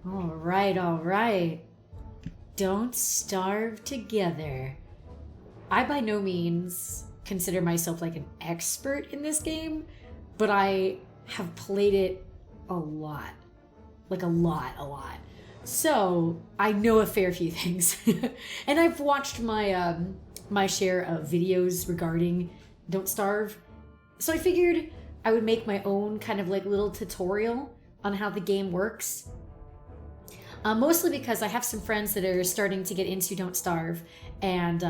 All right, all right. Don't starve together. I by no means consider myself like an expert in this game, but I have played it a lot. Like a lot. So I know a fair few things. And I've watched my share of videos regarding Don't Starve. So I figured I would make my own kind of like little tutorial on how the game works. Mostly because I have some friends that are starting to get into Don't Starve, and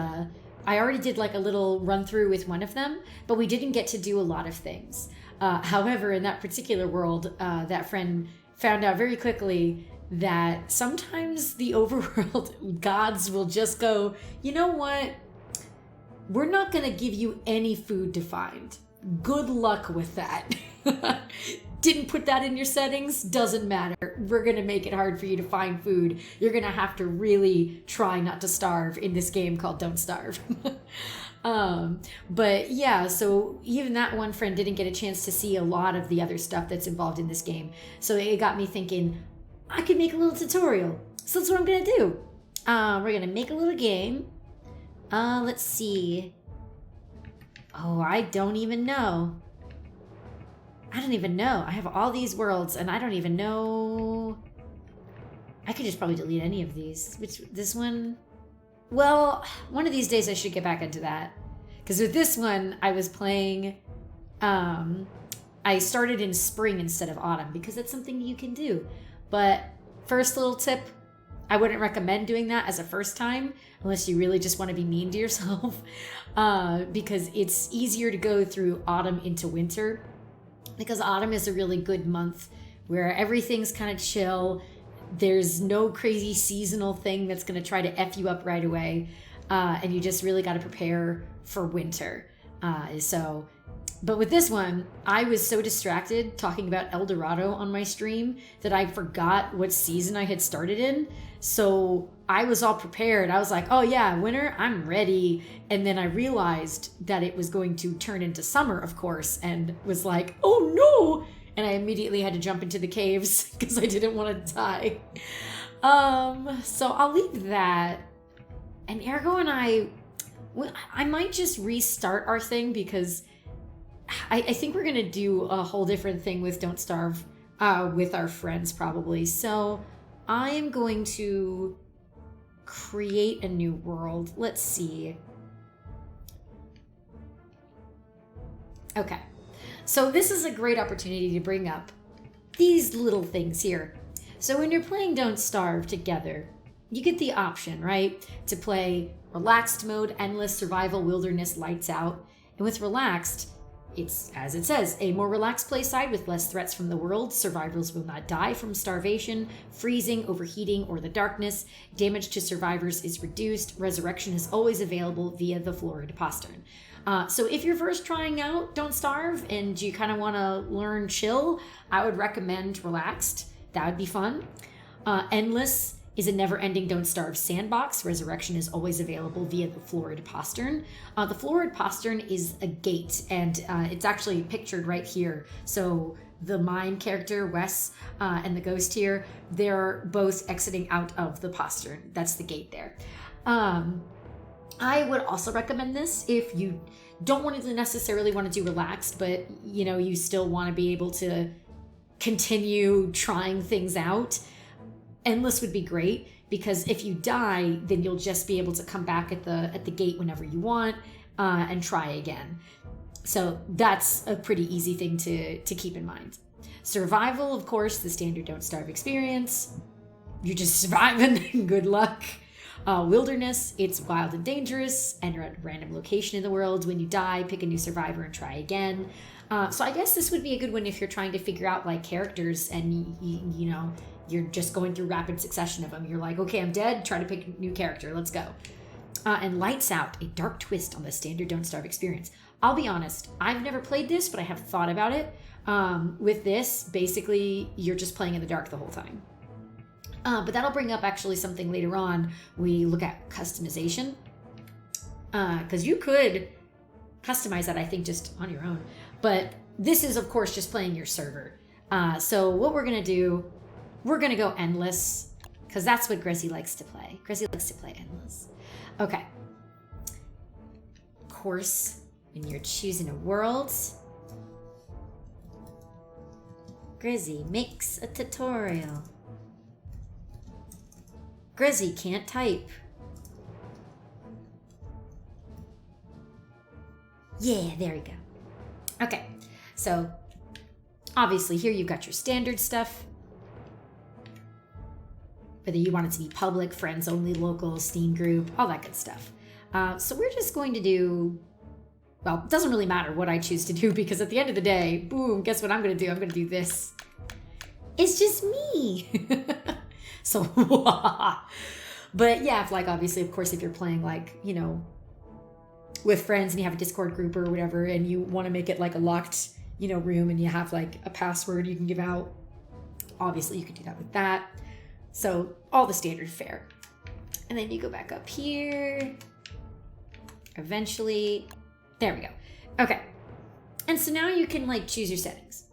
I already did like a little run through with one of them, but we didn't get to do a lot of things. However, in that particular world, that friend found out very quickly that sometimes the overworld gods will just go, you know what? We're not going to give you any food to find. Good luck with that. Didn't put that in your settings, doesn't matter. We're gonna make it hard for you to find food. You're gonna have to really try not to starve in this game called Don't Starve. But yeah, so even that one friend didn't get a chance to see a lot of the other stuff that's involved in this game. So it got me thinking, I could make a little tutorial. So that's what I'm gonna do. We're gonna make a little game. Let's see. Oh, I don't even know. I don't even know. I have all these worlds and I don't even know. I could just probably delete any of these. Which, this one? Well, one of these days I should get back into that. Because with this one, I was playing, I started in spring instead of autumn because that's something you can do. But first little tip, I wouldn't recommend doing that as a first time unless you really just want to be mean to yourself. Because it's easier to go through autumn into winter. Because autumn is a really good month where everything's kind of chill. There's no crazy seasonal thing that's going to try to F you up right away. And you just really got to prepare for winter. But with this one, I was so distracted talking about El Dorado on my stream that I forgot what season I had started in. So I was all prepared. I was like, oh yeah, winter, I'm ready. And then I realized that it was going to turn into summer, of course, and was like, oh no. And I immediately had to jump into the caves because I didn't want to die. So I'll leave that. And Ergo and I might just restart our thing because I think we're going to do a whole different thing with Don't Starve with our friends probably. So I am going to create a new world. Let's see. Okay. So this is a great opportunity to bring up these little things here. So when you're playing Don't Starve together, you get the option, right, to play relaxed mode, endless, survival, wilderness, lights out. And with relaxed, it's, as it says, a more relaxed play side with less threats from the world. Survivors will not die from starvation, freezing, overheating, or the darkness. Damage to survivors is reduced. Resurrection is always available via the Florid Postern. So if you're first trying out Don't Starve and you kind of want to learn chill, I would recommend relaxed. That would be fun. Endless is a never-ending Don't Starve sandbox. Resurrection is always available via the Florid Postern. The Florid Postern is a gate, and it's actually pictured right here. So the mime character, Wes, and the ghost here, they're both exiting out of the postern. That's the gate there. I would also recommend this if you don't want to necessarily want to do relaxed, but you still want to be able to continue trying things out. Endless would be great because if you die, then you'll just be able to come back at the gate whenever you want and try again. So that's a pretty easy thing to keep in mind. Survival, of course, the standard Don't Starve experience. You're just surviving. Good luck. Wilderness, it's wild and dangerous. Enter a random location in the world. When you die, pick a new survivor and try again. So I guess this would be a good one if you're trying to figure out like characters and you're just going through rapid succession of them. You're like, okay, I'm dead. Try to pick a new character. Let's go. And Lights Out, a dark twist on the standard Don't Starve experience. I'll be honest, I've never played this, but I have thought about it. With this, basically, you're just playing in the dark the whole time. But that'll bring up actually something later on. We look at customization. Because you could customize that, I think, just on your own. But this is, of course, just playing your server. So what we're going to do We're going to go endless because that's what Grezy likes to play. Grezy likes to play endless. Okay. Of course, when you're choosing a world, Grezy makes a tutorial. Grezy can't type. Yeah, there we go. Okay, so obviously here you've got your standard stuff. Whether you want it to be public, friends only, local, Steam group, all that good stuff. So we're just going to do, well, it doesn't really matter what I choose to do because at the end of the day, boom, guess what I'm going to do? I'm going to do this. It's just me. So, but yeah, if like, obviously, of course, if you're playing like, you know, with friends and you have a Discord group or whatever, and you want to make it like a locked, you know, room and you have like a password you can give out, obviously you could do that with that. So all the standard fare. And then you go back up here. Eventually, there we go. Okay. And so now you can like choose your settings.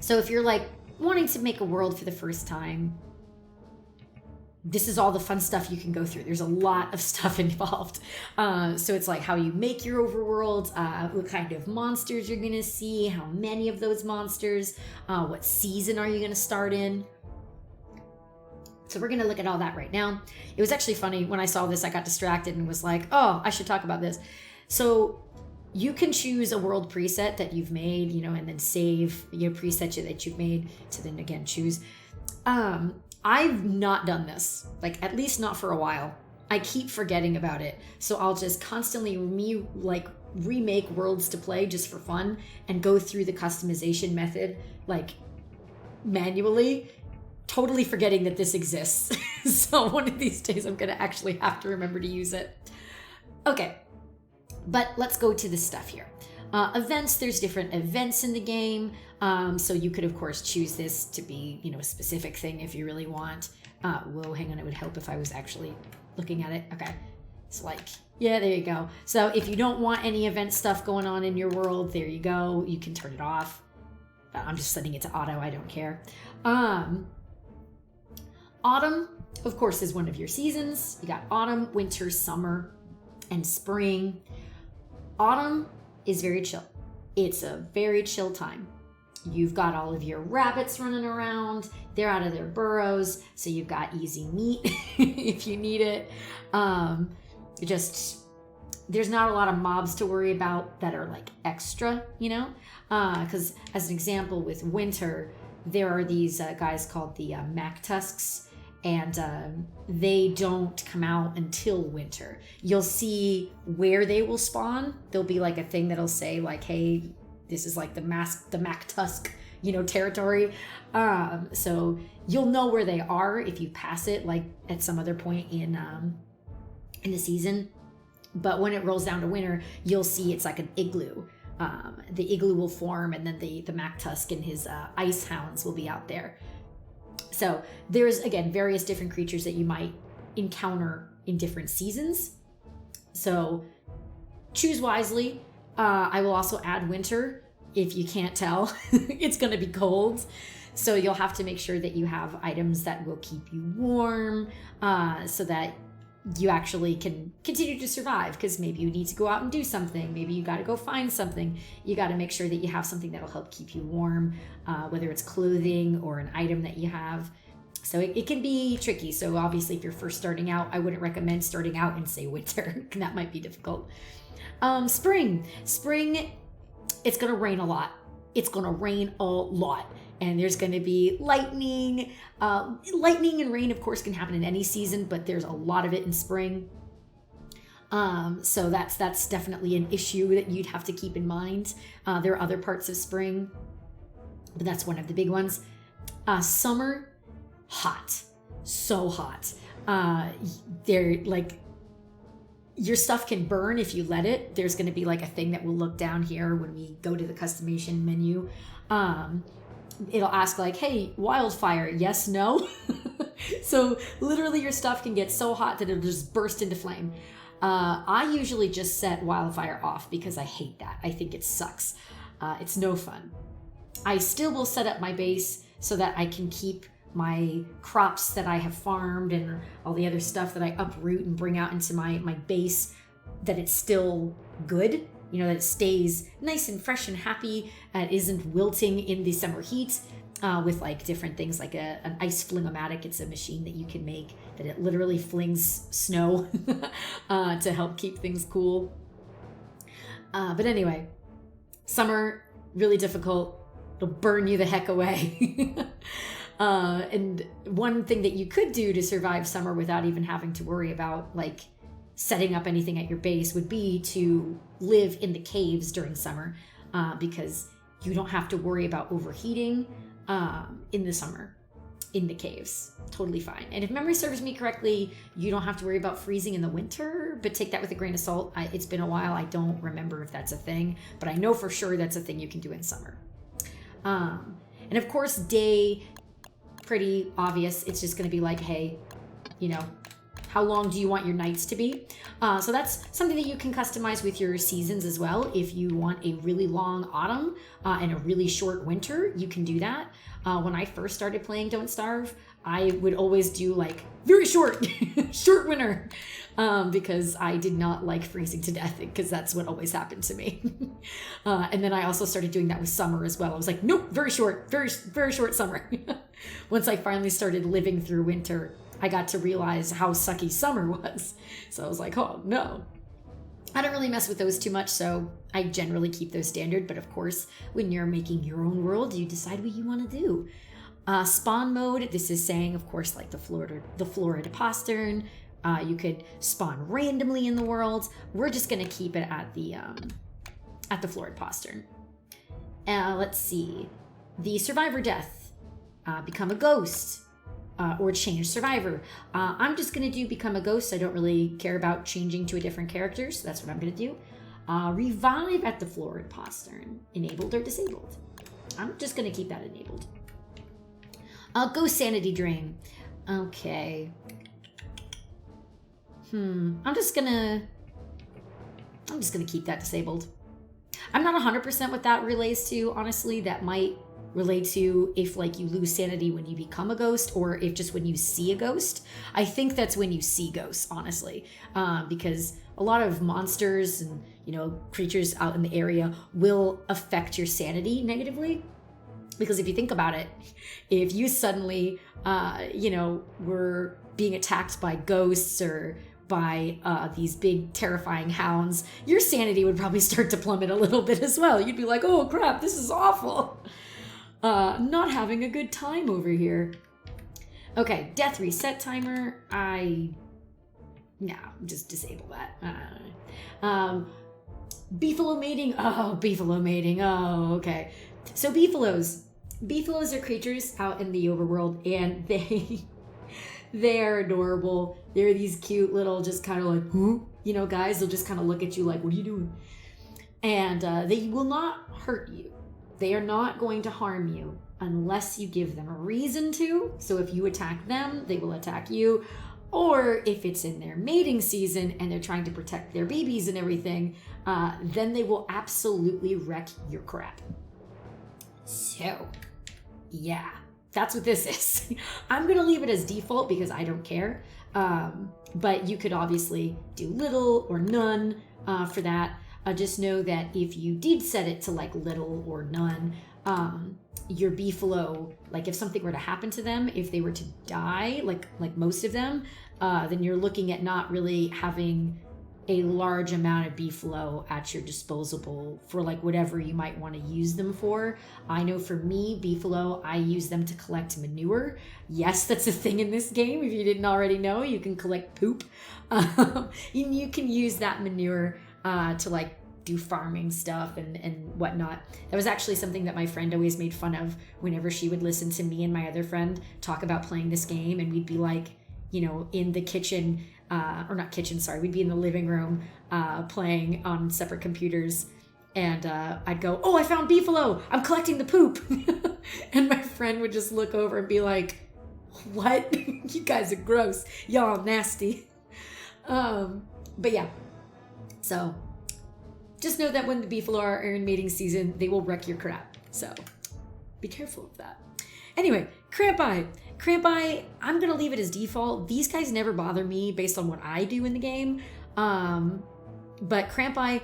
So if you're like wanting to make a world for the first time, this is all the fun stuff you can go through. There's a lot of stuff involved. So it's like how you make your overworld, what kind of monsters you're gonna see, how many of those monsters, what season are you gonna start in. So we're gonna look at all that right now. It was actually funny, when I saw this, I got distracted and was like, oh, I should talk about this. So you can choose a world preset that you've made, you know, and then save your preset that you've made to then again choose. I've not done this, like at least not for a while. I keep forgetting about it. So I'll just constantly remake worlds to play just for fun and go through the customization method like manually, totally forgetting that this exists. So one of these days I'm gonna actually have to remember to use it. Okay, but let's go to the stuff here. Events, there's different events in the game. So you could, of course, choose this to be, you know, a specific thing if you really want. Whoa, hang on, it would help if I was actually looking at it. Okay, it's like, yeah, there you go. So if you don't want any event stuff going on in your world, there you go. You can turn it off. I'm just setting it to auto, I don't care. Autumn, of course, is one of your seasons. You got autumn, winter, summer, and spring. Autumn is very chill. It's a very chill time. You've got all of your rabbits running around. They're out of their burrows, so you've got easy meat if you need it. There's not a lot of mobs to worry about that are like extra, you know? Because as an example, with winter, there are these guys called the Mac Tusks, and they don't come out until winter. You'll see where they will spawn. There'll be like a thing that'll say like, hey, this is like the Mac Tusk, you know, territory. So you'll know where they are if you pass it like at some other point in the season. But when it rolls down to winter, you'll see it's like an igloo. The igloo will form, and then the Mac Tusk and his ice hounds will be out there. So there's, again, various different creatures that you might encounter in different seasons. So choose wisely. I will also add winter. If you can't tell, it's going to be cold. So you'll have to make sure that you have items that will keep you warm, so that you actually can continue to survive, because maybe you need to go out and do something. Maybe you got to go find something. You got to make sure that you have something that'll help keep you warm, whether it's clothing or an item that you have. So it can be tricky. So obviously if you're first starting out, I wouldn't recommend starting out in, say, winter. That might be difficult. Spring, it's going to rain a lot. It's going to rain a lot. And there's going to be lightning. Lightning and rain, of course, can happen in any season, but there's a lot of it in spring. So that's definitely an issue that you'd have to keep in mind. There are other parts of spring, but that's one of the big ones. Summer, hot. So hot. They're like, your stuff can burn if you let it. There's going to be like a thing that will look down here when we go to the customization menu. It'll ask like, hey, wildfire, yes, no. So literally your stuff can get so hot that it'll just burst into flame. I usually just set wildfire off because I hate that. I think it sucks. It's no fun. I still will set up my base so that I can keep my crops that I have farmed and all the other stuff that I uproot and bring out into my base, that it's still good, you know, that it stays nice and fresh and happy, and isn't wilting in the summer heat, with like different things like an ice flingomatic. It's a machine that you can make that it literally flings snow to help keep things cool. But anyway, summer, really difficult. It'll burn you the heck away. And one thing that you could do to survive summer without even having to worry about like setting up anything at your base would be to live in the caves during summer, because you don't have to worry about overheating in the summer in the caves. Totally fine. And if memory serves me correctly, you don't have to worry about freezing in the winter, but take that with a grain of salt. It's been a while. I don't remember if that's a thing, but I know for sure that's a thing you can do in summer. And of course, day, pretty obvious. It's just going to be like, hey, you know, how long do you want your nights to be? So that's something that you can customize with your seasons as well. If you want a really long autumn and a really short winter, you can do that. When I first started playing Don't Starve, I would always do like very short, short winter, because I did not like freezing to death, because that's what always happened to me. And then I also started doing that with summer as well. I was like, nope, very short, very short summer. Once I finally started living through winter, I got to realize how sucky summer was. So I was like, oh no. I don't really mess with those too much, so I generally keep those standard. But of course, when you're making your own world, you decide what you want to do. Spawn mode, this is saying, of course, like the Florida postern. You could spawn randomly in the world. We're just going to keep it at the Florida postern. Let's see. The survivor death. Become a ghost. Or change survivor. I'm just going to do become a ghost. I don't really care about changing to a different character, so that's what I'm going to do. Revive at the Florida postern. Enabled or disabled. I'm just going to keep that enabled. Ghost sanity drain. Okay. I'm just gonna keep that disabled. I'm not 100% what that relates to, honestly. That might relate to if like you lose sanity when you become a ghost, or if just when you see a ghost. I think that's when you see ghosts, honestly, because a lot of monsters and, you know, creatures out in the area will affect your sanity negatively. Because if you think about it, if you suddenly, were being attacked by ghosts or by these big terrifying hounds, your sanity would probably start to plummet a little bit as well. You'd be like, oh crap, this is awful. Not having a good time over here. Okay, death reset timer. Just disable that. Beefalo mating. Oh, beefalo mating. Oh, okay. So beefalos are creatures out in the overworld, and they're adorable. They're these cute little, just kind of like, huh? Guys, they'll just kind of look at you like, what are you doing? And they will not hurt you. They are not going to harm you unless you give them a reason to. So if you attack them, they will attack you. Or if it's in their mating season and they're trying to protect their babies and everything, then they will absolutely wreck your crap. So, yeah, that's what this is. I'm going to leave it as default because I don't care. But you could obviously do little or none for that. Just know that if you did set it to like little or none, your beefalo, like if something were to happen to them, if they were to die, like most of them, then you're looking at not really having a large amount of beefalo at your disposal for like whatever you might want to use them for. I know for me, beefalo, I use them to collect manure. Yes, that's a thing in this game. If you didn't already know, you can collect poop. You can use that manure to like do farming stuff and whatnot. That was actually something that my friend always made fun of whenever she would listen to me and my other friend talk about playing this game, and we'd be like, in the kitchen, or not kitchen, sorry, we'd be in the living room playing on separate computers, and I'd go, oh, I found beefalo, I'm collecting the poop. And my friend would just look over and be like, what? You guys are gross, y'all nasty. But yeah, so just know that when the beefalo are in mating season, they will wreck your crap. So be careful of that. Anyway, Crampi, I'm gonna leave it as default. These guys never bother me based on what I do in the game. But Crampi,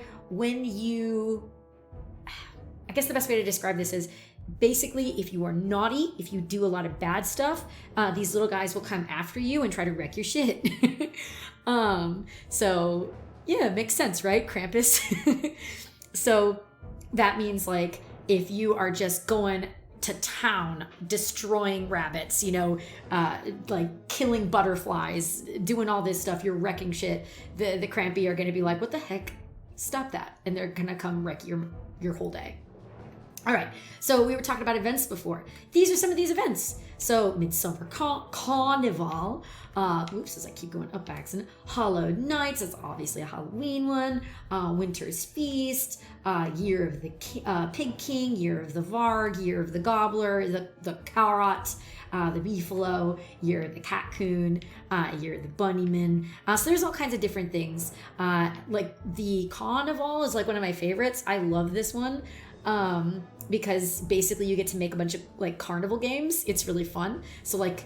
I guess the best way to describe this is basically if you are naughty, if you do a lot of bad stuff, these little guys will come after you and try to wreck your shit. So yeah, it makes sense, right? Krampus. So that means like if you are just going to town, destroying rabbits, like killing butterflies, doing all this stuff, you're wrecking shit, the Crampy are going to be like, what the heck? Stop that. And they're going to come wreck your whole day. All right, so we were talking about events before. These are some of these events. So Midsummer Carnival, as I keep going up by accident. Hollowed Nights, that's obviously a Halloween one. Winter's Feast, Year of the Pig King, Year of the Varg, Year of the Gobbler, the Carrot, the Beefalo, Year of the Catcoon, Year of the Bunnyman. So there's all kinds of different things. Like the Carnival is like one of my favorites. I love this one. Because basically you get to make a bunch of like carnival games. It's really fun. So like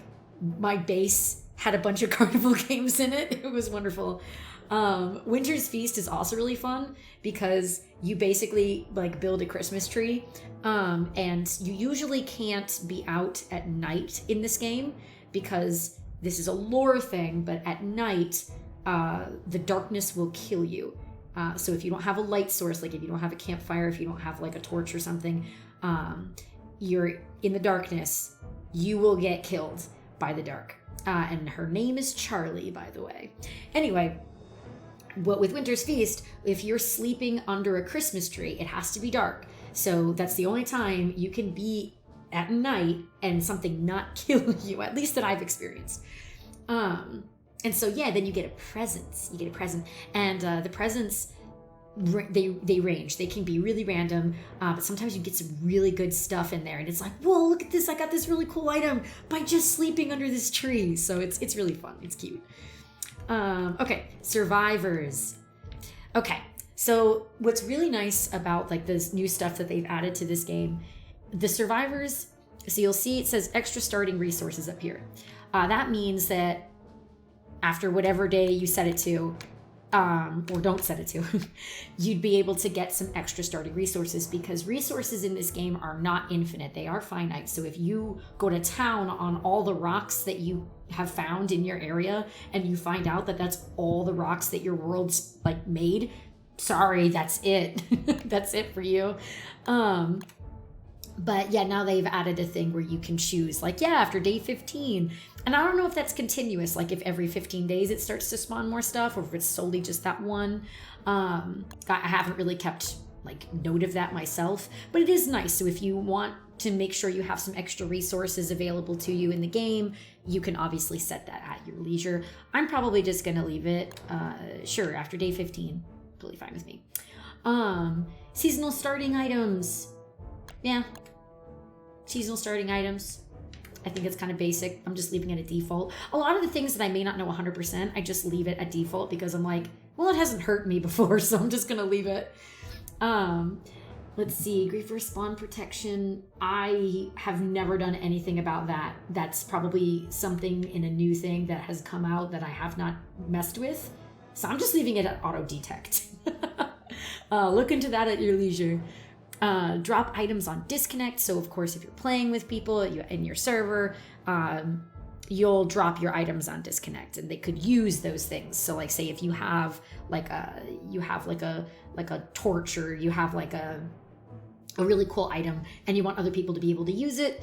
my base had a bunch of carnival games in it. It was wonderful. Winter's Feast is also really fun because you basically like build a Christmas tree, and you usually can't be out at night in this game because this is a lore thing, but at night, the darkness will kill you. So if you don't have a light source, like if you don't have a campfire, if you don't have like a torch or something, you're in the darkness, you will get killed by the dark. And her name is Charlie, by the way. Anyway, with Winter's Feast, if you're sleeping under a Christmas tree, it has to be dark. So that's the only time you can be at night and something not kill you, at least that I've experienced. And so, yeah, then you get a present. And the presents, they range. They can be really random, but sometimes you get some really good stuff in there. And it's like, whoa, look at this. I got this really cool item by just sleeping under this tree. So it's really fun. It's cute. Okay, survivors. Okay, so what's really nice about like this new stuff that they've added to this game, the survivors, so you'll see it says extra starting resources up here. That means that after whatever day you set it to, or don't set it to, you'd be able to get some extra starting resources because resources in this game are not infinite. They are finite. So if you go to town on all the rocks that you have found in your area and you find out that that's all the rocks that your world's like made, sorry, that's it. That's it for you. But yeah, now they've added a thing where you can choose like, yeah, after day 15. And I don't know if that's continuous, like if every 15 days it starts to spawn more stuff or if it's solely just that one. I haven't really kept like note of that myself, but it is nice. So if you want to make sure you have some extra resources available to you in the game, you can obviously set that at your leisure. I'm probably just going to leave it, sure, after day 15. Totally fine with me. Seasonal starting items. Yeah. Seasonal starting items. I think it's kind of basic. I'm just leaving it at default. A lot of the things that I may not know 100%, I just leave it at default because I'm like, well, it hasn't hurt me before, so I'm just going to leave it. Let's see. Grief Respawn Protection. I have never done anything about that. That's probably something in a new thing that has come out that I have not messed with. So I'm just leaving it at auto detect. Look into that at your leisure. Drop items on disconnect. So of course, if you're playing with people in your server, you'll drop your items on disconnect, and they could use those things. So like, say if you have like a torch, or you have like a really cool item, and you want other people to be able to use it,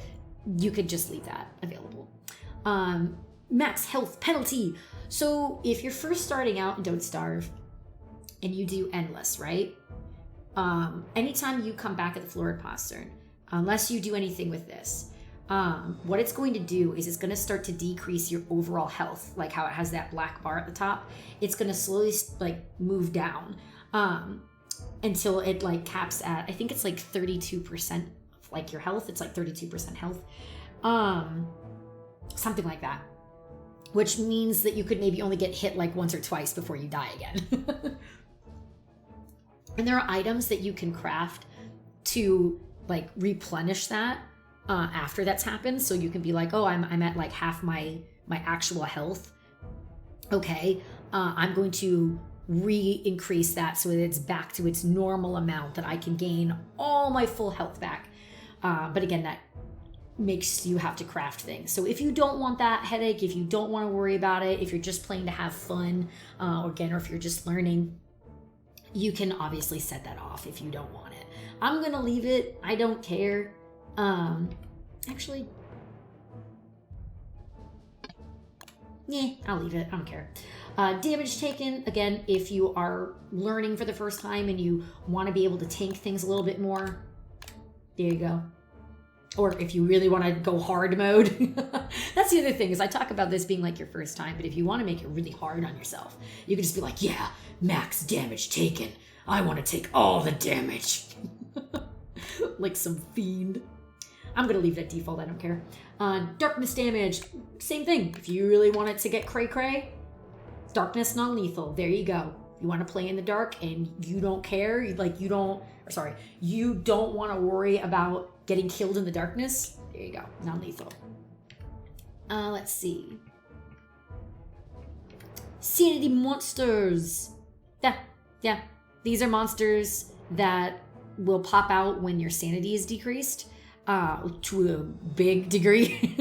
you could just leave that available. Max health penalty. So if you're first starting out and don't starve, and you do endless, right? Anytime you come back at the Florid Postern, unless you do anything with this, what it's going to do is it's going to start to decrease your overall health, like how it has that black bar at the top. It's going to slowly like move down until it like caps at, I think it's like 32% like your health. It's like 32% health, something like that, which means that you could maybe only get hit like once or twice before you die again. And there are items that you can craft to like replenish that. after that's happened. So you can be like, oh, I'm at like half my actual health. Okay, I'm going to re-increase that so that it's back to its normal amount that I can gain all my full health back. But again, that makes you have to craft things. So if you don't want that headache, if you don't want to worry about it, if you're just playing to have fun, or if you're just learning, you can obviously set that off if you don't want it. I'm gonna leave it. I don't care. Actually, yeah, I'll leave it. I don't care. Damage taken, again, if you are learning for the first time and you want to be able to tank things a little bit more, there you go. Or if you really want to go hard mode. That's the other thing, is I talk about this being like your first time, but if you want to make it really hard on yourself, you can just be like, yeah, max damage taken. I want to take all the damage. Like some fiend. I'm going to leave it at default, I don't care. Darkness damage, same thing. If you really want it to get cray-cray, darkness non-lethal, there you go. You want to play in the dark and you don't care, you don't want to worry about getting killed in the darkness, there you go, non-lethal. Let's see. Sanity monsters. Yeah. These are monsters that will pop out when your sanity is decreased. To a big degree.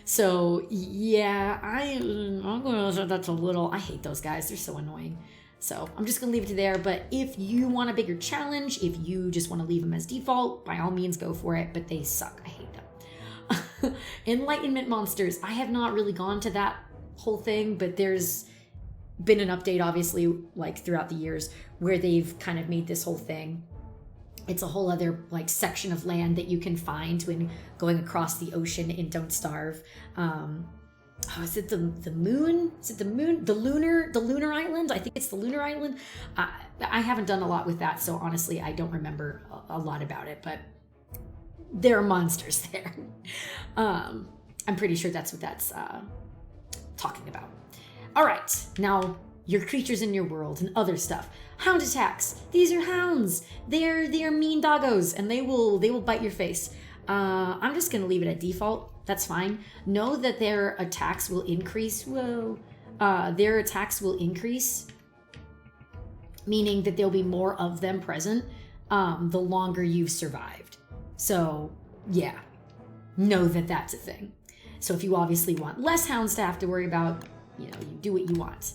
So yeah, I'm gonna say that's a little, I hate those guys, they're so annoying. So I'm just gonna leave it to there, but if you want a bigger challenge, if you just want to leave them as default, by all means go for it, but they suck, I hate them. Enlightenment monsters, I have not really gone to that whole thing, but there's been an update obviously like throughout the years where they've kind of made this whole thing. It's a whole other like section of land that you can find when going across the ocean in Don't Starve. Is it the moon? Is it the moon? The lunar island? I think it's the lunar island. I haven't done a lot with that, so honestly, I don't remember a lot about it, but there are monsters there. I'm pretty sure that's what that's talking about. All right, now your creatures in your world and other stuff. Hound attacks. These are hounds. They are mean doggos, and they will bite your face. I'm just gonna leave it at default. That's fine. Know that their attacks will increase. Their attacks will increase, meaning that there'll be more of them present the longer you've survived. So yeah, know that that's a thing. So if you obviously want less hounds to have to worry about, you do what you want.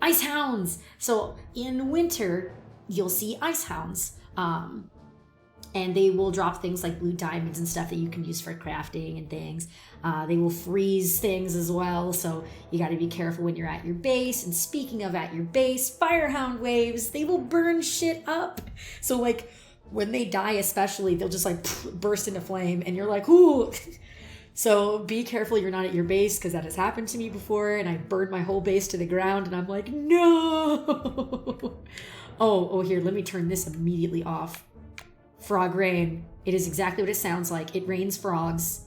Ice hounds. So in winter, you'll see ice hounds. And they will drop things like blue diamonds and stuff that you can use for crafting and things. They will freeze things as well, so you got to be careful when you're at your base. And speaking of at your base, firehound waves, they will burn shit up. So like when they die especially, they'll just like burst into flame and you're like, ooh. So be careful you're not at your base, because that has happened to me before and I burned my whole base to the ground and I'm like, no. Oh, here, let me turn this immediately off. Frog rain. It is exactly what it sounds like. It rains frogs.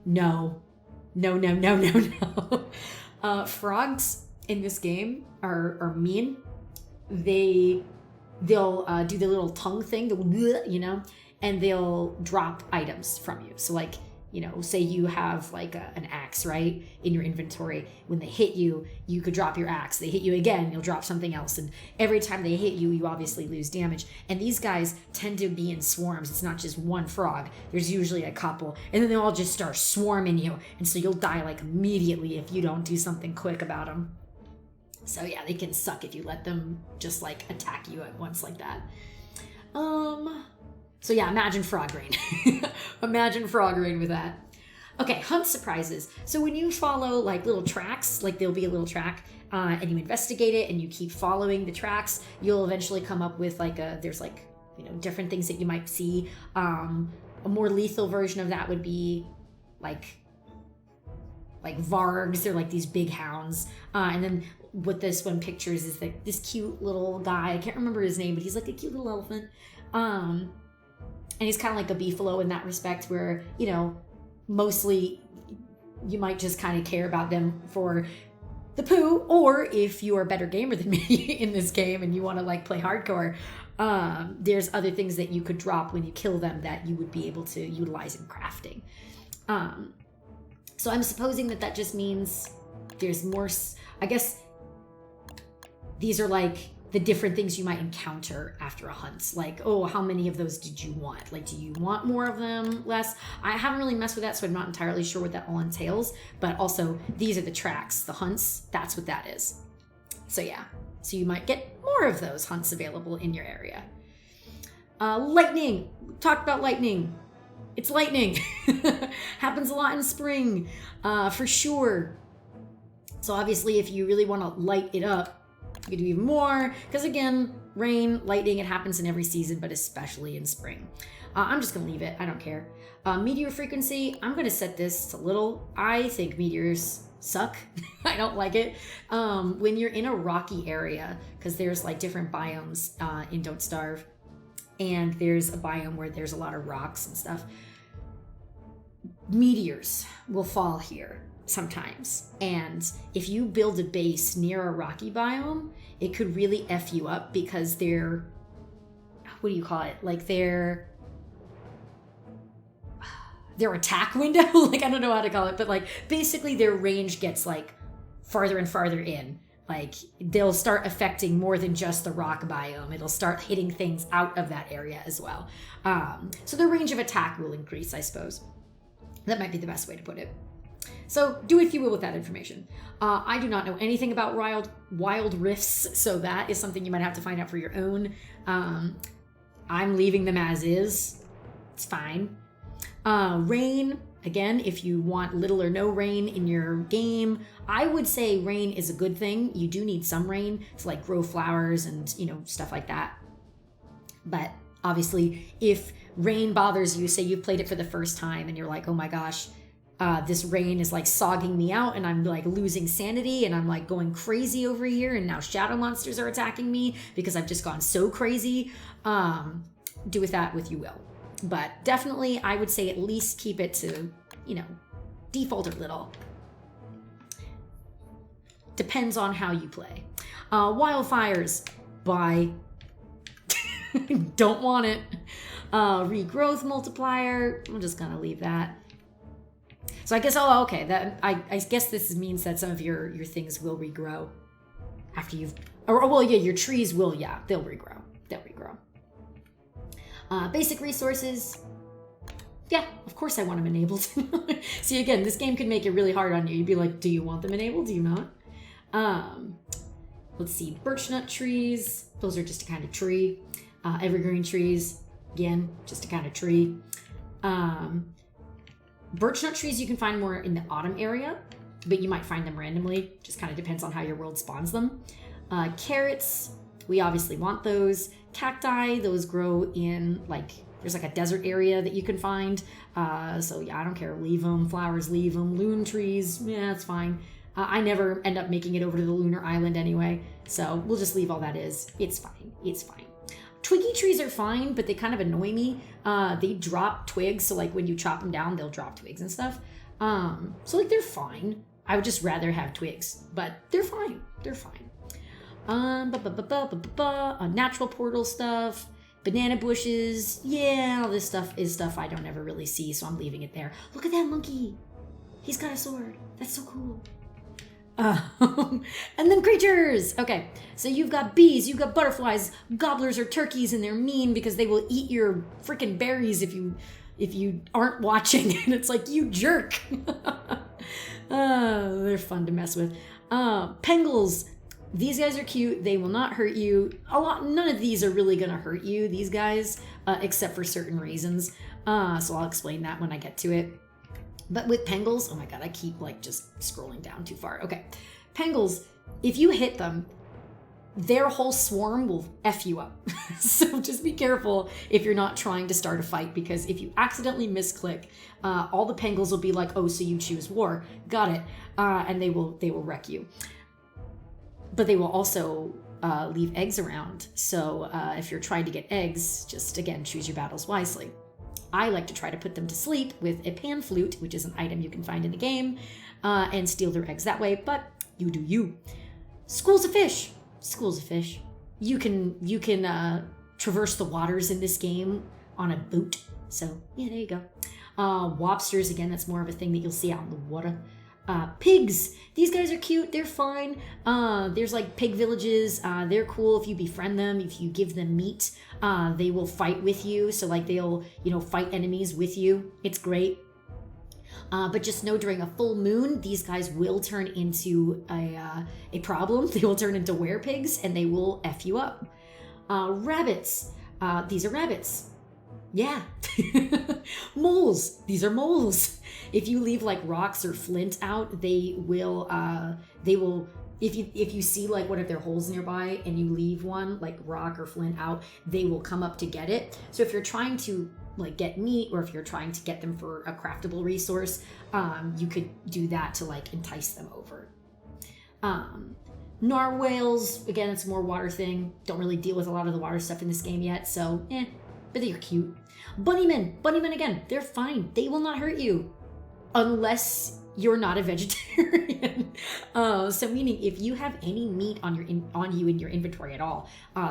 No. Frogs in this game are mean. They'll do the little tongue thing, and they'll drop items from you. So like, say you have like an axe, right, in your inventory. When they hit you, you could drop your axe. They hit you again, you'll drop something else. And every time they hit you, you obviously lose damage. And these guys tend to be in swarms. It's not just one frog. There's usually a couple. And then they all just start swarming you. And so you'll die like immediately if you don't do something quick about them. So yeah, they can suck if you let them just like attack you at once like that. So yeah, imagine frog rain. Imagine frog rain with that. Okay, hunt surprises. So when you follow like little tracks, like there'll be a little track, and you investigate it and you keep following the tracks, you'll eventually come up with like there's like, different things that you might see. A more lethal version of that would be like vargs. They're like these big hounds. And then what this one pictures is like this cute little guy. I can't remember his name, but he's like a cute little elephant. And he's kind of like a beefalo in that respect where, mostly you might just kind of care about them for the poo, or if you are a better gamer than me in this game and you want to like play hardcore, There's other things that you could drop when you kill them that you would be able to utilize in crafting. So I'm supposing that just means there's more, I guess these are like the different things you might encounter after a hunt. Like, oh, how many of those did you want? Like, do you want more of them, less? I haven't really messed with that, so I'm not entirely sure what that all entails. But also, these are the tracks, the hunts, that's what that is. So yeah, so you might get more of those hunts available in your area. Lightning, talked about lightning. It's lightning. Happens a lot in spring, for sure. So obviously, if you really want to light it up, you can do even more. Because again, rain, lightning, it happens in every season, but especially in spring. I'm just going to leave it. I don't care. Meteor frequency, I'm going to set this to little. I think meteors suck. I don't like it. When you're in a rocky area, because there's like different biomes in Don't Starve, and there's a biome where there's a lot of rocks and stuff, meteors will fall here sometimes. And if you build a base near a rocky biome, it could really F you up because they're, what do you call it? Like their attack window, like I don't know how to call it, but like basically their range gets like farther and farther in. Like they'll start affecting more than just the rock biome. It'll start hitting things out of that area as well. So their range of attack will increase, I suppose. That might be the best way to put it. So do what you will with that information. I do not know anything about wild rifts, so that is something you might have to find out for your own. I'm leaving them as is. It's fine. Rain, again, if you want little or no rain in your game, I would say rain is a good thing. You do need some rain to like grow flowers and, you know, stuff like that. But obviously, if rain bothers you, say you've played it for the first time and you're like, oh my gosh, this rain is like sogging me out and I'm like losing sanity and I'm like going crazy over here and now shadow monsters are attacking me because I've just gone so crazy. Do with that what you will. But definitely I would say at least keep it to, you know, default or little. Depends on how you play. Wildfires, bye. Don't want it. Regrowth multiplier, I'm just gonna leave that. So I guess, oh, okay, that I guess this means that some of your things will regrow after you've, or well, yeah, your trees will, yeah, they'll regrow. They'll regrow. Basic resources. Yeah, of course I want them enabled. See, again, this game can make it really hard on you. You'd be like, do you want them enabled? Do you not? Let's see, birch nut trees. Those are just a kind of tree. Evergreen trees, again, just a kind of tree. Birch nut trees you can find more in the autumn area, but you might find them randomly. Just kind of depends on how your world spawns them. Carrots, we obviously want those. Cacti, those grow in like, there's like a desert area that you can find. So yeah, I don't care, leave them. Flowers, leave them. Loon trees, yeah, it's fine. I never end up making it over to the lunar island anyway, so we'll just leave all that is. It's fine, it's fine. Twiggy trees are fine, but they kind of annoy me. They drop twigs, so like when you chop them down, they'll drop twigs and stuff. So like they're fine. I would just rather have twigs, but they're fine. They're fine. Natural portal stuff, banana bushes. Yeah, all this stuff is stuff I don't ever really see, so I'm leaving it there. Look at that monkey. He's got a sword. That's so cool. And then creatures. Okay, so you've got bees, you've got butterflies, gobblers are turkeys, and they're mean because they will eat your freaking berries if you aren't watching. And it's like, you jerk. They're fun to mess with. Pengals. These guys are cute. They will not hurt you. None of these are really gonna hurt you, these guys, except for certain reasons. So I'll explain that when I get to it. But with Pengals, oh my god, I keep like just scrolling down too far. Okay, Pengals, if you hit them, their whole swarm will F you up. So just be careful if you're not trying to start a fight, because if you accidentally misclick, all the Pengals will be like, oh, so you choose war. Got it. And they will wreck you. But they will also leave eggs around. So if you're trying to get eggs, just again, choose your battles wisely. I like to try to put them to sleep with a pan flute, which is an item you can find in the game, and steal their eggs that way, but you do you. Schools of fish. Schools of fish. You can traverse the waters in this game on a boat. So yeah, there you go. Wobsters, again, that's more of a thing that you'll see out in the water. Pigs, these guys are cute, they're fine. There's like pig villages, they're cool if you befriend them, if you give them meat, they will fight with you, so like they'll, fight enemies with you. It's great. But just know during a full moon, these guys will turn into a problem. They will turn into werepigs and they will F you up. Rabbits, these are rabbits. Yeah. Moles, these are moles. If you leave like rocks or flint out, they will if you see like one of their holes nearby and you leave one like rock or flint out, they will come up to get it. So if you're trying to like get meat, or if you're trying to get them for a craftable resource, you could do that to like entice them over. Narwhals, again, it's more water thing. Don't really deal with a lot of the water stuff in this game yet, so but they're cute. Bunnymen again, they're fine. They will not hurt you unless you're not a vegetarian. So meaning if you have any meat on you in your inventory at all,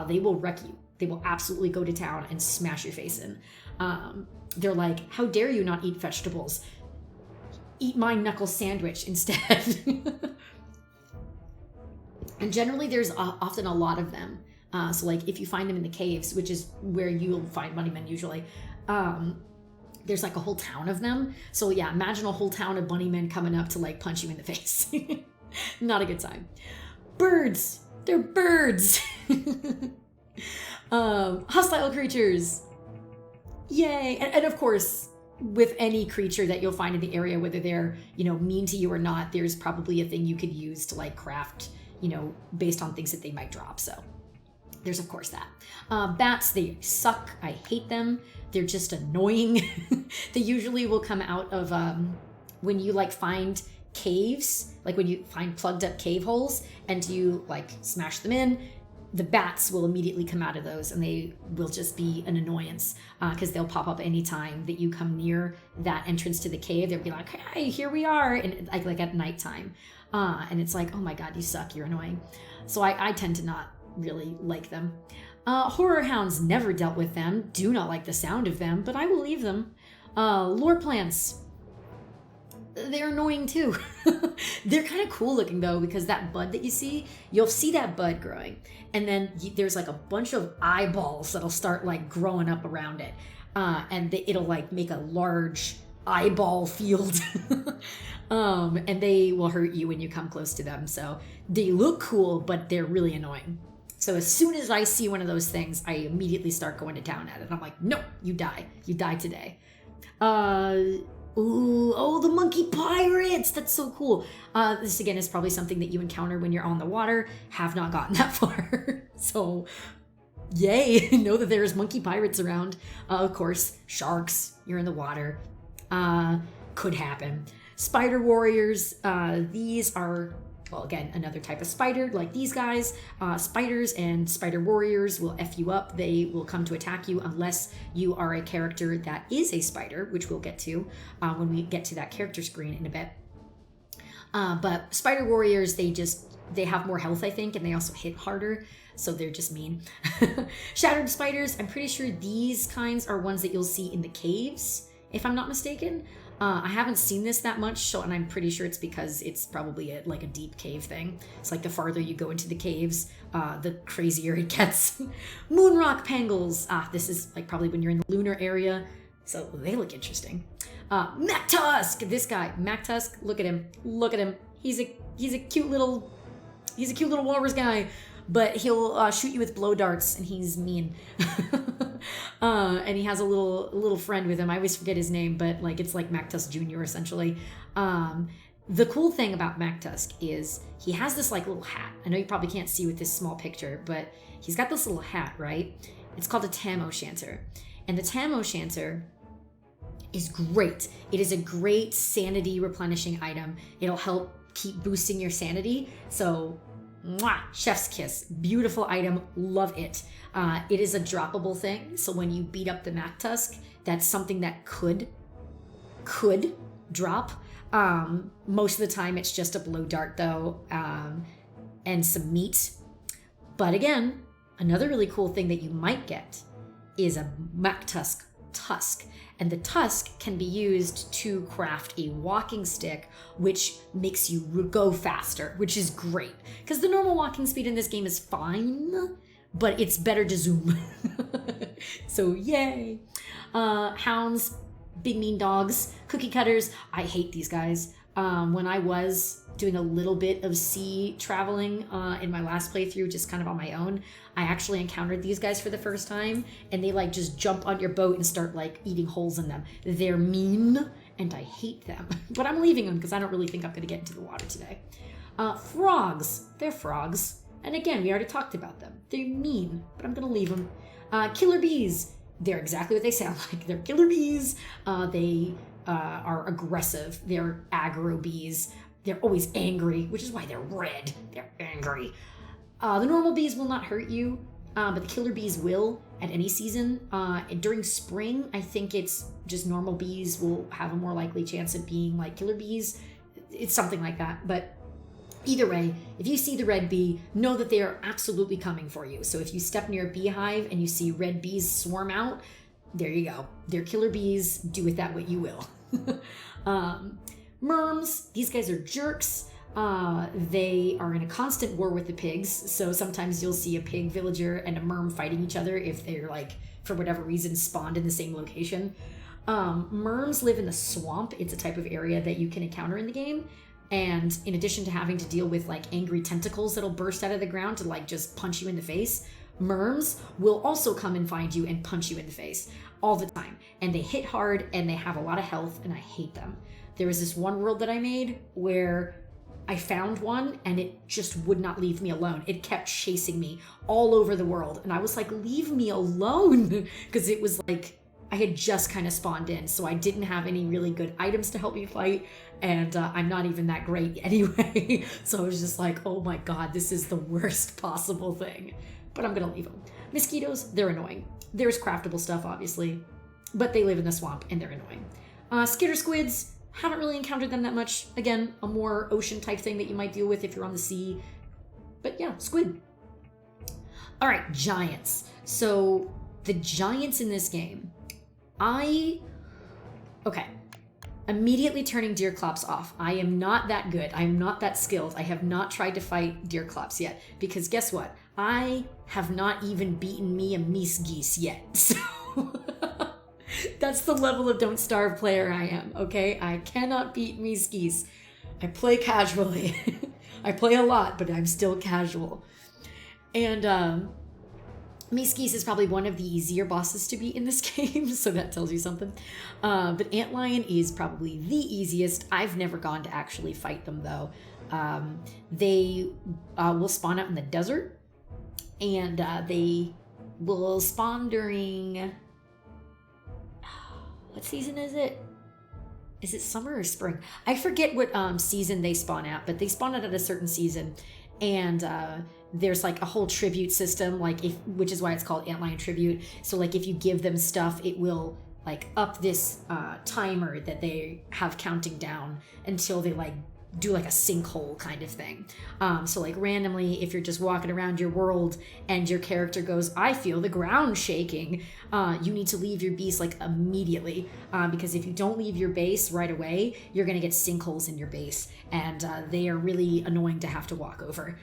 they will wreck you. They will absolutely go to town and smash your face in. They're like, how dare you not eat vegetables? Eat my knuckle sandwich instead. And generally there's often a lot of them. So like if you find them in the caves, which is where you'll find bunnymen usually, there's like a whole town of them. So yeah, imagine a whole town of bunnymen coming up to like punch you in the face. Not a good time. Birds, they're birds. Hostile creatures. Yay. And of course, with any creature that you'll find in the area, whether they're, mean to you or not, there's probably a thing you could use to like craft, based on things that they might drop. So there's of course that. Bats, they suck. I hate them. They're just annoying. They usually will come out of when you like find caves, like when you find plugged up cave holes and you like smash them in, the bats will immediately come out of those and they will just be an annoyance because they'll pop up anytime that you come near that entrance to the cave. They'll be like, hey, here we are. And like at nighttime. And it's like, oh my God, you suck. You're annoying. So I tend to not really like them. Horror hounds, never dealt with them. Do not like the sound of them, but I will leave them. Lore plants. They're annoying too. They're kind of cool looking though, because that bud that you see, you'll see that bud growing. And then there's like a bunch of eyeballs that'll start like growing up around it. And it'll like make a large eyeball field. And they will hurt you when you come close to them. So they look cool, but they're really annoying. So as soon as I see one of those things, I immediately start going to town at it. I'm like, no, you die. You die today. The monkey pirates. That's so cool. This again is probably something that you encounter when you're on the water. Have not gotten that far. So yay, know that there's monkey pirates around. Of course, sharks, you're in the water. Could happen. Spider warriors. These are, well, again, another type of spider like these guys. Spiders and spider warriors will F you up. They will come to attack you unless you are a character that is a spider, which we'll get to when we get to that character screen in a bit. But spider warriors, they have more health, I think, and they also hit harder. So they're just mean. Shattered spiders, I'm pretty sure these kinds are ones that you'll see in the caves, if I'm not mistaken. I haven't seen this that much, and I'm pretty sure it's because it's probably like a deep cave thing. It's like the farther you go into the caves, the crazier it gets. Moonrock pangolins. This is like probably when you're in the lunar area, so they look interesting. Mactusk. This guy, Mactusk. Look at him. Look at him. He's a cute little walrus guy, but he'll shoot you with blow darts, and he's mean. And he has a little friend with him. I always forget his name, but like it's like Mactusk Jr. essentially. The cool thing about Mactusk is he has this like little hat. I know you probably can't see with this small picture, but he's got this little hat, right? It's called a Tam O'Shanter. And the Tam O'Shanter is great. It is a great sanity replenishing item. It'll help keep boosting your sanity. So mwah, chef's kiss. Beautiful item. Love it. It is a droppable thing. So when you beat up the Mactusk, that's something that could drop. Most of the time it's just a blow dart though, and some meat. But again, Another really cool thing that you might get is a Mactusk tusk. And the tusk can be used to craft a walking stick, which makes you go faster, which is great. Because the normal walking speed in this game is fine, but it's better to zoom. So yay. Hounds, big mean dogs, cookie cutters. I hate these guys. When I was doing a little bit of sea traveling in my last playthrough, just kind of on my own, I actually encountered these guys for the first time, and they like just jump on your boat and start like eating holes in them. They're mean, and I hate them. But I'm leaving them because I don't really think I'm going to get into the water today. Frogs. They're frogs. And again, we already talked about them. They're mean, but I'm going to leave them. Killer bees. They're exactly what they sound like. They're killer bees. They are aggressive. They're aggro bees. They're always angry, which is why they're red. They're angry. The normal bees will not hurt you, but the killer bees will at any season. During spring, I think it's just normal bees will have a more likely chance of being like killer bees. It's something like that. But either way, if you see the red bee, know that they are absolutely coming for you. So if you step near a beehive and you see red bees swarm out, there you go. They're killer bees. Do with that what you will. Merms, these guys are jerks. They are in a constant war with the pigs, so sometimes you'll see a pig villager and a merm fighting each other if they're like, for whatever reason, spawned in the same location. Merms live in the swamp. It's a type of area that you can encounter in the game, and in addition to having to deal with like angry tentacles that'll burst out of the ground to like just punch you in the face, merms will also come and find you and punch you in the face all the time, and they hit hard and they have a lot of health, and I hate them. There was this one world that I made where I found one and it just would not leave me alone. It kept chasing me all over the world. And I was like, leave me alone. Because it was like, I had just kind of spawned in. So I didn't have any really good items to help me fight. And I'm not even that great anyway. So I was just like, oh my God, this is the worst possible thing. But I'm going to leave them. Mosquitoes, they're annoying. There's craftable stuff, obviously. But they live in the swamp and they're annoying. Skitter squids. Haven't really encountered them that much. Again, a more ocean type thing that you might deal with if you're on the sea. But yeah, squid. All right, giants. So the giants in this game, immediately turning Deerclops off. I am not that good. I am not that skilled. I have not tried to fight Deerclops yet. Because guess what? I have not even beaten me a Meese Geese yet. So... That's the level of Don't Starve player I am, okay? I cannot beat Meese Geese. I play casually. I play a lot, but I'm still casual. And Meese Geese is probably one of the easier bosses to beat in this game, so that tells you something. But Antlion is probably the easiest. I've never gone to actually fight them, though. They will spawn out in the desert, and they will spawn during... What season is it? Is it summer or spring? I forget what season they spawn at, but they spawn out at a certain season. And there's like a whole tribute system, which is why it's called Antlion Tribute. So like if you give them stuff, it will like up this timer that they have counting down until they like do like a sinkhole kind of thing. So like randomly, if you're just walking around your world and your character goes, I feel the ground shaking, you need to leave your base like immediately, because if you don't leave your base right away, you're gonna get sinkholes in your base, and they are really annoying to have to walk over.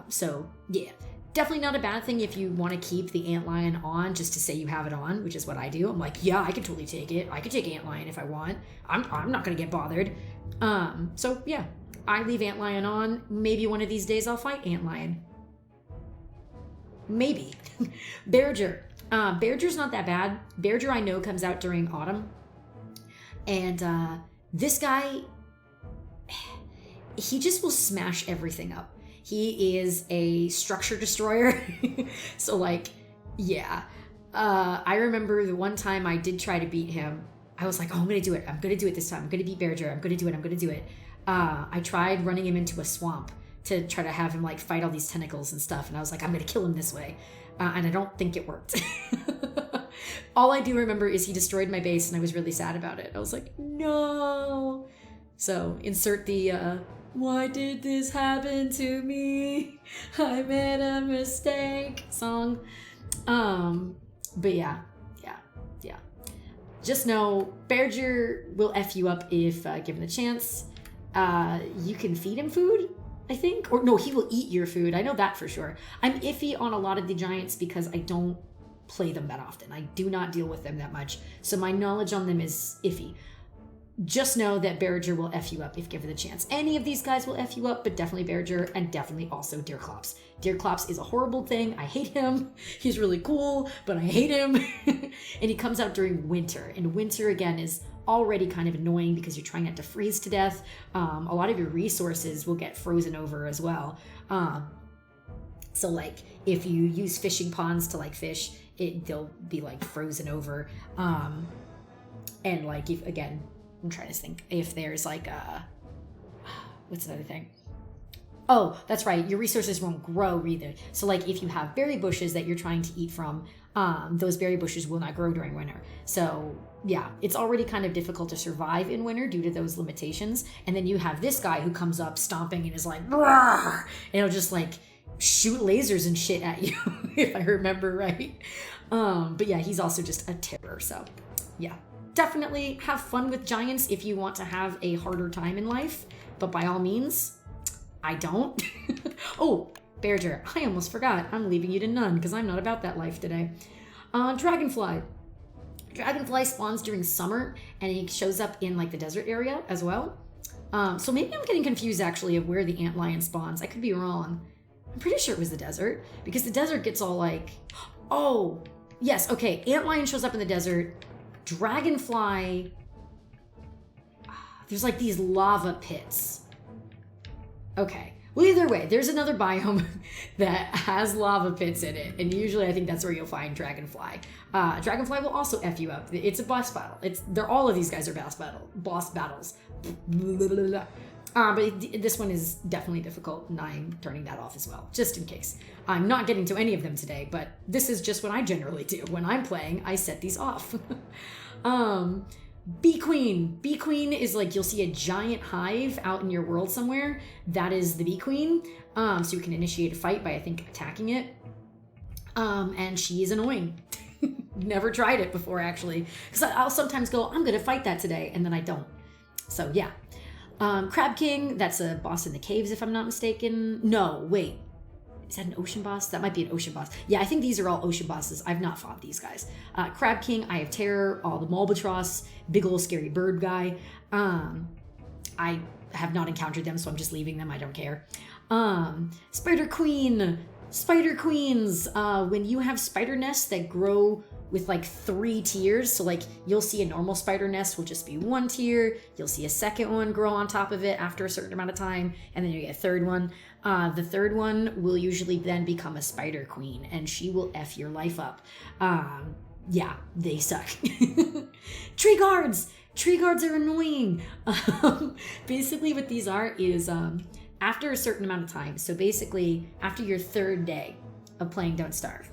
So yeah, definitely not a bad thing if you want to keep the Antlion on just to say you have it on, which is what I do. I'm like, yeah, I can totally take it. I could take Antlion if I want. I'm not gonna get bothered. So yeah, I leave Antlion on. Maybe one of these days I'll fight Antlion. Maybe. Bearger. Bearger's not that bad. Bearger I know comes out during autumn. And this guy, he just will smash everything up. He is a structure destroyer. So like, yeah. I remember the one time I did try to beat him. I was like, oh, I'm going to do it. I'm going to do it this time. I'm going to beat Bearger. I'm going to do it. I'm going to do it. I tried running him into a swamp to try to have him like fight all these tentacles and stuff. And I was like, I'm going to kill him this way. And I don't think it worked. All I do remember is he destroyed my base and I was really sad about it. I was like, no. So insert the Why did this happen to me? I made a mistake song. But yeah. Just know Berger will F you up if given the chance. You can feed him food, I think. Or no, he will eat your food. I know that for sure. I'm iffy on a lot of the giants because I don't play them that often. I do not deal with them that much. So my knowledge on them is iffy. Just know that Berger will F you up if given the chance. Any of these guys will F you up, but definitely Berger and definitely also Deerclops. Deerclops is a horrible thing. I hate him. He's really cool, but I hate him. And he comes out during winter. And winter, again, is already kind of annoying because you're trying not to freeze to death. A lot of your resources will get frozen over as well. So, like, if you use fishing ponds to, like, fish, they'll be, like, frozen over. And, like, if, again... I'm trying to think if there's like what's another thing? Oh, that's right. Your resources won't grow either. So like if you have berry bushes that you're trying to eat from, those berry bushes will not grow during winter. So yeah, it's already kind of difficult to survive in winter due to those limitations. And then you have this guy who comes up stomping and is like, "Rawr!" And it'll just like shoot lasers and shit at you, if I remember right. But yeah, he's also just a terror. So yeah. Definitely have fun with giants if you want to have a harder time in life, but by all means, I don't. Oh, Berger, I almost forgot. I'm leaving you to none because I'm not about that life today. Dragonfly. Dragonfly spawns during summer and he shows up in like the desert area as well. So maybe I'm getting confused actually of where the antlion spawns. I could be wrong. I'm pretty sure it was the desert because the desert gets all like, oh, yes, okay. Antlion shows up in the desert. Dragonfly, there's like these lava pits. Okay. Well, either way, there's another biome that has lava pits in it. And usually I think that's where you'll find Dragonfly. Dragonfly will also F you up. It's a boss battle. All of these guys are boss battles. But this one is definitely difficult, and I'm turning that off as well, just in case. I'm not getting to any of them today, but this is just what I generally do. When I'm playing, I set these off. Bee Queen. Bee Queen is like, you'll see a giant hive out in your world somewhere. That is the Bee Queen. So you can initiate a fight by, I think, attacking it. And she is annoying. Never tried it before, actually. Because I'll sometimes go, I'm going to fight that today, and then I don't. So, yeah. Crab King, that's a boss in the caves, if I'm not mistaken. No, wait. Is that an ocean boss? That might be an ocean boss. Yeah, I think these are all ocean bosses. I've not fought these guys. Crab King, Eye of Terror, all the Molbatross, big ol' scary bird guy. I have not encountered them, so I'm just leaving them. I don't care. Spider Queen. Spider Queens. When you have spider nests that grow with like 3 tiers, so like you'll see a normal spider nest will just be 1 tier, you'll see a second one grow on top of it after a certain amount of time, and then you get a third one. The third one will usually then become a spider queen, and she will F your life up. Yeah, they suck. Tree guards! Tree guards are annoying. Basically what these are is after a certain amount of time, so basically after your 3rd day of playing Don't Starve,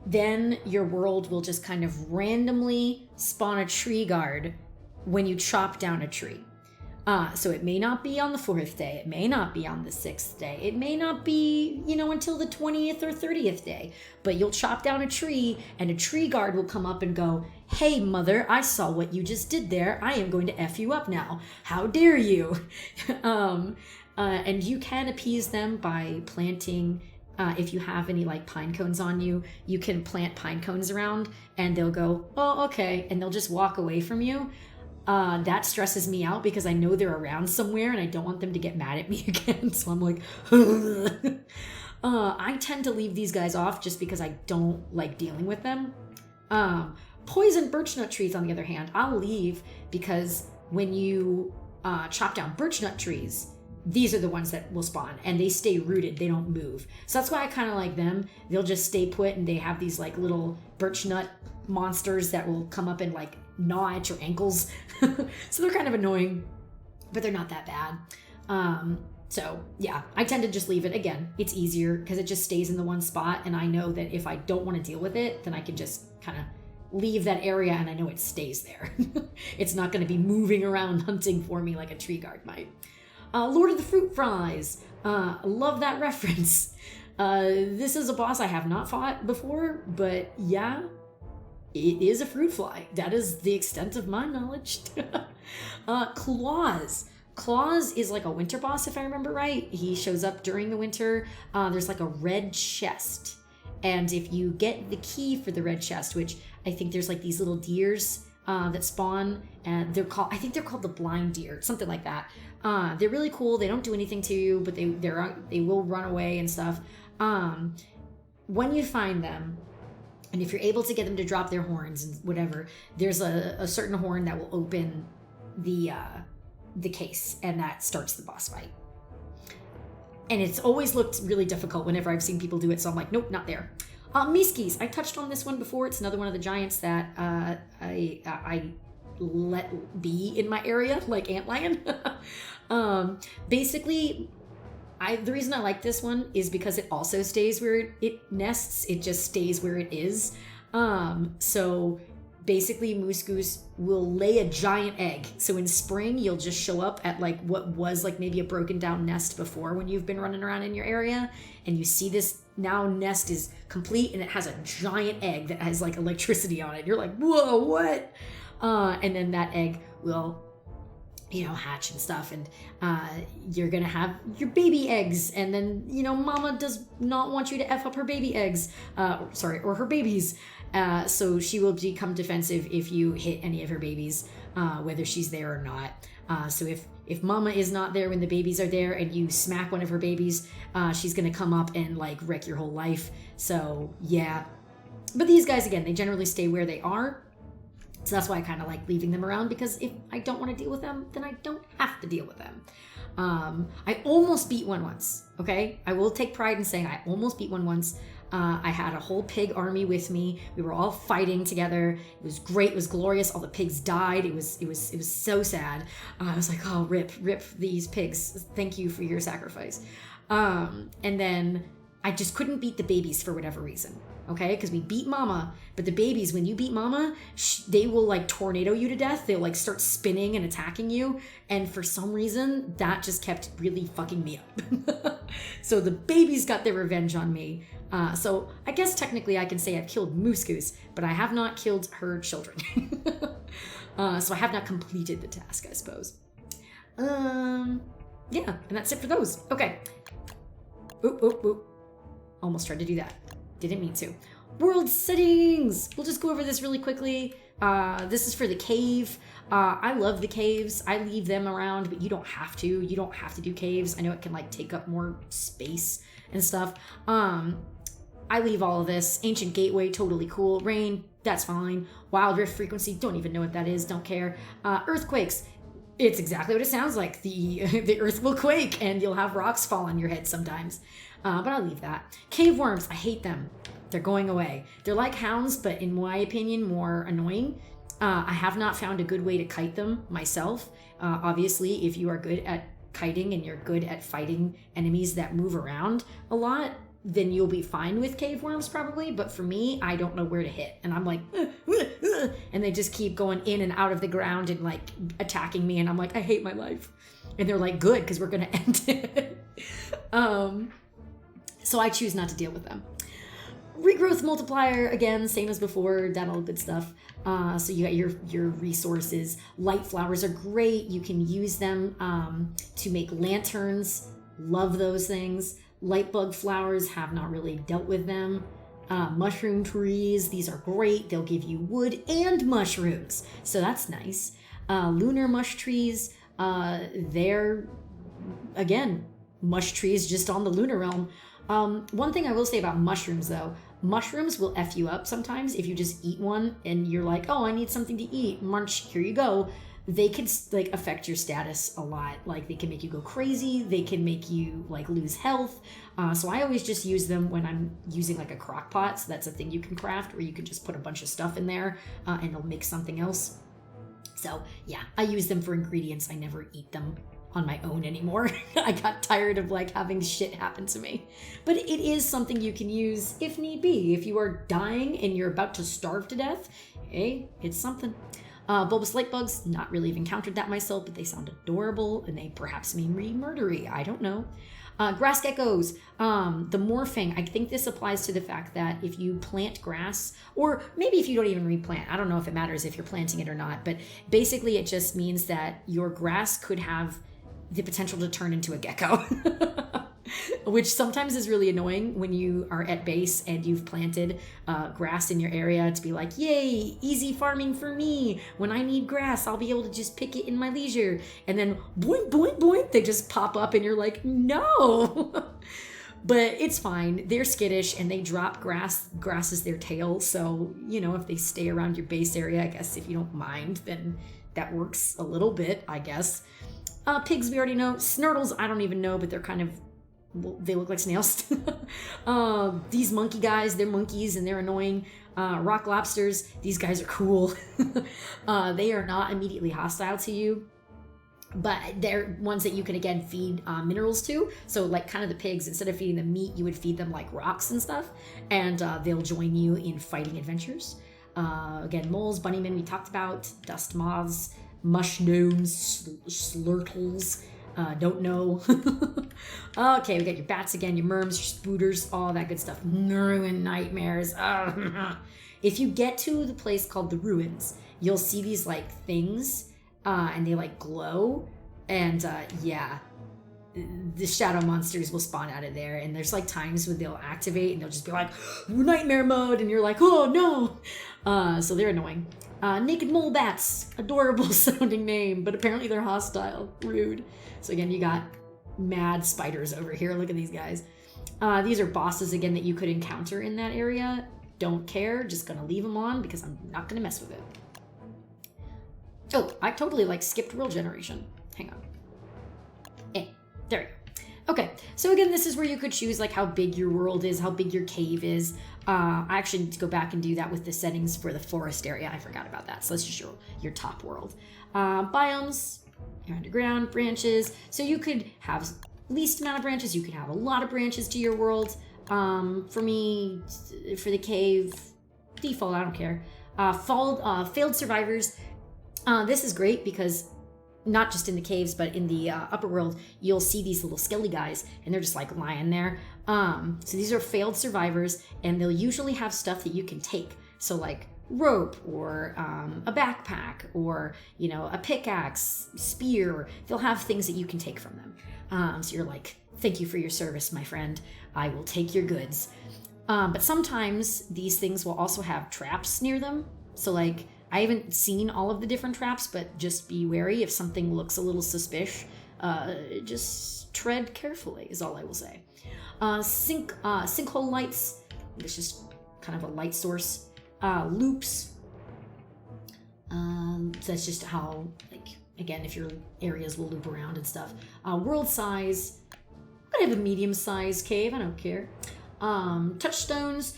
then your world will just kind of randomly spawn a tree guard when you chop down a tree. So it may not be on the 4th day, it may not be on the 6th day, it may not be, until the 20th or 30th day, but you'll chop down a tree and a tree guard will come up and go, "Hey mother, I saw what you just did there. I am going to F you up now. How dare you?" And you can appease them by planting, if you have any like pine cones on you, you can plant pine cones around and they'll go, "Oh, okay." And they'll just walk away from you. That stresses me out because I know they're around somewhere and I don't want them to get mad at me again. So I'm like, I tend to leave these guys off just because I don't like dealing with them. Poison birchnut trees, on the other hand, I'll leave because when you chop down birchnut trees, these are the ones that will spawn and they stay rooted, they don't move. So that's why I kind of like them. They'll just stay put and they have these like little birchnut monsters that will come up and like gnaw at your ankles. So they're kind of annoying, but they're not that bad. So yeah, I tend to just leave it. Again, it's easier because it just stays in the one spot and I know that if I don't want to deal with it, then I can just kind of leave that area and I know it stays there. It's not going to be moving around hunting for me like a tree guard might. Lord of the Fruit Flies. Love that reference. This is a boss I have not fought before, but yeah, it is a fruit fly. That is the extent of my knowledge. Claws. Claws is like a winter boss, if I remember right. He shows up during the winter. There's like a red chest. And if you get the key for the red chest, which I think there's like these little deers that spawn, and I think they're called the blind deer, something like that. They're really cool. They don't do anything to you, but they will run away and stuff. When you find them, and if you're able to get them to drop their horns and whatever, there's a certain horn that will open the case, and that starts the boss fight. And it's always looked really difficult whenever I've seen people do it, so I'm like, nope, not there. Miskis, I touched on this one before. It's another one of the giants that I let be in my area, like Antlion. Basically, the reason I like this one is because it also stays where it nests. It just stays where it is. So basically Moose Goose will lay a giant egg. So in spring, you'll just show up at like what was like maybe a broken down nest before when you've been running around in your area, and you see this now nest is complete and it has a giant egg that has like electricity on it. You're like, whoa, what? And then that egg will, hatch and stuff, and you're gonna have your baby eggs, and then mama does not want you to F up her baby eggs, or her babies, so she will become defensive if you hit any of her babies, whether she's there or not. So if mama is not there when the babies are there and you smack one of her babies, she's gonna come up and like wreck your whole life. So yeah, but these guys, again, they generally stay where they are. So that's why I kind of like leaving them around, because if I don't want to deal with them, then I don't have to deal with them. I almost beat one once, okay? I will take pride in saying I almost beat one once. I had a whole pig army with me. We were all fighting together. It was great. It was glorious. All the pigs died. It was so sad. I was like, oh, rip these pigs. Thank you for your sacrifice. And then I just couldn't beat the babies for whatever reason. Okay, because we beat mama, but the babies, when you beat mama, they will like tornado you to death. They'll like start spinning and attacking you, and for some reason that just kept really fucking me up. So the babies got their revenge on me. So I guess technically I can say I've killed Moose Goose, but I have not killed her children. So I have not completed the task, I suppose. Yeah, and that's it for those. Okay. Oop. Almost tried to do that. Didn't mean to. World settings! We'll just go over this really quickly. This is for the cave. I love the caves. I leave them around, but you don't have to. You don't have to do caves. I know it can like take up more space and stuff. I leave all of this. Ancient Gateway, totally cool. Rain, that's fine. Wild Rift Frequency, don't even know what that is. Don't care. Earthquakes. It's exactly what it sounds like. The earth will quake and you'll have rocks fall on your head sometimes. But I'll leave that. Cave worms, I hate them. They're going away. They're like hounds, but in my opinion, more annoying. I have not found a good way to kite them myself. Obviously, if you are good at kiting and you're good at fighting enemies that move around a lot, then you'll be fine with cave worms probably. But for me, I don't know where to hit. And I'm like, and they just keep going in and out of the ground and like attacking me. And I'm like, I hate my life. And they're like, good, because we're going to end it. So I choose not to deal with them. Regrowth multiplier, again, same as before, that all good stuff. So you got your resources. Light flowers are great. You can use them to make lanterns. Love those things. Light bug flowers, have not really dealt with them. Mushroom trees, these are great. They'll give you wood and mushrooms, so that's nice. Lunar mush trees, they're, again, mush trees just on the lunar realm. One thing I will say about mushrooms, though, mushrooms will F you up sometimes if you just eat one and you're like, oh, I need something to eat. Munch, here you go. They can like affect your status a lot. Like they can make you go crazy. They can make you like lose health. So I always just use them when I'm using like a crock pot. So that's a thing you can craft where you can just put a bunch of stuff in there and it'll make something else. So yeah, I use them for ingredients. I never eat them on my own anymore. I got tired of like having shit happen to me. But it is something you can use if need be. If you are dying and you're about to starve to death, hey, it's something. Bulbous light bugs, not really have encountered that myself, but they sound adorable and they perhaps mean murdery. I don't know. Grass geckos, the morphing, I think this applies to the fact that if you plant grass, or maybe if you don't even replant, I don't know if it matters if you're planting it or not, but basically it just means that your grass could have the potential to turn into a gecko. Which sometimes is really annoying when you are at base and you've planted grass in your area to be like, yay, easy farming for me. When I need grass, I'll be able to just pick it in my leisure. And then boink, boink, boink, they just pop up and you're like, no. But it's fine. They're skittish and they drop grass. Grass is their tail. So, you know, if they stay around your base area, I guess if you don't mind, then that works a little bit, I guess. Pigs, we already know. Snurtles, I don't even know, but they're kind of, well, they look like snails. These monkey guys, they're monkeys and they're annoying. Rock lobsters, these guys are cool. They are not immediately hostile to you, but they're ones that you can again feed minerals to. So like kind of the pigs, instead of feeding them meat, you would feed them like rocks and stuff, and they'll join you in fighting adventures. Again, moles, bunnymen we talked about, dust moths, mush gnomes, slurtles. Don't know. Okay, we got your bats again, your merms, your spooters, all that good stuff. Ruin nightmares. If you get to the place called the ruins, you'll see these like things, and they like glow, and yeah, the shadow monsters will spawn out of there. And there's like times when they'll activate and they'll just be like nightmare mode, and you're like, oh no. So they're annoying. Naked mole bats, adorable sounding name, but apparently they're hostile. Rude. So again, you got mad spiders over here. Look at these guys. These are bosses again that you could encounter in that area. Don't care, just gonna leave them on because I'm not gonna mess with it. Oh, I totally like skipped world generation. Hang on. There we go. Okay, so again, this is where you could choose like how big your world is, how big your cave is. I actually need to go back and do that with the settings for the forest area. I forgot about that. So let's just show your top world. Biomes, your underground, branches. So you could have least amount of branches. You could have a lot of branches to your world. For me, for the cave, default, I don't care. Failed survivors. This is great because not just in the caves, but in the upper world, you'll see these little skelly guys, and they're just like lying there. So these are failed survivors, and they'll usually have stuff that you can take. So like rope, or a backpack, or, you know, a pickaxe, spear. They'll have things that you can take from them. So you're like, thank you for your service, my friend. I will take your goods. But sometimes these things will also have traps near them. So like, I haven't seen all of the different traps, but just be wary if something looks a little suspicious. Just tread carefully is all I will say. Sinkhole lights. It's just kind of a light source. Loops. So that's just how, like, again, if your areas will loop around and stuff. World size. I'm gonna have a medium-sized cave. I don't care. Touchstones.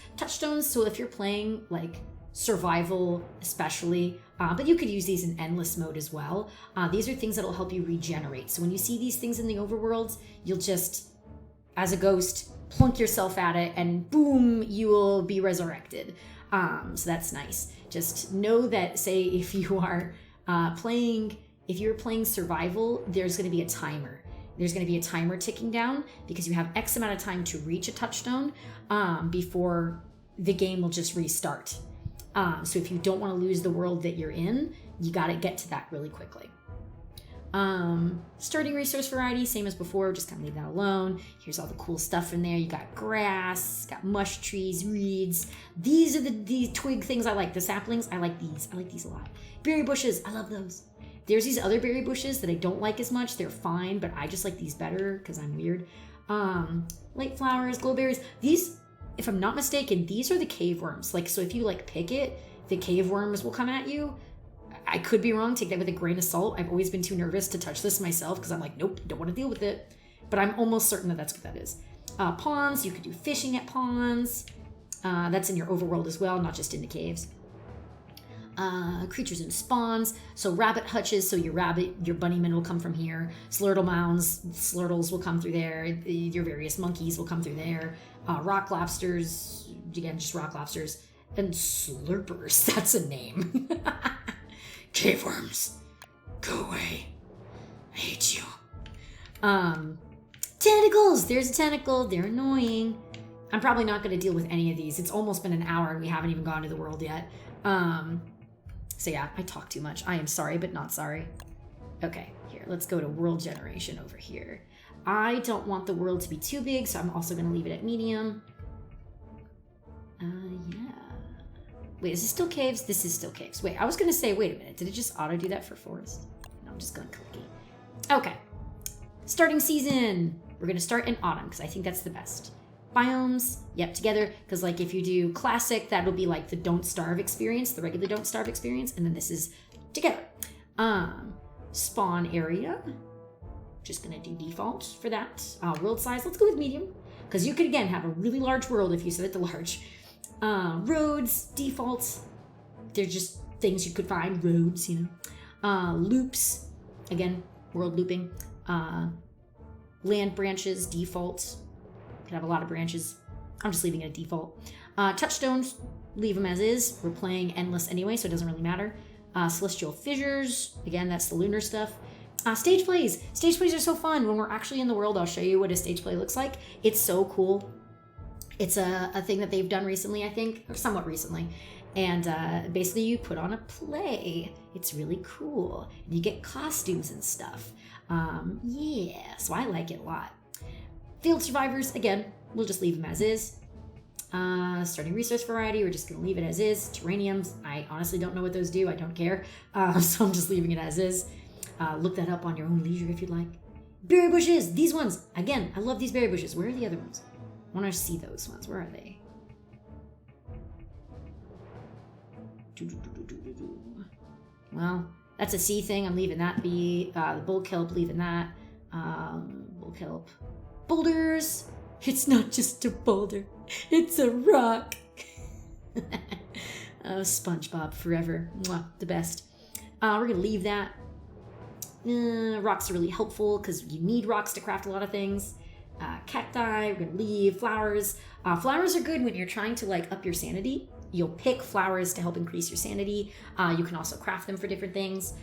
So if you're playing like survival especially, but you could use these in endless mode as well. These are things that will help you regenerate. So when you see these things in the overworld, you'll just, as a ghost, plunk yourself at it and boom, you will be resurrected. So that's nice. Just know that, say, if you are if you're playing survival, there's going to be a timer. There's going to be a timer ticking down because you have X amount of time to reach a touchstone before the game will just restart. So if you don't want to lose the world that you're in, you got to get to that really quickly. Starting resource variety, same as before, just kind of leave that alone. Here's all the cool stuff in there. You got grass, got mush trees, reeds. These are the twig things I like. The saplings, I like these. I like these a lot. Berry bushes, I love those. There's these other berry bushes that I don't like as much. They're fine, but I just like these better because I'm weird. Light flowers, glowberries. These, if I'm not mistaken, these are the cave worms. Like, so if you like pick it, the cave worms will come at you. I could be wrong. Take that with a grain of salt. I've always been too nervous to touch this myself because I'm like, nope, don't want to deal with it. But I'm almost certain that that's what that is. Ponds, you could do fishing at ponds. That's in your overworld as well, not just in the caves. Creatures and spawns. So rabbit hutches, so your bunnymen will come from here. Slurtle mounds, slurtles will come through there. Your various monkeys will come through there. Rock lobsters, again, just rock lobsters. And slurpers, that's a name. Cave worms, go away. I hate you. Tentacles, there's a tentacle, they're annoying. I'm probably not going to deal with any of these. It's almost been an hour and we haven't even gone to the world yet. So yeah, I talk too much. I am sorry, but not sorry. Okay, here, let's go to world generation over here. I don't want the world to be too big, so I'm also going to leave it at medium. Yeah. Wait, is this still caves? This is still caves. Wait, I was going to say, wait a minute. Did it just auto do that for forest? No, I'm just going clicky. Okay. Starting season. We're going to start in autumn because I think that's the best. Biomes, yep, together, because like if you do classic, that'll be like the Don't Starve experience, the regular Don't Starve experience, and then this is together. Spawn area, just gonna do default for that. World size, let's go with medium, because you could again have a really large world if you set it to large. Roads, default, they're just things you could find, roads, you know. Loops, again, world looping. Land branches, default. Could have a lot of branches. I'm just leaving it at default. Touchstones, leave them as is. We're playing endless anyway, so it doesn't really matter. Celestial fissures, again, that's the lunar stuff. Stage plays. Stage plays are so fun. When we're actually in the world, I'll show you what a stage play looks like. It's so cool. It's a thing that they've done recently, I think, or somewhat recently. And basically you put on a play. It's really cool. And you get costumes and stuff. Yeah, so I like it a lot. Field survivors, again, we'll just leave them as is. Starting resource variety, we're just going to leave it as is. Terraniums, I honestly don't know what those do. I don't care. So I'm just leaving it as is. Look that up on your own leisure if you'd like. Berry bushes, these ones. Again, I love these berry bushes. Where are the other ones? I want to see those ones. Where are they? Well, that's a C thing. I'm leaving that be. The bull kelp, leaving that. Bull kelp. Boulders. It's not just a boulder. It's a rock. Oh, SpongeBob forever. Mwah, the best. We're going to leave that. Rocks are really helpful because you need rocks to craft a lot of things. Cacti, we're going to leave. Flowers. Flowers are good when you're trying to like up your sanity. You'll pick flowers to help increase your sanity. You can also craft them for different things.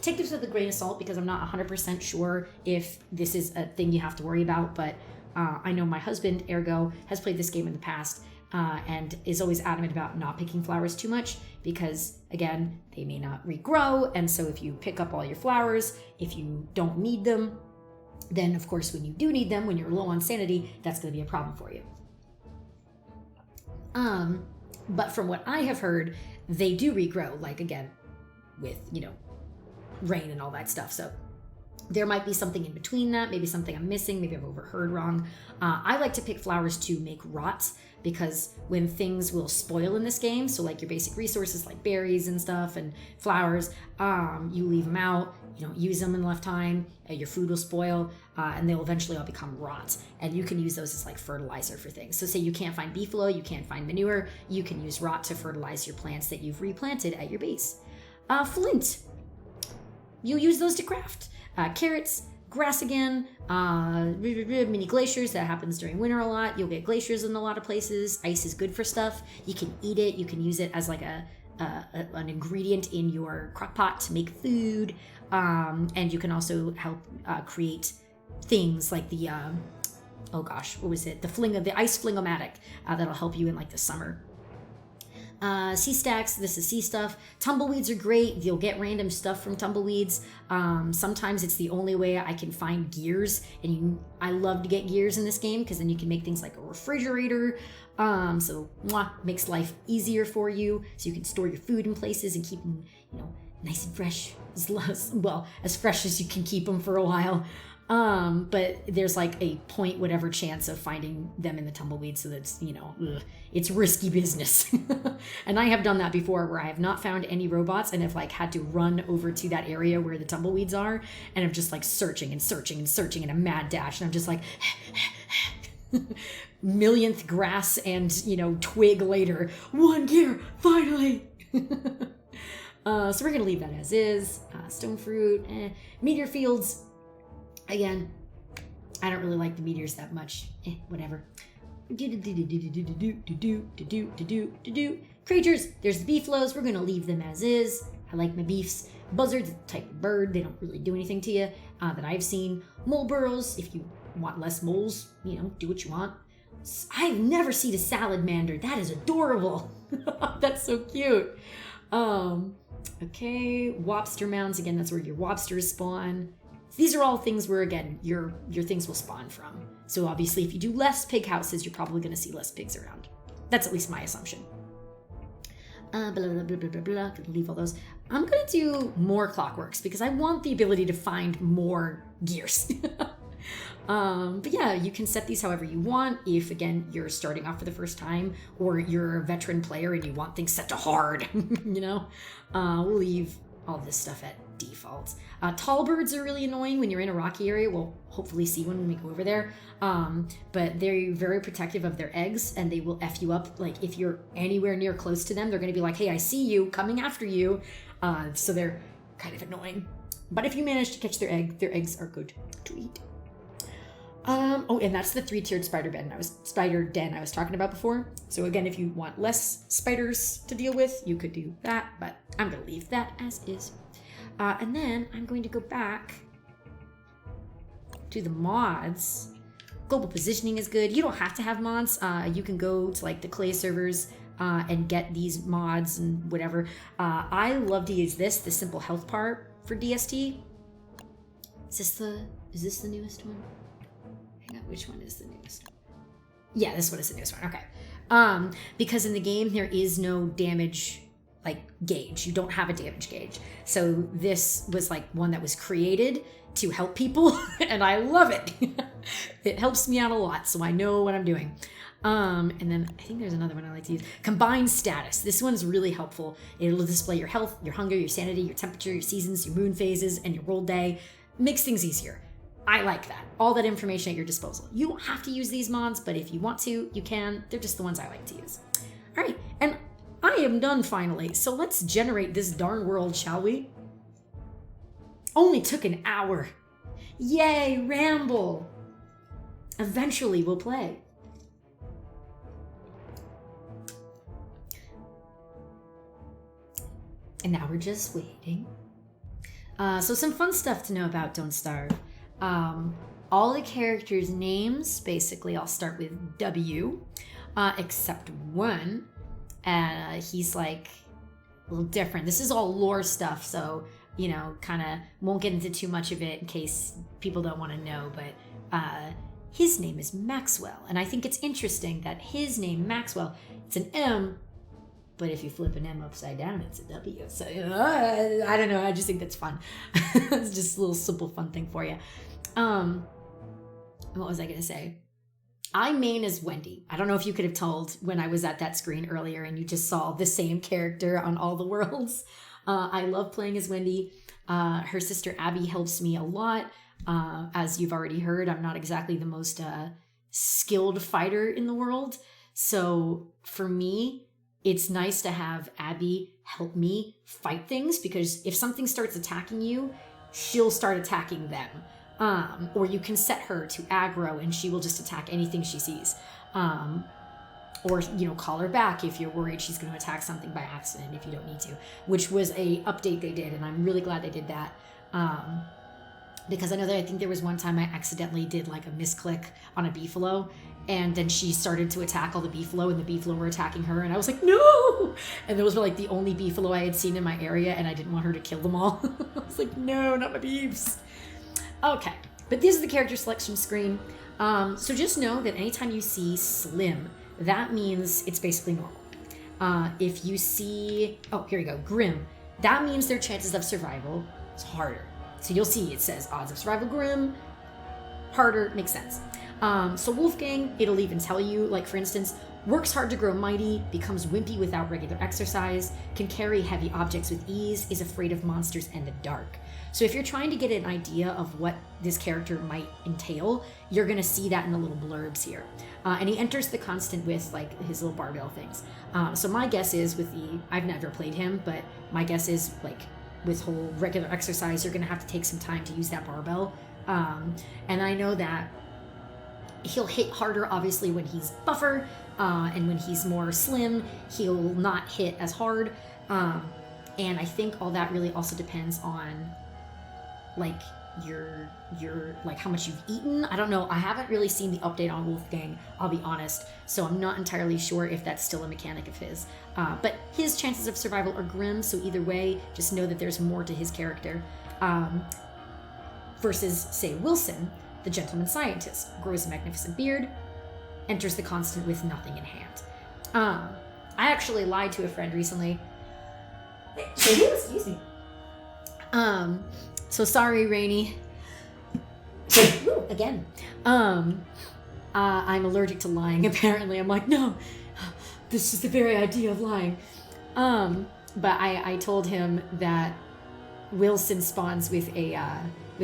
Take this with a grain of salt because I'm not 100% sure if this is a thing you have to worry about, but I know my husband, Ergo, has played this game in the past and is always adamant about not picking flowers too much because, again, they may not regrow, and so if you pick up all your flowers, if you don't need them, then, of course, when you do need them, when you're low on sanity, that's going to be a problem for you. But from what I have heard, they do regrow, like, again, with, you know, rain and all that stuff. So there might be something in between that, maybe something I'm missing, maybe I've overheard wrong. I like to pick flowers to make rot because when things will spoil in this game, so like your basic resources like berries and stuff and flowers, you leave them out, you don't use them enough time, your food will spoil, and they'll eventually all become rot. And you can use those as like fertilizer for things. So say you can't find beefalo, you can't find manure, you can use rot to fertilize your plants that you've replanted at your base. Flint. You use those to craft. Carrots, grass again, mini glaciers. That happens during winter a lot. You'll get glaciers in a lot of places. Ice is good for stuff. You can eat it. You can use it as like an ingredient in your crock pot to make food. And you can also help create things like the, oh gosh, what was it? The ice flingomatic that'll help you in like the summer. Sea stacks, this is sea stuff. Tumbleweeds are great. You'll get random stuff from tumbleweeds. Sometimes it's the only way I can find gears, and I love to get gears in this game because then you can make things like a refrigerator. So makes life easier for you. So you can store your food in places and keep them, nice and fresh. As fresh as you can keep them for a while. But there's like a point whatever chance of finding them in the tumbleweeds, so that's, it's risky business. And I have done that before where I have not found any robots and have like had to run over to that area where the tumbleweeds are, and I'm just like searching in a mad dash, and I'm just like millionth grass and twig later, one gear, finally. So we're going to leave that as is. Stone fruit, meteor fields. Again, I don't really like the meteors that much. Whatever. Creatures, there's the beeflos. We're going to leave them as is. I like my beefs. Buzzards, type of bird. They don't really do anything to you that I've seen. Mole burrows, if you want less moles, do what you want. I've never seen a salamander. That is adorable. That's so cute. Okay, Wobster mounds. Again, that's where your Wobsters spawn. These are all things where, again, your things will spawn from. So obviously, if you do less pig houses, you're probably going to see less pigs around. That's at least my assumption. Blah, blah, blah, blah, blah, blah. Gonna leave all those. I'm going to do more clockworks because I want the ability to find more gears. But yeah, you can set these however you want. If, again, you're starting off for the first time or you're a veteran player and you want things set to hard, we'll leave all this stuff at default. Tall birds are really annoying when you're in a rocky area. We'll hopefully see one when we go over there. But they're very protective of their eggs and they will F you up. Like if you're anywhere near close to them, they're going to be like, hey, I see you coming after you. So they're kind of annoying. But if you manage to catch their eggs are good to eat. And that's the 3-tiered spider den I was talking about before. So again, if you want less spiders to deal with, you could do that, but I'm going to leave that as is. And then I'm going to go back to the mods. Global positioning is good. You don't have to have mods. You can go to like the clay servers and get these mods and whatever. I love to use the simple health part for DST. Is this the newest one? Which one is the newest? Yeah, this one is the newest one. Okay. Because in the game there is no damage gauge. You don't have a damage gauge. So this was one that was created to help people and I love it. It helps me out a lot, so I know what I'm doing. And then I think there's another one I like to use. Combined status. This one's really helpful. It'll display your health, your hunger, your sanity, your temperature, your seasons, your moon phases, and your roll day. Makes things easier. I like that. All that information at your disposal. You don't have to use these mods, but if you want to, you can. They're just the ones I like to use. All right, and I am done finally. So let's generate this darn world, shall we? Only took an hour. Yay, ramble. Eventually we'll play. And now we're just waiting. So some fun stuff to know about Don't Starve. All the characters' names, basically, I'll start with W, except one. He's a little different. This is all lore stuff, so, kind of won't get into too much of it in case people don't want to know, but his name is Maxwell. And I think it's interesting that his name, Maxwell, it's an M, but if you flip an M upside down, it's a W. So, I don't know. I just think that's fun. It's just a little simple fun thing for you. What was I going to say? I main as Wendy. I don't know if you could have told when I was at that screen earlier and you just saw the same character on all the worlds. I love playing as Wendy. Her sister Abby helps me a lot. As you've already heard, I'm not exactly the most skilled fighter in the world. So for me, it's nice to have Abby help me fight things because if something starts attacking you, she'll start attacking them. Or you can set her to aggro and she will just attack anything she sees. Or, call her back if you're worried she's going to attack something by accident if you don't need to, which was a update they did. And I'm really glad they did that. Because I think there was one time I accidentally did a misclick on a beefalo and then she started to attack all the beefalo and the beefalo were attacking her. And I was like, no! And those were the only beefalo I had seen in my area and I didn't want her to kill them all. I was like, no, not my beefs. Okay, but this is the character selection screen. So just know that anytime you see Slim, that means it's basically normal. If you see, here you go, Grim, that means their chances of survival is harder. So you'll see it says odds of survival Grim, harder, makes sense. So Wolfgang, it'll even tell you, for instance, Works hard to grow mighty, becomes wimpy without regular exercise, can carry heavy objects with ease, is afraid of monsters and the dark. So if you're trying to get an idea of what this character might entail, you're going to see that in the little blurbs here. And he enters the constant with like his little barbell things. So my guess is I've never played him, but my guess is like with whole regular exercise, you're going to have to take some time to use that barbell. And I know that he'll hit harder, obviously, when he's buffer, and when he's more slim, he'll not hit as hard. And I think all that really also depends on like your like how much you've eaten. I don't know. I haven't really seen the update on Wolfgang, I'll be honest. So I'm not entirely sure if that's still a mechanic of his. But his chances of survival are grim. So either way, just know that there's more to his character. Versus, say, Wilson, the gentleman scientist, grows a magnificent beard, enters the constant with nothing in hand. I actually lied to a friend recently. Excuse me. So sorry, Rainy. Again. I'm allergic to lying, apparently. I'm like, no, this is the very idea of lying. But I told him that Wilson spawns with a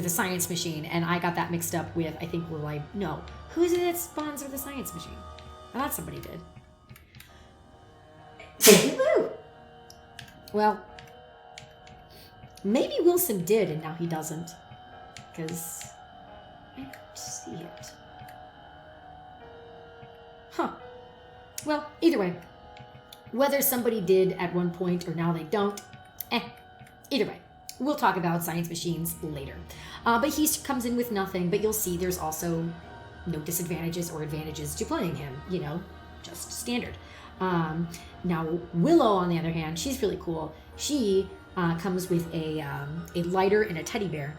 science machine, and I got that mixed up with, I think, no. Who is it that spawns with a science machine? I thought somebody did. Well, maybe Wilson did, and now he doesn't. Because I don't see it. Huh. Well, either way. Whether somebody did at one point or now they don't, either way. We'll talk about science machines later. But he comes in with nothing, but you'll see there's also no disadvantages or advantages to playing him, just standard. Now, Willow, on the other hand, she's really cool. She comes with a lighter and a teddy bear.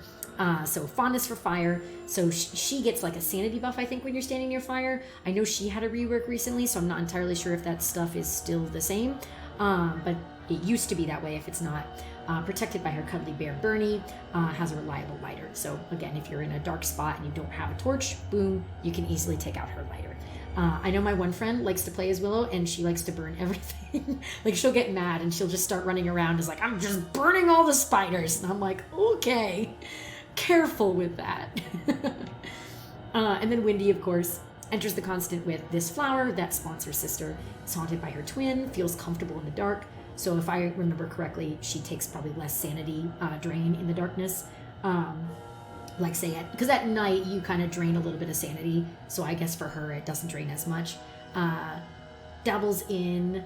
So fondness for fire. So she gets like a sanity buff, I think, when you're standing near fire. I know she had a rework recently, so I'm not entirely sure if that stuff is still the same. But it used to be that way if it's not. Protected by her cuddly bear Bernie, has a reliable lighter. So again, if you're in a dark spot and you don't have a torch, boom, you can easily take out her lighter. I know my one friend likes to play as Willow, and she likes to burn everything. Like, she'll get mad and she'll just start running around as like, I'm just burning all the spiders. And I'm like, okay, careful with that. And then Wendy, of course, enters the constant with this flower that spawns her sister. Is haunted by her twin, feels comfortable in the dark. So if I remember correctly, she takes probably less sanity drain in the darkness. Like say because at night you kind of drain a little bit of sanity. So I guess for her, it doesn't drain as much. Dabbles in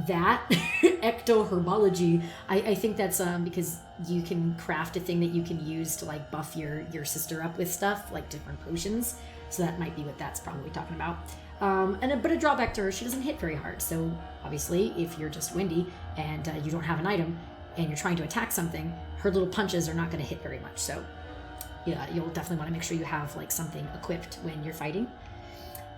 that ectoherbology. I think that's because you can craft a thing that you can use to like buff your sister up with stuff, like different potions. So that might be what that's probably talking about. But a drawback to her, she doesn't hit very hard. So obviously, if you're just Wendy and you don't have an item and you're trying to attack something, her little punches are not going to hit very much. So yeah, you'll definitely want to make sure you have like something equipped when you're fighting.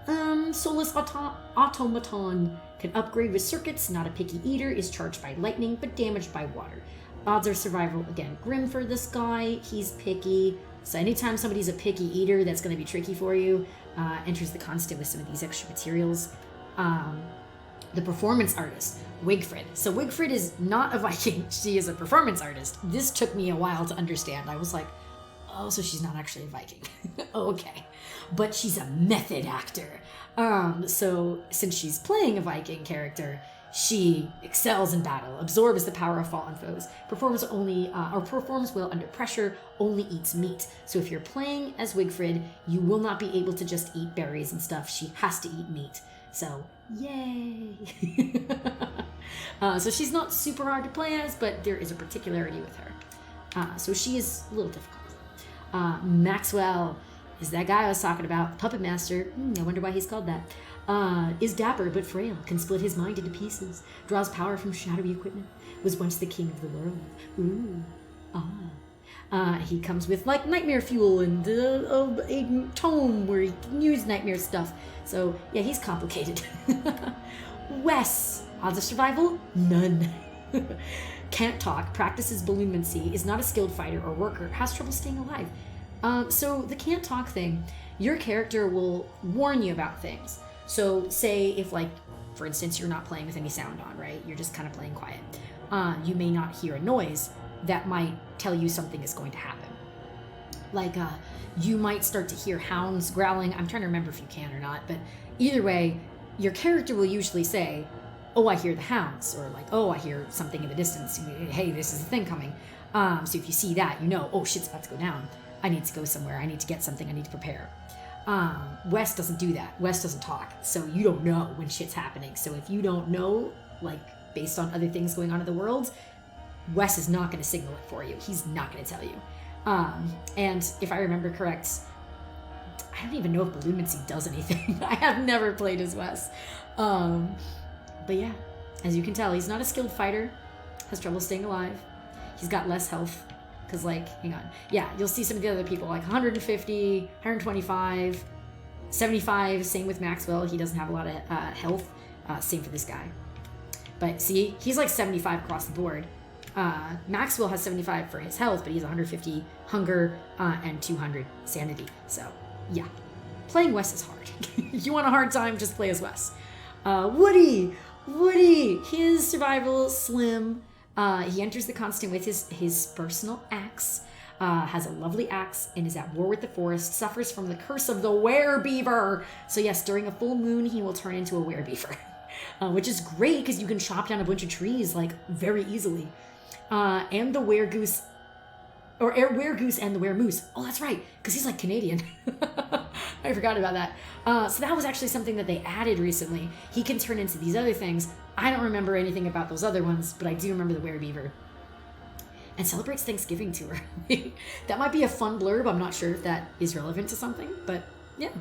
Soulless Automaton can upgrade with circuits, not a picky eater, is charged by lightning, but damaged by water. Odds of survival, again, grim for this guy. He's picky. So anytime somebody's a picky eater, that's going to be tricky for you. Enters the constant with some of these extra materials. The performance artist, Wigfrid. So Wigfrid is not a Viking. She is a performance artist. This took me a while to understand. I was like, oh, so she's not actually a Viking. Okay. But she's a method actor. So since she's playing a Viking character, she excels in battle, absorbs the power of fallen foes, performs well under pressure, only eats meat. So if you're playing as Wigfrid, you will not be able to just eat berries and stuff. She has to eat meat. So, yay! So she's not super hard to play as, but there is a particularity with her. So she is a little difficult. Maxwell is that guy I was talking about, Puppet Master. I wonder why he's called that. Is dapper but frail, can split his mind into pieces, draws power from shadowy equipment, was once the king of the world. He comes with like nightmare fuel and a tome where he can use nightmare stuff. So yeah, he's complicated. Wes, odds of survival? None. Can't talk, practices balloonmancy, is not a skilled fighter or worker, has trouble staying alive. So the can't talk thing, your character will warn you about things. So say if like, for instance, you're not playing with any sound on, right? You're just kind of playing quiet. You may not hear a noise that might tell you something is going to happen. Like you might start to hear hounds growling. I'm trying to remember if you can or not, but either way, your character will usually say, oh, I hear the hounds, or like, oh, I hear something in the distance. Hey, this is a thing coming. So if you see that, you know, oh, shit's about to go down. I need to go somewhere. I need to get something. I need to prepare. Wes doesn't do that. Wes doesn't talk. So you don't know when shit's happening. So if you don't know, like, based on other things going on in the world, Wes is not going to signal it for you. He's not going to tell you. And if I remember correct, I don't even know if Ballumincy does anything. I have never played as Wes. But yeah, as you can tell, he's not a skilled fighter, has trouble staying alive. He's got less health, because like, hang on. Yeah, you'll see some of the other people, like 150, 125, 75, same with Maxwell. He doesn't have a lot of health. Same for this guy. But see, he's like 75 across the board. Maxwell has 75 for his health, but he's 150 hunger and 200 sanity. So, yeah. Playing Wes is hard. If you want a hard time, just play as Wes. Woody, his survival slim. He enters the constant with his personal axe, has a lovely axe, and is at war with the forest, suffers from the curse of the werebeaver. So yes, during a full moon, he will turn into a werebeaver, which is great because you can chop down a bunch of trees, like, very easily. And the weregoose, or weregoose and the weremoose. Oh, that's right, because he's like Canadian. I forgot about that. So that was actually something that they added recently. He can turn into these other things. I don't remember anything about those other ones, but I do remember the werebeaver. And celebrates Thanksgiving too early. That might be a fun blurb. I'm not sure if that is relevant to something, but yeah.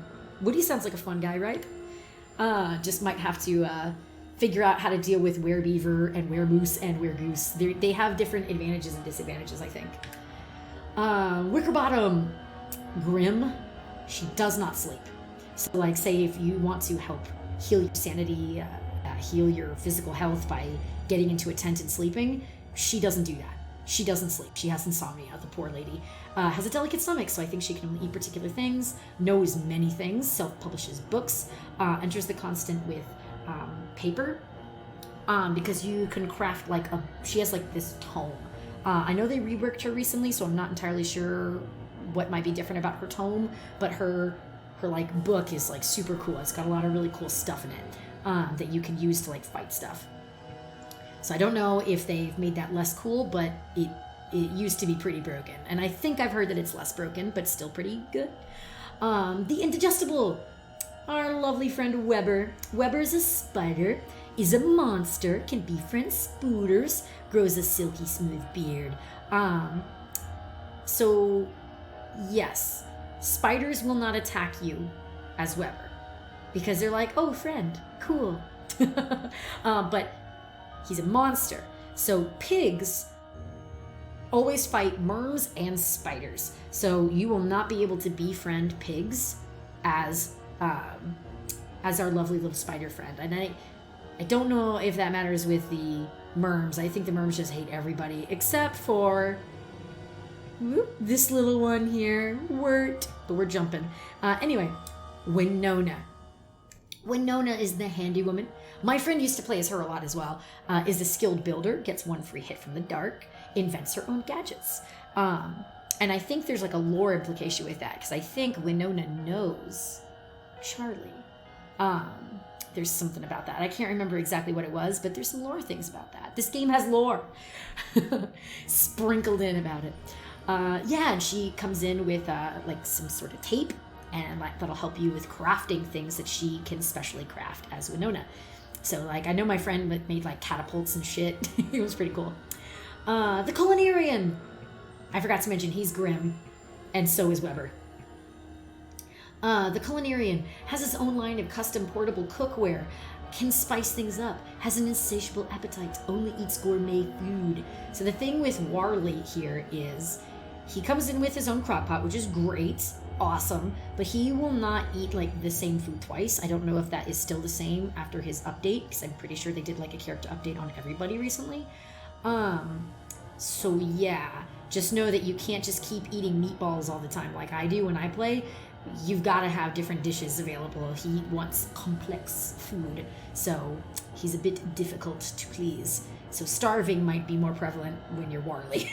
Woody sounds like a fun guy, right? Just might have to figure out how to deal with werebeaver and weremoose and weregoose. They have different advantages and disadvantages, I think. Wickerbottom, grim. She does not sleep. So, like, say if you want to help heal your sanity, heal your physical health by getting into a tent and sleeping, she doesn't do that. She doesn't sleep. She has insomnia, the poor lady. Has a delicate stomach, so I think she can only eat particular things, knows many things, self-publishes books, enters the constant with paper, because you can craft, like, she has, like, this tome. I know they reworked her recently, so I'm not entirely sure what might be different about her tome, but her like book is like super cool. It's got a lot of really cool stuff in it that you can use to like fight stuff. So I don't know if they've made that less cool, but it used to be pretty broken, and I think I've heard that it's less broken, but still pretty good. The Indigestible, our lovely friend Weber. Weber is a spider, is a monster, can befriend spooters, grows a silky smooth beard. So yes, spiders will not attack you as Weber because they're like, oh, friend, cool. But he's a monster. So pigs always fight merms and spiders. So you will not be able to befriend pigs as our lovely little spider friend. And I don't know if that matters with the merms. I think the merms just hate everybody except for this little one here, Wirt. But we're jumping. Anyway, Winona. Winona is the handy woman. My friend used to play as her a lot as well. Is a skilled builder, gets one free hit from the dark, invents her own gadgets. And I think there's like a lore implication with that, because I think Winona knows Charlie. There's something about that. I can't remember exactly what it was, but there's some lore things about that. This game has lore sprinkled in about it. Yeah, and she comes in with like some sort of tape, and like that'll help you with crafting things that she can specially craft as Winona. So like I know my friend made like catapults and shit. It was pretty cool. The Culinarian. I forgot to mention he's grim, and so is Weber. The Culinarian has his own line of custom portable cookware, can spice things up, has an insatiable appetite, only eats gourmet food. So the thing with Warley here is he comes in with his own crock pot, which is great, awesome, but he will not eat like the same food twice. I don't know if that is still the same after his update, because I'm pretty sure they did like a character update on everybody recently. So yeah, just know that you can't just keep eating meatballs all the time like I do when I play. You've got to have different dishes available. He wants complex food, so he's a bit difficult to please. So starving might be more prevalent when you're Warley.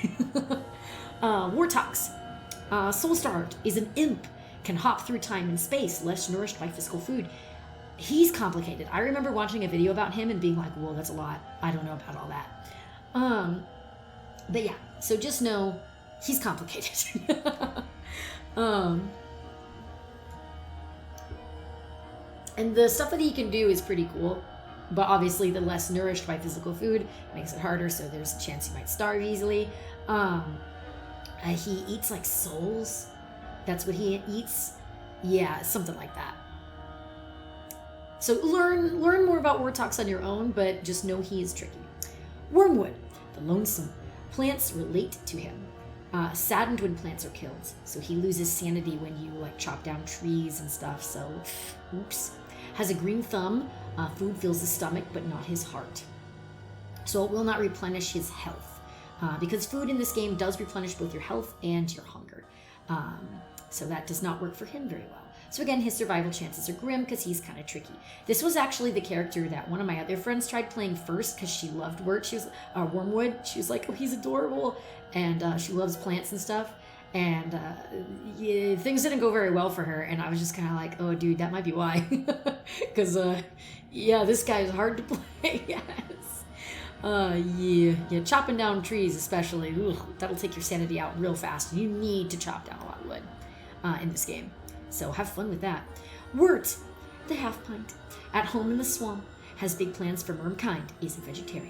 Wartox. Soul-starved is an imp, can hop through time and space, less nourished by physical food. He's complicated. I remember watching a video about him and being like, whoa, that's a lot. I don't know about all that. But yeah, so just know he's complicated. And the stuff that he can do is pretty cool, but obviously the less nourished by physical food makes it harder, so there's a chance he might starve easily. He eats like souls. That's what he eats. Yeah, something like that. So learn more about Wartox on your own, but just know he is tricky. Wormwood, the lonesome. Plants relate to him. Saddened when plants are killed, so he loses sanity when you like chop down trees and stuff, so oops. Has a green thumb. Food fills his stomach, but not his heart. So it will not replenish his health, because food in this game does replenish both your health and your hunger. So that does not work for him very well. So again, his survival chances are grim because he's kind of tricky. This was actually the character that one of my other friends tried playing first because she loved Wormwood. She was like, oh, he's adorable. And she loves plants and stuff. And yeah, things didn't go very well for her. And I was just kind of like, oh, dude, that might be why. Because, yeah, this guy is hard to play. Yes. Yeah, chopping down trees especially. Ugh, that'll take your sanity out real fast. You need to chop down a lot of wood in this game. So have fun with that. Wirt, the half pint, at home in the swamp, has big plans for mermkind, is a vegetarian.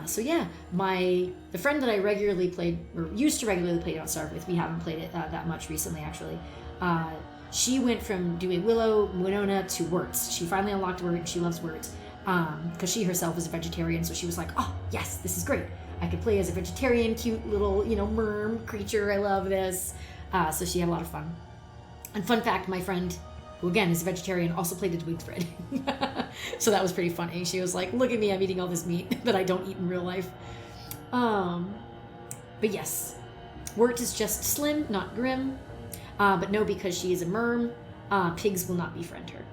So yeah, the friend that I regularly played, or used to regularly play Don't Starve with, we haven't played it that much recently actually. She went from doing Willow, Winona to Wirts. She finally unlocked Wirt and she loves Wirt. Because she herself is a vegetarian, so she was like, oh yes, this is great. I could play as a vegetarian, cute little, merm creature. I love this. So she had a lot of fun. And fun fact, my friend, who again is a vegetarian, also played it with Fred. So that was pretty funny. She was like, look at me, I'm eating all this meat that I don't eat in real life. But yes, Wirt is just slim, not grim. But no, because she is a merm, pigs will not befriend her.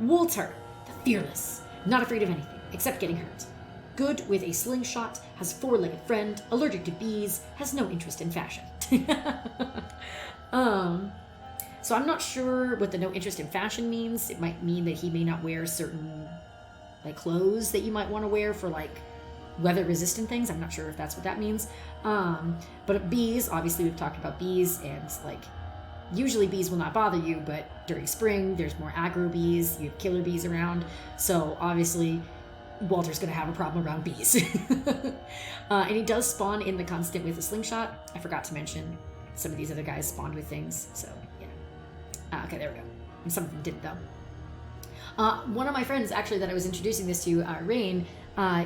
Walter, the fearless, not afraid of anything, except getting hurt. Good with a slingshot, has four-legged friend, allergic to bees, has no interest in fashion. So I'm not sure what the no interest in fashion means. It might mean that he may not wear certain clothes that you might want to wear for weather resistant things. I'm not sure if that's what that means. But bees, obviously we've talked about bees, and usually bees will not bother you, but during spring there's more aggro bees, you have killer bees around, so obviously Walter's going to have a problem around bees. And he does spawn in the constant with a slingshot. I forgot to mention some of these other guys spawned with things, so yeah. Okay, there we go. And some of them didn't though. One of my friends actually that I was introducing this to, Rain,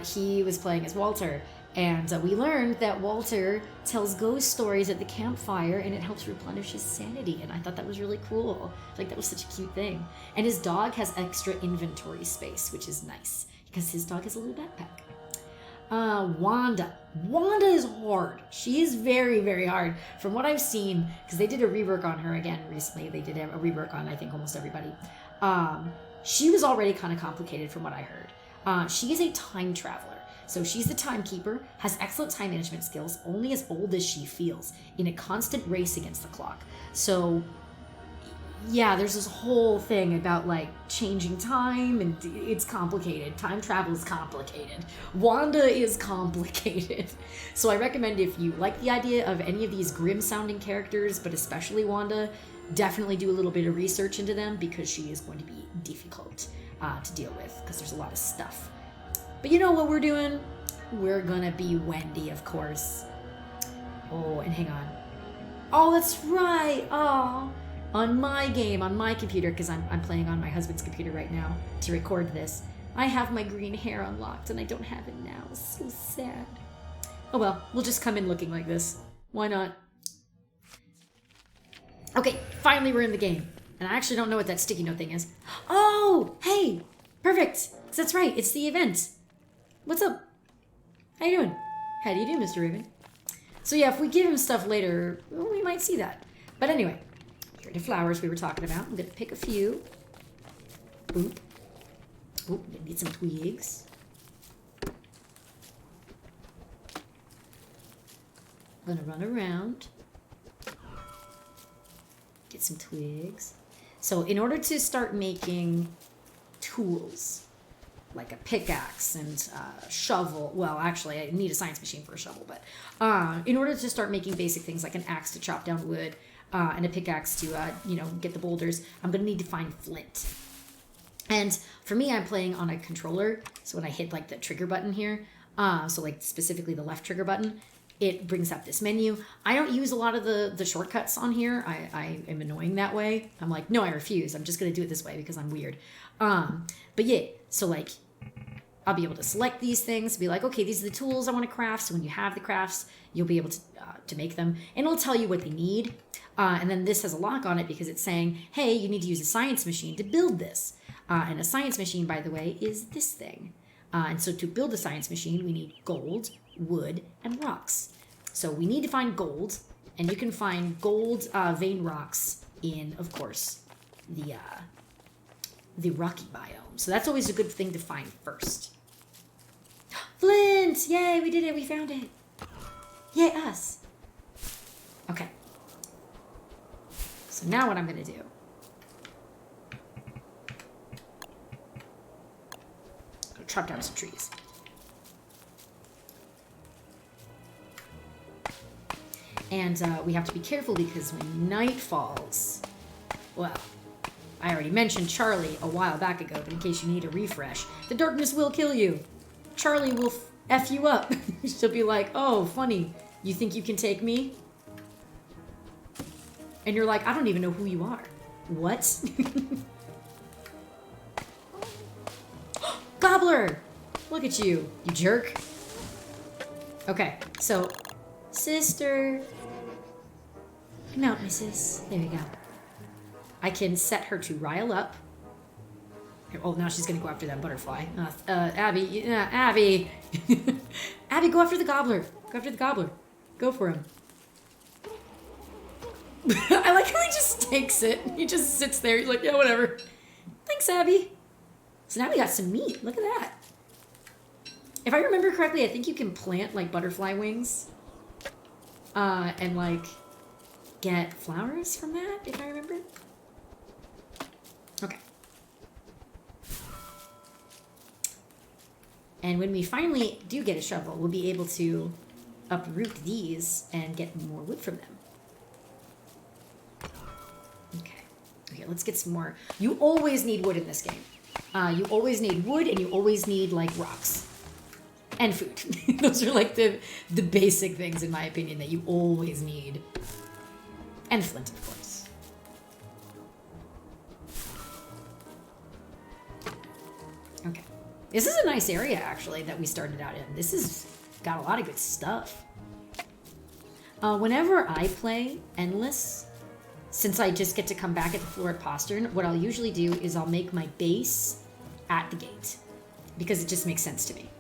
he was playing as Walter, and we learned that Walter tells ghost stories at the campfire and it helps replenish his sanity, and I thought that was really cool. That was such a cute thing. And his dog has extra inventory space, which is nice because his dog has a little backpack. Wanda. Wanda is hard. She is very, very hard. From what I've seen, because they did a rework on her again recently. They did a rework on, I think, almost everybody. She was already kind of complicated from what I heard. She is a time traveler. So she's the timekeeper, has excellent time management skills, only as old as she feels, in a constant race against the clock. So yeah, there's this whole thing about changing time, and it's complicated. Time travel is complicated. Wanda is complicated. So I recommend, if you like the idea of any of these grim sounding characters, but especially Wanda, definitely do a little bit of research into them, because she is going to be difficult to deal with, because there's a lot of stuff. But you know what we're doing? We're gonna be Wendy, of course. Oh, and hang on. Oh, that's right. Oh. On my game, on my computer, because I'm playing on my husband's computer right now to record this, I have my green hair unlocked and I don't have it now. It's so sad. Oh well, we'll just come in looking like this. Why not? Okay, finally we're in the game. And I actually don't know what that sticky note thing is. Oh, hey, perfect. That's right, it's the event. What's up? How you doing? How do you do, Mr. Raven? So yeah, if we give him stuff later, well, we might see that. But anyway, here are the flowers we were talking about. I'm gonna pick a few. Boop. Oh, need some twigs. I'm gonna run around. Get some twigs. So in order to start making tools, like a pickaxe and a shovel. Well, actually, I need a science machine for a shovel, but in order to start making basic things like an axe to chop down wood and a pickaxe to, get the boulders, I'm going to need to find flint. And for me, I'm playing on a controller. So when I hit like the trigger button here, so like specifically the left trigger button, it brings up this menu. I don't use a lot of the shortcuts on here. I am annoying that way. I'm like, no, I refuse. I'm just going to do it this way because I'm weird. But yeah, so like I'll be able to select these things, be like, okay, these are the tools I want to craft. So when you have the crafts, you'll be able to make them, and it'll tell you what they need. And then this has a lock on it because it's saying, hey, you need to use a science machine to build this. And a science machine, by the way, is this thing. And so to build a science machine, we need gold, wood, and rocks. So we need to find gold, and you can find gold vein rocks in, of course, the rocky biome. So that's always a good thing to find first. Flint! Yay, we did it. We found it. Yay, us. Okay. So now what I'm going to do. Go chop down some trees. And we have to be careful because when night falls, well, I already mentioned Charlie a while back ago, but in case you need a refresh, the darkness will kill you. Charlie will F you up. She'll be like, oh, funny, you think you can take me? And you're like, I don't even know who you are. What? Gobbler! Look at you, you jerk. Okay, so, sister. Come out, missus. There we go. I can set her to rile up. Oh, now she's gonna go after that butterfly. Abby, Abby. Abby, go after the gobbler. Go after the gobbler. Go for him. I like how he just takes it. He just sits there. He's like, yeah, whatever. Thanks, Abby. So now we got some meat. Look at that. If I remember correctly, I think you can plant like butterfly wings. And like get flowers from that, if I remember. Okay. And when we finally do get a shovel, we'll be able to uproot these and get more wood from them. Okay. Okay, let's get some more. You always need wood in this game. You always need wood, and you always need like rocks. And food. Those are like the basic things, in my opinion, that you always need. And flint, of course. Okay. This is a nice area, actually, that we started out in. This has got a lot of good stuff. Whenever I play Endless, since I just get to come back at the floor at Postern, what I'll usually do is I'll make my base at the gate. Because it just makes sense to me.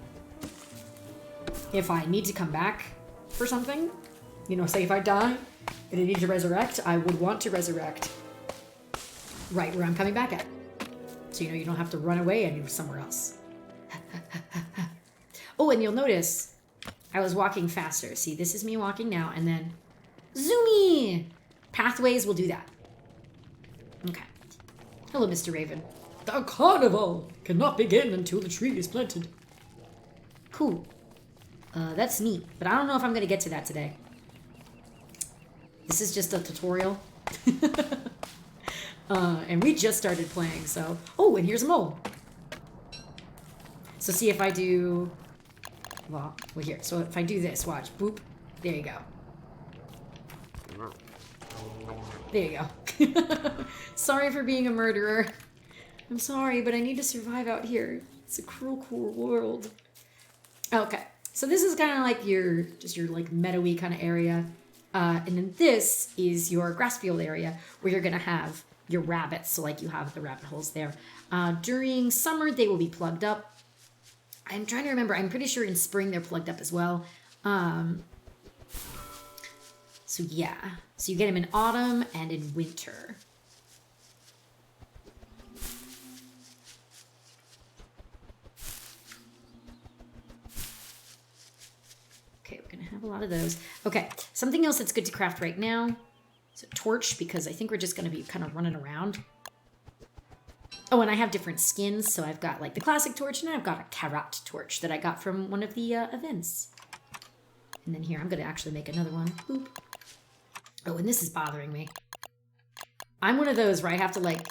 If I need to come back for something, say if I die and I need to resurrect, I would want to resurrect right where I'm coming back at. So, you don't have to run away and move somewhere else. Oh, and you'll notice I was walking faster. See, this is me walking now, and then zoomy! Pathways will do that. Okay. Hello, Mr. Raven. The carnival cannot begin until the tree is planted. Cool. That's neat, but I don't know if I'm going to get to that today. This is just a tutorial. And we just started playing, so... Oh, and here's a mole. So see if I do... Well, here. So if I do this, watch. Boop. There you go. There you go. Sorry for being a murderer. I'm sorry, but I need to survive out here. It's a cruel, cruel world. Okay. So this is kind of like your like meadowy kind of area. And then this is your grass field area where you're going to have your rabbits. So like you have the rabbit holes there. During summer, they will be plugged up. I'm trying to remember. I'm pretty sure in spring they're plugged up as well. So yeah. So you get them in autumn and in winter. Okay, we're going to have a lot of those. Okay, something else that's good to craft right now is a torch, because I think we're just going to be kind of running around. Oh, and I have different skins, so I've got like the classic torch, and I've got a carrot torch that I got from one of the events. And then here, I'm going to actually make another one. Boop. Oh, and this is bothering me. I'm one of those where I have to like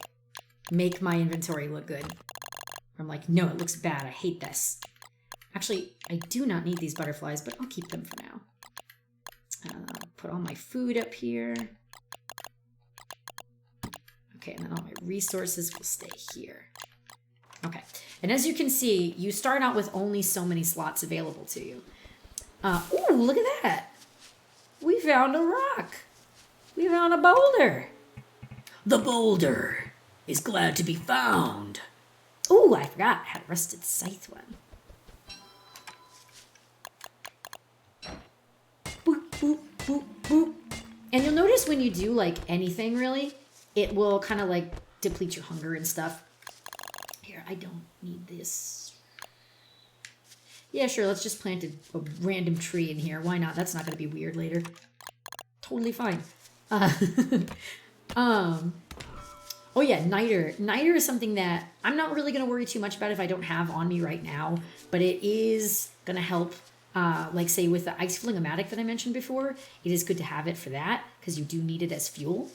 make my inventory look good. I'm like, no, it looks bad. I hate this. Actually, I do not need these butterflies, but I'll keep them for now. Put all my food up here. Okay, and then all my resources will stay here. Okay, and as you can see, you start out with only so many slots available to you. Ooh, look at that. We found a rock. We found a boulder. The boulder is glad to be found. Ooh, I forgot. I had a rusted scythe one. Boop, boop, boop, boop. And you'll notice when you do like anything really, it will kind of like deplete your hunger and stuff. Here, I don't need this. Yeah, sure, let's just plant a random tree in here. Why not? That's not going to be weird later. Totally fine. Oh yeah, niter. Niter is something that I'm not really going to worry too much about if I don't have on me right now, but it is going to help, like say with the ice fling-o-matic that I mentioned before. It is good to have it for that because you do need it as fuel.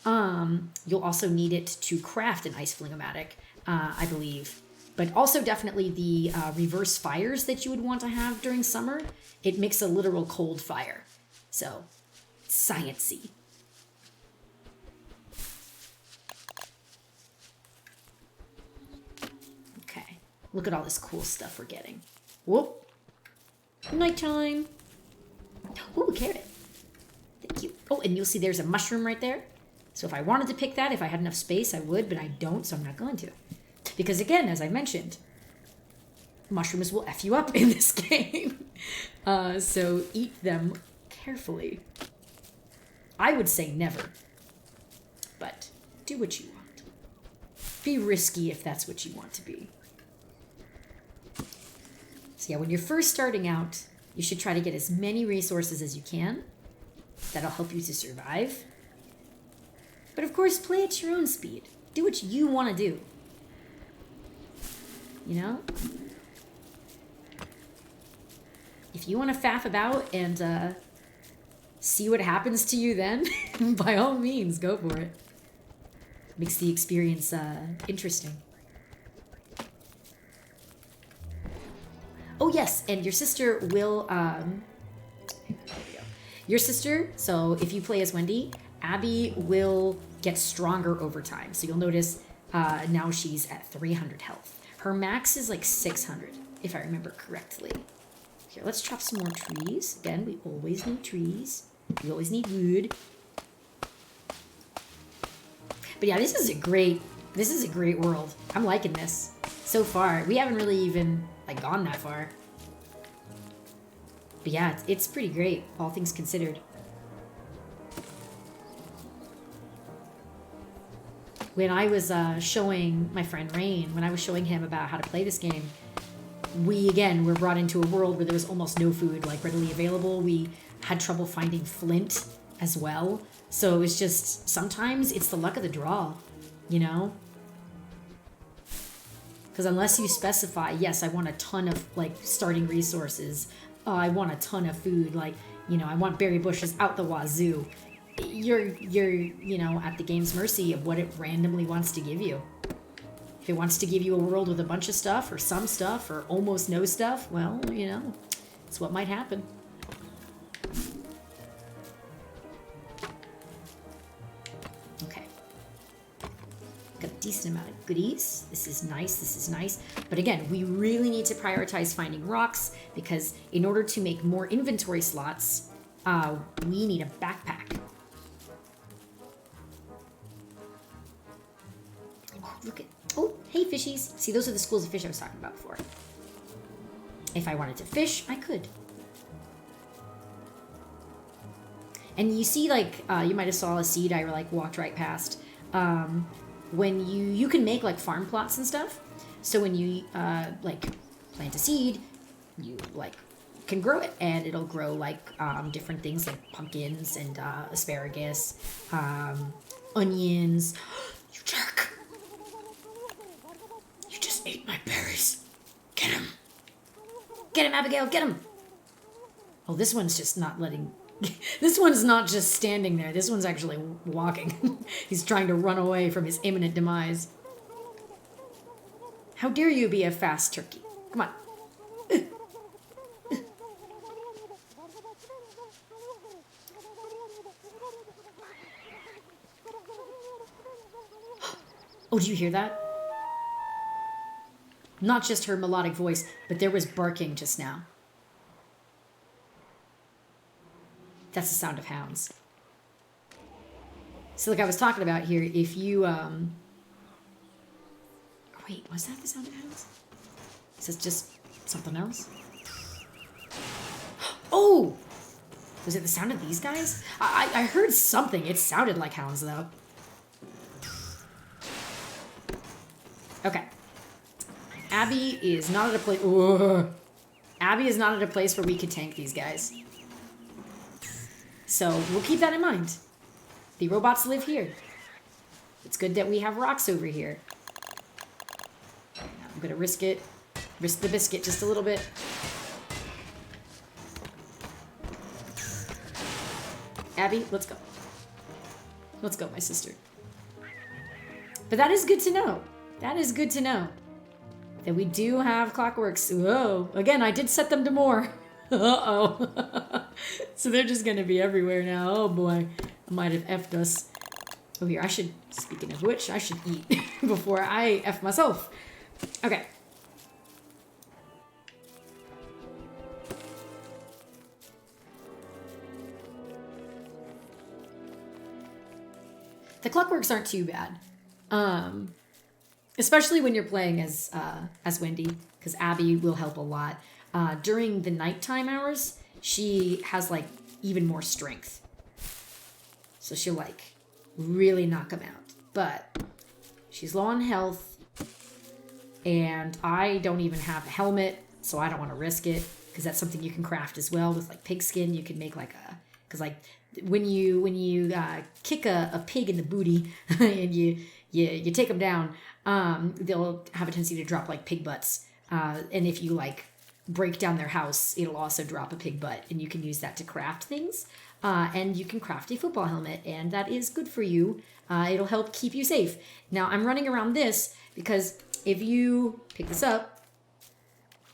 You'll also need it to craft an ice fling-o-matic, I believe. But also definitely the reverse fires that you would want to have during summer. It makes a literal cold fire. So, science-y. Okay, look at all this cool stuff we're getting. Whoop. Nighttime. Ooh, a carrot. Thank you. Oh, and you'll see there's a mushroom right there. So if I wanted to pick that, if I had enough space, I would, but I don't, so I'm not going to. Because again, as I mentioned, mushrooms will F you up in this game. So eat them carefully. I would say never. But do what you want. Be risky if that's what you want to be. So yeah, when you're first starting out, you should try to get as many resources as you can. That'll help you to survive. But of course, play at your own speed. Do what you want to do. You know? If you want to faff about and see what happens to you then, by all means, go for it. Makes the experience interesting. Oh yes, and your sister will, there we go. Your sister, so if you play as Wendy, Abby will get stronger over time. So you'll notice now she's at 300 health. Her max is like 600, if I remember correctly. Here, let's chop some more trees. Again, we always need trees. We always need wood. But yeah, this is a great world. I'm liking this so far. We haven't really even like gone that far. But yeah, it's pretty great, all things considered. When I was showing my friend Rain, when I was showing him about how to play this game, we again were brought into a world where there was almost no food like readily available. We had trouble finding flint as well. So it was just, sometimes it's the luck of the draw, you know? Because unless you specify, yes, I want a ton of like starting resources. I want a ton of food. Like, you know, I want berry bushes out the wazoo. You're you know, at the game's mercy of what it randomly wants to give you. If it wants to give you a world with a bunch of stuff or some stuff or almost no stuff, well, you know, it's what might happen. Okay. Got a decent amount of goodies. This is nice, this is nice. But again, we really need to prioritize finding rocks because in order to make more inventory slots, we need a backpack. Look at, oh, hey fishies. See, those are the schools of fish I was talking about before. If I wanted to fish, I could. And you see, like, you might have saw a seed I like walked right past. When you can make like farm plots and stuff. So when you like plant a seed, you like can grow it, and it'll grow like different things like pumpkins and asparagus, onions. You jerk! You just ate my berries. Get him! Get him, Abigail! Get him! Oh, this one's just not letting. This one's not just standing there. This one's actually walking. He's trying to run away from his imminent demise. How dare you be a fast turkey? Come on. Oh, do you hear that? Not just her melodic voice, but there was barking just now. That's the sound of hounds. So like I was talking about here, if you, wait, was that the sound of hounds? Is this just something else? Oh! Was it the sound of these guys? I heard something. It sounded like hounds, though. Okay. Abby is not at a place... Abby is not at a place where we could tank these guys. So we'll keep that in mind. The robots live here. It's good that we have rocks over here. I'm going to risk it. Risk the biscuit just a little bit. Abby, let's go. Let's go, my sister. But that is good to know. That is good to know. That we do have clockworks. Whoa. Again, I did set them to more. Uh-oh. So they're just going to be everywhere now. Oh, boy. I might have effed us. Oh, here. I should, speaking of which, I should eat before I F myself. Okay. The clockworks aren't too bad. Especially when you're playing as Wendy, because Abby will help a lot. During the nighttime hours, she has like even more strength. So she'll like really knock them out. But she's low on health, and I don't even have a helmet, so I don't want to risk it, because that's something you can craft as well with like pig skin. You can make like a, because like when you kick a pig in the booty and you take them down, they'll have a tendency to drop like pig butts. And if you like break down their house, it'll also drop a pig butt, and you can use that to craft things. And you can craft a football helmet, and that is good for you. It'll help keep you safe. Now, I'm running around this because if you pick this up,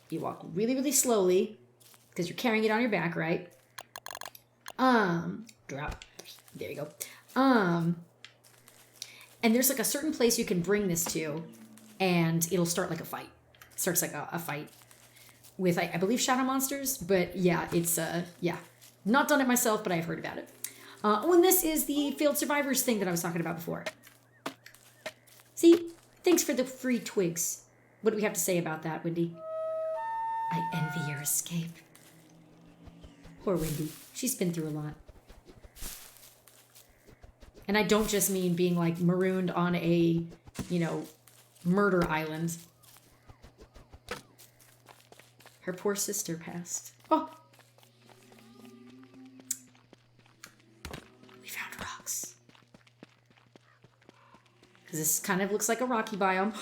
you walk really, really slowly because you're carrying it on your back, right? Drop. There you go. And there's like a certain place you can bring this to, and it'll start like a fight. It starts like a fight with, I believe, shadow monsters. But yeah, it's, yeah. Not done it myself, but I've heard about it. Oh, and this is the failed survivors thing that I was talking about before. See? Thanks for the free twigs. What do we have to say about that, Wendy? I envy your escape. Poor Wendy. She's been through a lot. And I don't just mean being, like, marooned on a, you know, murder island. Her poor sister passed. Oh! We found rocks. Because this kind of looks like a rocky biome.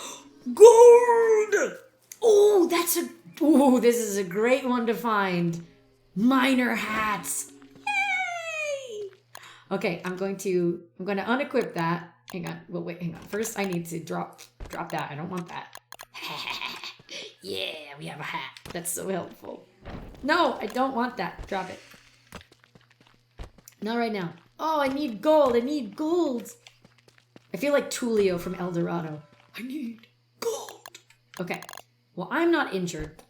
Gold! Oh, that's a... Oh, this is a great one to find. Miner hats. Yay! Okay, I'm going to unequip that. Hang on. Well, wait, hang on. First, I need to drop that. I don't want that. Yeah, we have a hat. That's so helpful. No, I don't want that. Drop it. Not right now. Oh, I need gold. I need gold. I feel like Tulio from El Dorado. I need gold. Okay. Well, I'm not injured.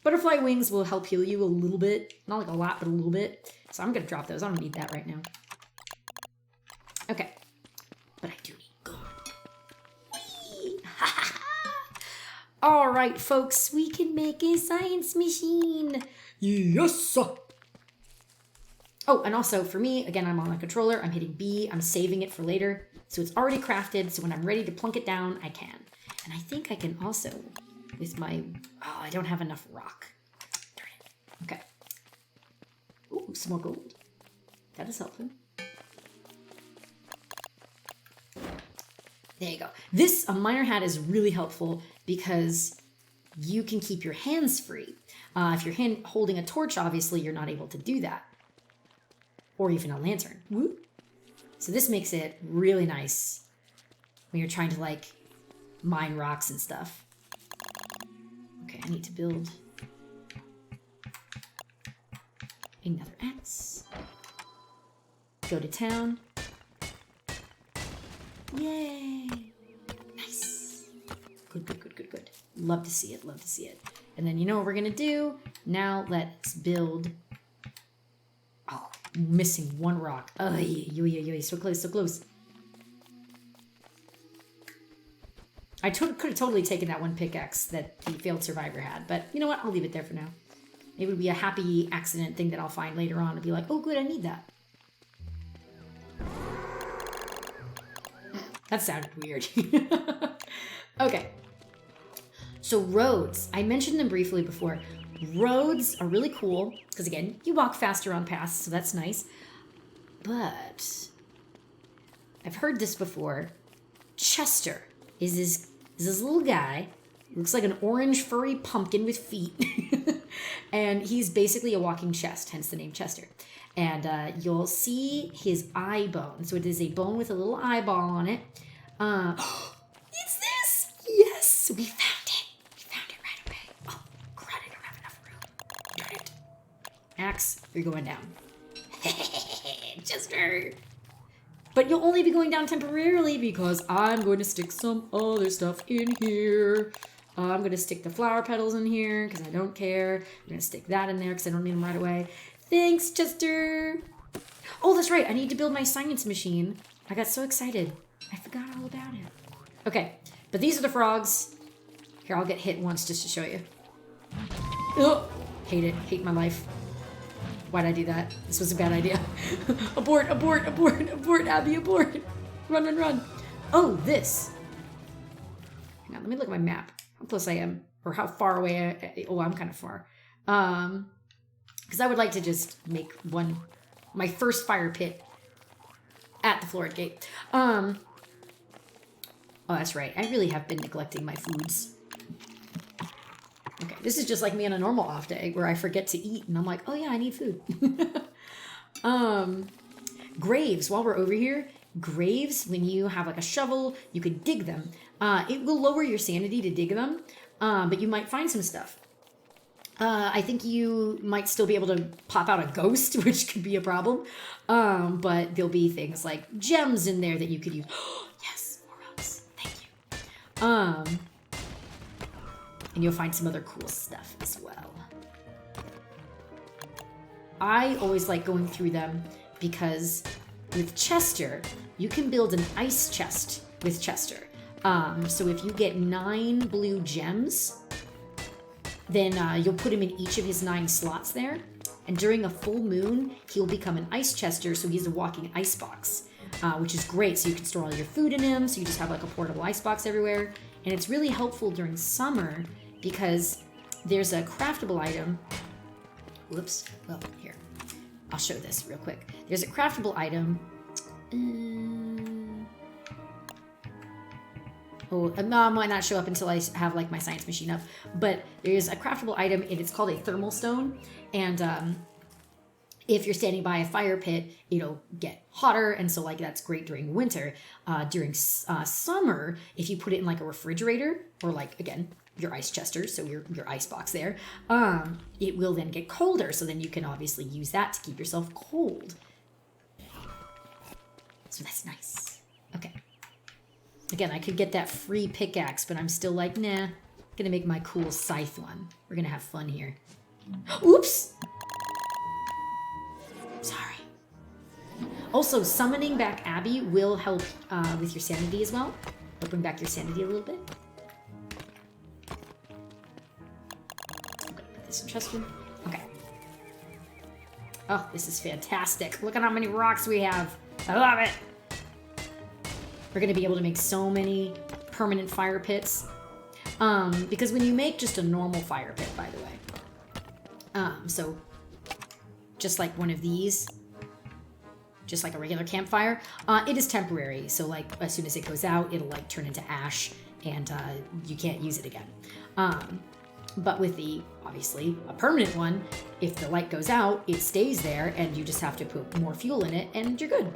Butterfly wings will help heal you a little bit. Not like a lot, but a little bit. So I'm going to drop those. I don't need that right now. Okay. But I do need gold. Whee! All right, folks, we can make a science machine. Yes. Oh, and also for me, again, I'm on the controller. I'm hitting B. I'm saving it for later. So it's already crafted. So when I'm ready to plunk it down, I can. And I think I can also, with my... Oh, I don't have enough rock. Darn it. Okay. Ooh, some more gold. That is helpful. There you go. This, a miner hat, is really helpful because you can keep your hands free. If you're holding a torch, obviously, you're not able to do that. Or even a lantern. Whoop. So this makes it really nice when you're trying to, like, mine rocks and stuff. Okay, I need to build another axe. Go to town. Yay! Nice. Good, good, good, good, good. Love to see it, love to see it. And then you know what we're gonna do? Now let's build... Oh, missing one rock. Oh, yeah, so close, so close. I could have totally taken that one pickaxe that the failed survivor had, but you know what? I'll leave it there for now. It would be a happy accident thing that I'll find later on and be like, oh, good, I need that. That sounded weird. Okay. So roads. I mentioned them briefly before. Roads are really cool because, again, you walk faster on paths, so that's nice. But I've heard this before. Chester is this little guy. Looks like an orange furry pumpkin with feet. And he's basically a walking chest, hence the name Chester. And you'll see his eye bone. So it is a bone with a little eyeball on it. It's this! Yes! We found it! We found it right away. Oh, crud, I don't have enough room. Darn it. Axe, you're going down. Chester! But you'll only be going down temporarily because I'm going to stick some other stuff in here. I'm going to stick the flower petals in here because I don't care. I'm going to stick that in there because I don't need them right away. Thanks, Chester. Oh, that's right. I need to build my science machine. I got so excited. I forgot all about it. Okay, but these are the frogs. Here, I'll get hit once just to show you. Oh, hate it. Hate my life. Why'd I do that? This was a bad idea. Abort, abort, abort, abort, Abby, abort. Run, run, run. Oh, this. Hang on, let me look at my map. How close I am, or how far away oh, I'm kind of far. Because I would like to just make my first fire pit at the Florid Gate. Oh, that's right. I really have been neglecting my foods. Okay, this is just like me on a normal off day where I forget to eat and I'm like, oh yeah, I need food. Graves, while we're over here, graves, when you have like a shovel, you could dig them. It will lower your sanity to dig them, but you might find some stuff. I think you might still be able to pop out a ghost, which could be a problem. But there'll be things like gems in there that you could use. Yes, more rocks. Thank you. And you'll find some other cool stuff as well. I always like going through them because with Chester, you can build an ice chest with Chester. So if you get 9 blue gems, then you'll put him in each of his 9 slots there. And during a full moon, he'll become an ice chester, so he's a walking ice box, which is great. So you can store all your food in him, so you just have like a portable ice box everywhere. And it's really helpful during summer because there's a craftable item. Whoops. Well, here. I'll show this real quick. There's a craftable item. Oh, no, it might not show up until I have like my science machine up. But there's a craftable item, and it's called a thermal stone. And if you're standing by a fire pit, it'll get hotter, and so like that's great during winter. During summer, if you put it in like a refrigerator or like again your ice chester, so your ice box there, it will then get colder. So then you can obviously use that to keep yourself cold. So that's nice. Okay. Again, I could get that free pickaxe, but I'm still like, nah. Gonna make my cool scythe one. We're gonna have fun here. Oops! Sorry. Also, summoning back Abby will help with your sanity as well. It'll bring back your sanity a little bit. this interesting? Okay. Oh, this is fantastic. Look at how many rocks we have. I love it. We're going to be able to make so many permanent fire pits. Because when you make just a normal fire pit, by the way, so just like one of these, just like a regular campfire, it is temporary. So like as soon as it goes out, it'll like turn into ash and you can't use it again. But with the, obviously, a permanent one, if the light goes out, it stays there and you just have to put more fuel in it and you're good.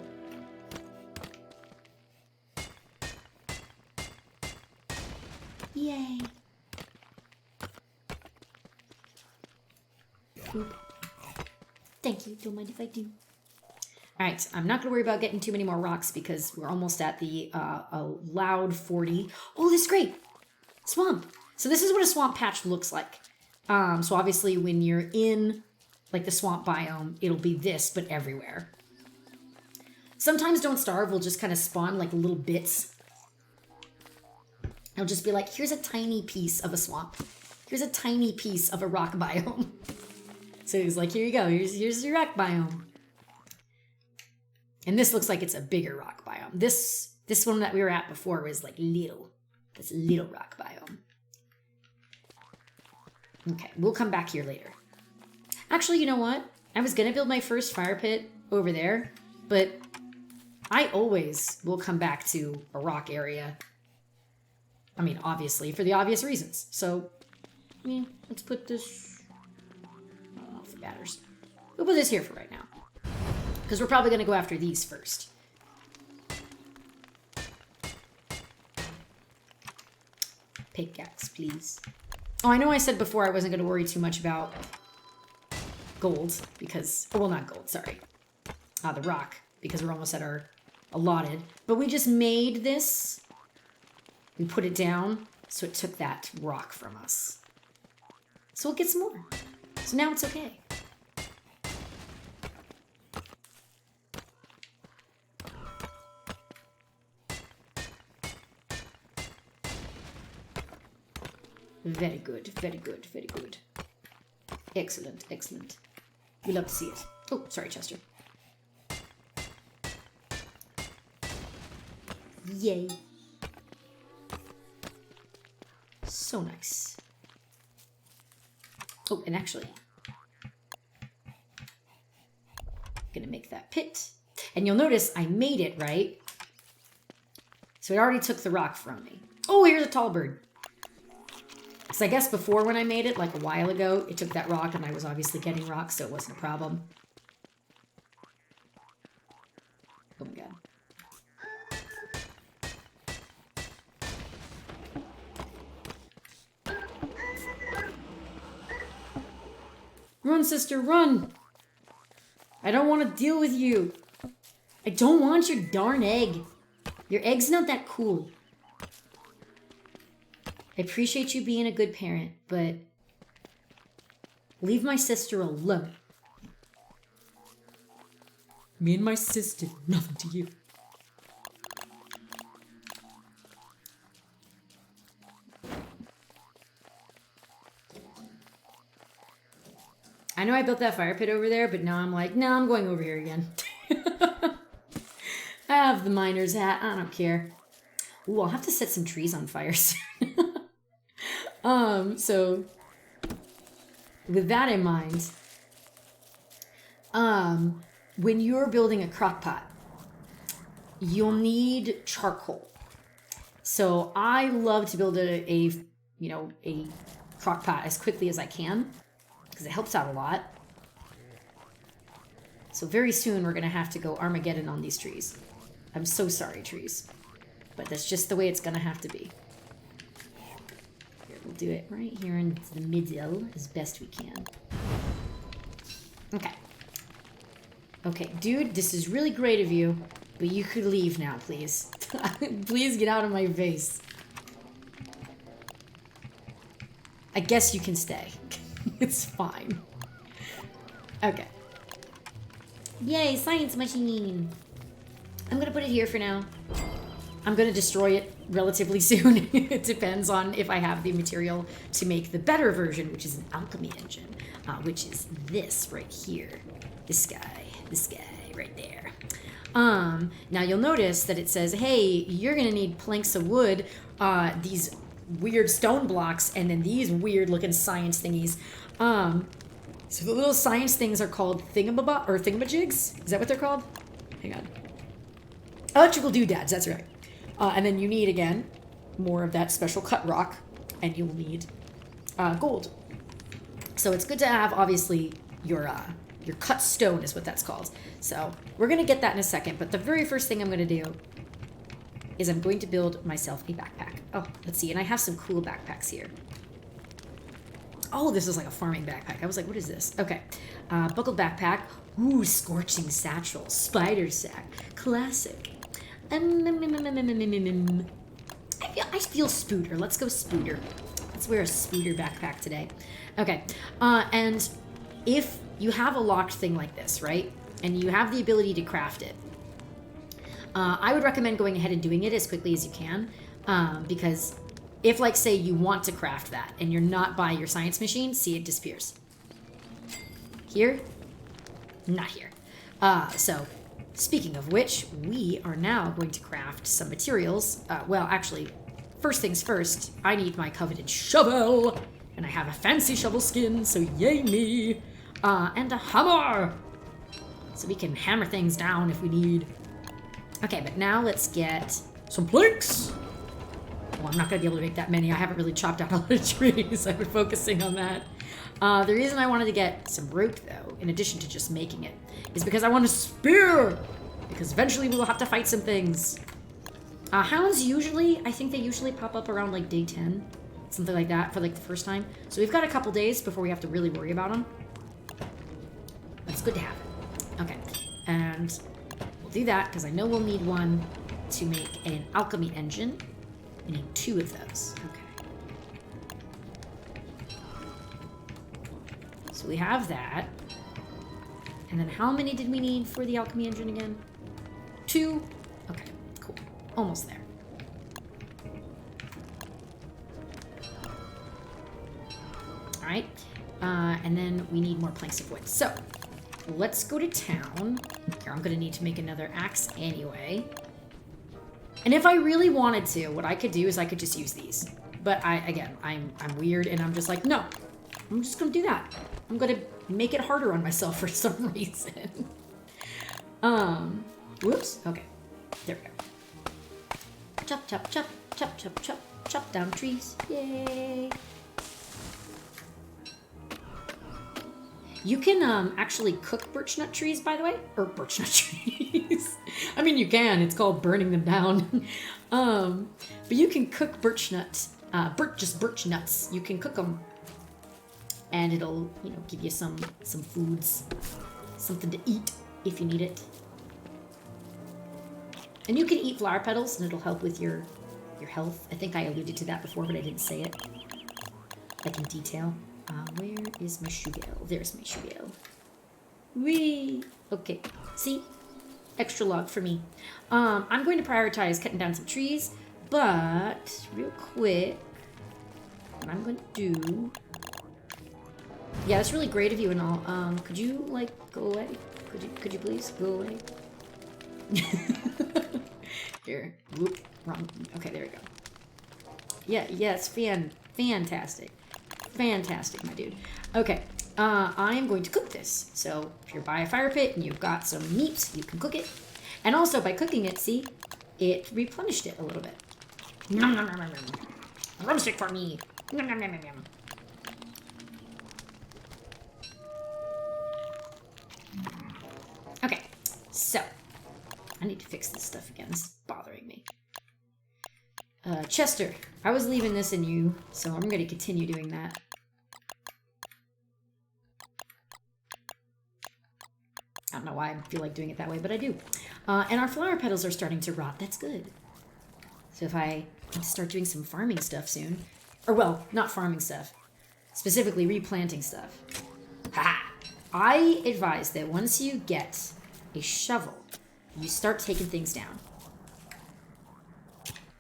Yay. Oop. Thank you. Don't mind if I do. All right, I'm not going to worry about getting too many more rocks because we're almost at the allowed 40. Oh, this is great. Swamp. So this is what a swamp patch looks like. So obviously when you're in like the swamp biome, it'll be this, but everywhere. Sometimes Don't Starve will just kind of spawn like little bits. It'll just be like, here's a tiny piece of a swamp. Here's a tiny piece of a rock biome. So he's like, here you go. Here's your rock biome. And this looks like it's a bigger rock biome. This one that we were at before was like little. This little rock biome. Okay, we'll come back here later. Actually, you know what? I was going to build my first fire pit over there, but I always will come back to a rock area. I mean, obviously, for the obvious reasons. So, yeah, let's put this... I don't know if it matters. We'll put this here for right now. Because we're probably going to go after these first. Pickaxe, please. Oh, I know I said before I wasn't going to worry too much about gold. Because... Oh, well, not gold, sorry. The rock. Because we're almost at our allotted. But we just made this... We put it down, so it took that rock from us. So we'll get some more. So now it's okay. Very good, very good, very good. Excellent, excellent. We love to see it. Oh, sorry, Chester. Yay. So nice. Oh, and actually, I'm gonna make that pit. And you'll notice I made it, right? So it already took the rock from me. Oh, here's a tall bird. Because I guess before when I made it, like a while ago, it took that rock and I was obviously getting rocks, so it wasn't a problem. Oh my god. Run, sister, run! I don't want to deal with you. I don't want your darn egg. Your egg's not that cool. I appreciate you being a good parent, but leave my sister alone. Me and my sister, nothing to you. I know I built that fire pit over there, but now I'm like, no, I'm going over here again. I have the miner's hat. I don't care. Ooh, I'll have to set some trees on fire soon. So with that in mind, when you're building a crock pot, you'll need charcoal. So I love to build a crock pot as quickly as I can because it helps out a lot. So very soon we're gonna have to go Armageddon on these trees. I'm so sorry, trees, but that's just the way it's gonna have to be. We'll do it right here in the middle as best we can. Okay. Okay, dude, this is really great of you, but you could leave now, please. Please get out of my face. I guess you can stay. It's fine. Okay. Yay, science machine. I'm gonna put it here for now. I'm going to destroy it relatively soon. It depends on if I have the material to make the better version, which is an alchemy engine, which is this right here. This guy right there. Now you'll notice that it says, hey, you're going to need planks of wood, these weird stone blocks, and then these weird looking science thingies. So the little science things are called thingamajigs. Is that what they're called? Hang on. Electrical doodads, that's right. And then you need, again, more of that special cut rock, and you'll need gold. So it's good to have, obviously, your cut stone is what that's called. So we're going to get that in a second, but the very first thing I'm going to do is I'm going to build myself a backpack. Oh, let's see, and I have some cool backpacks here. Oh, this is like a farming backpack. I was like, what is this? Okay. Buckled backpack. Ooh, scorching satchel. Spider sack. Classic. I feel Spooter. Let's go Spooter. Let's wear a Spooter backpack today. Okay. And if you have a locked thing like this, right? And you have the ability to craft it, I would recommend going ahead and doing it as quickly as you can. Because if, like, say you want to craft that and you're not by your science machine, see, it disappears. Here? Not here. So, speaking of which, we are now going to craft some materials. Well, actually, first things first, I need my coveted shovel. And I have a fancy shovel skin, so yay me. And a hammer. So we can hammer things down if we need. Okay, but now let's get some planks. Well, I'm not going to be able to make that many. I haven't really chopped down a lot of trees. I've been focusing on that. The reason I wanted to get some rope, though, in addition to just making it, is because I want a spear. Because eventually we will have to fight some things. Hounds usually, I think they usually pop up around like day 10. Something like that for like the first time. So we've got a couple days before we have to really worry about them. It's good to have it. Okay. And we'll do that because I know we'll need one to make an alchemy engine. We need 2 of those. Okay. So we have that. And then how many did we need for the alchemy engine again? 2. Okay, cool. Almost there. All right. And then we need more planks of wood. So let's go to town. Here, I'm going to need to make another axe anyway. And if I really wanted to, what I could do is I could just use these. But I'm weird and I'm just like, no, I'm just going to do that. I'm going to make it harder on myself for some reason. Whoops. Okay. There we go. Chop, chop, chop, chop, chop, chop, chop down trees. Yay. You can actually cook birch nut trees, by the way. Or birch nut trees. I mean, you can. It's called burning them down. But you can cook birch nuts. Just birch nuts. You can cook them. And it'll, give you some foods. Something to eat if you need it. And you can eat flower petals, and it'll help with your health. I think I alluded to that before, but I didn't say it. Like in detail. Where is my shoe bale? There's my shoe bale. Whee! Okay, see? Extra log for me. I'm going to prioritize cutting down some trees, but real quick, what I'm going to do... Yeah, that's really great of you and all. Could you, go away? Could you please go away? Here. Whoop. Wrong. Okay, there we go. Yeah, yes, fantastic. Fantastic, my dude. Okay, I am going to cook this. So if you're by a fire pit and you've got some meat, you can cook it. And also by cooking it, see, it replenished it a little bit. Nom, nom, nom, nom, nom. Roast it for me. Nom, nom, nom, nom, nom. Okay, so I need to fix this stuff again. This is bothering me. Chester, I was leaving this in you, so I'm going to continue doing that. I don't know why I feel like doing it that way, but I do. And our flower petals are starting to rot. That's good. So if I need to start doing some farming stuff soon, or well, not farming stuff, specifically replanting stuff. Ha! I advise that once you get a shovel, you start taking things down.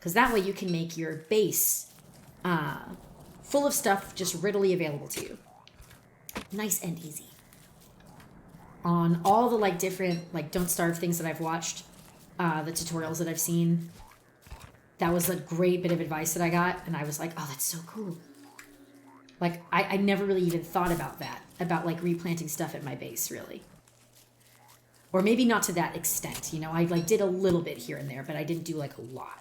because that way you can make your base full of stuff just readily available to you. Nice and easy. On all the like different like Don't Starve things that I've watched, the tutorials that I've seen, that was a great bit of advice that I got, and I was like, oh, that's so cool. Like, I never really even thought about that, about like replanting stuff at my base, really. Or maybe not to that extent, you know, I like did a little bit here and there, but I didn't do like a lot.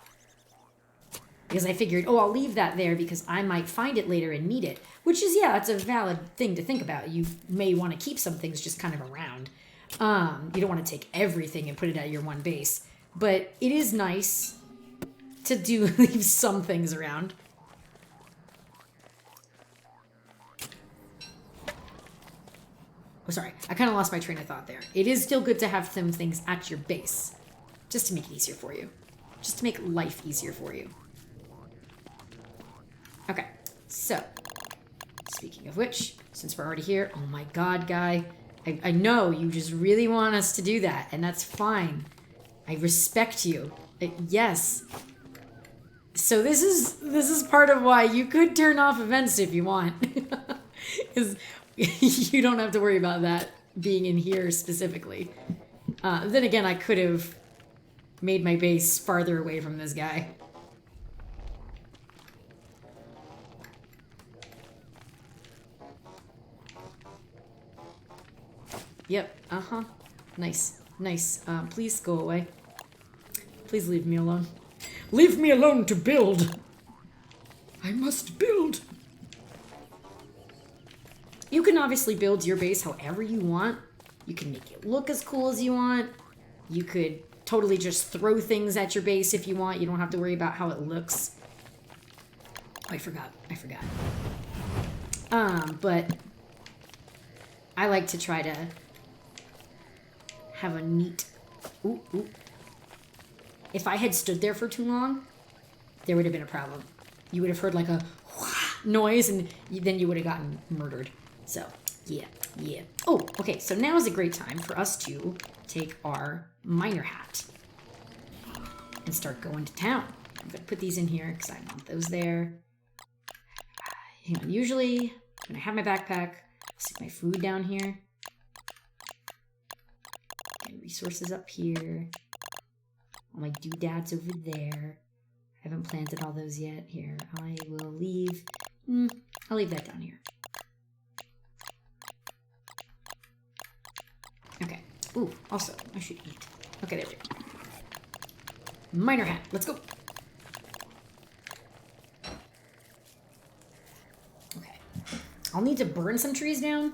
Because I figured, oh, I'll leave that there because I might find it later and need it. Which is, yeah, it's a valid thing to think about. You may want to keep some things just kind of around. You don't want to take everything and put it at your one base. But it is nice to leave some things around. Oh, sorry. I kind of lost my train of thought there. It is still good to have some things at your base. Just to make it easier for you. Just to make life easier for you. Okay, so, speaking of which, since we're already here, oh my god, guy, I know you just really want us to do that, and that's fine. I respect you. Yes. So this is part of why you could turn off events if you want. Because you don't have to worry about that being in here specifically. Then again, I could have made my base farther away from this guy. Yep, uh-huh. Nice, nice. Please go away. Please leave me alone. Leave me alone to build! I must build! You can obviously build your base however you want. You can make it look as cool as you want. You could totally just throw things at your base if you want. You don't have to worry about how it looks. Oh, I forgot. But I like to try to have a neat... Ooh. If I had stood there for too long, there would have been a problem. You would have heard like a noise, and then you would have gotten murdered. So, yeah. Oh, okay, so now is a great time for us to take our miner hat and start going to town. I'm going to put these in here because I want those there. Hang on, usually when I have my backpack, I'll stick my food down here. And resources up here. All my doodads over there. I haven't planted all those yet. Here, I will leave. I'll leave that down here. Okay. Ooh, also, I should eat. Okay, there we go. Miner hat. Let's go. Okay. I'll need to burn some trees down,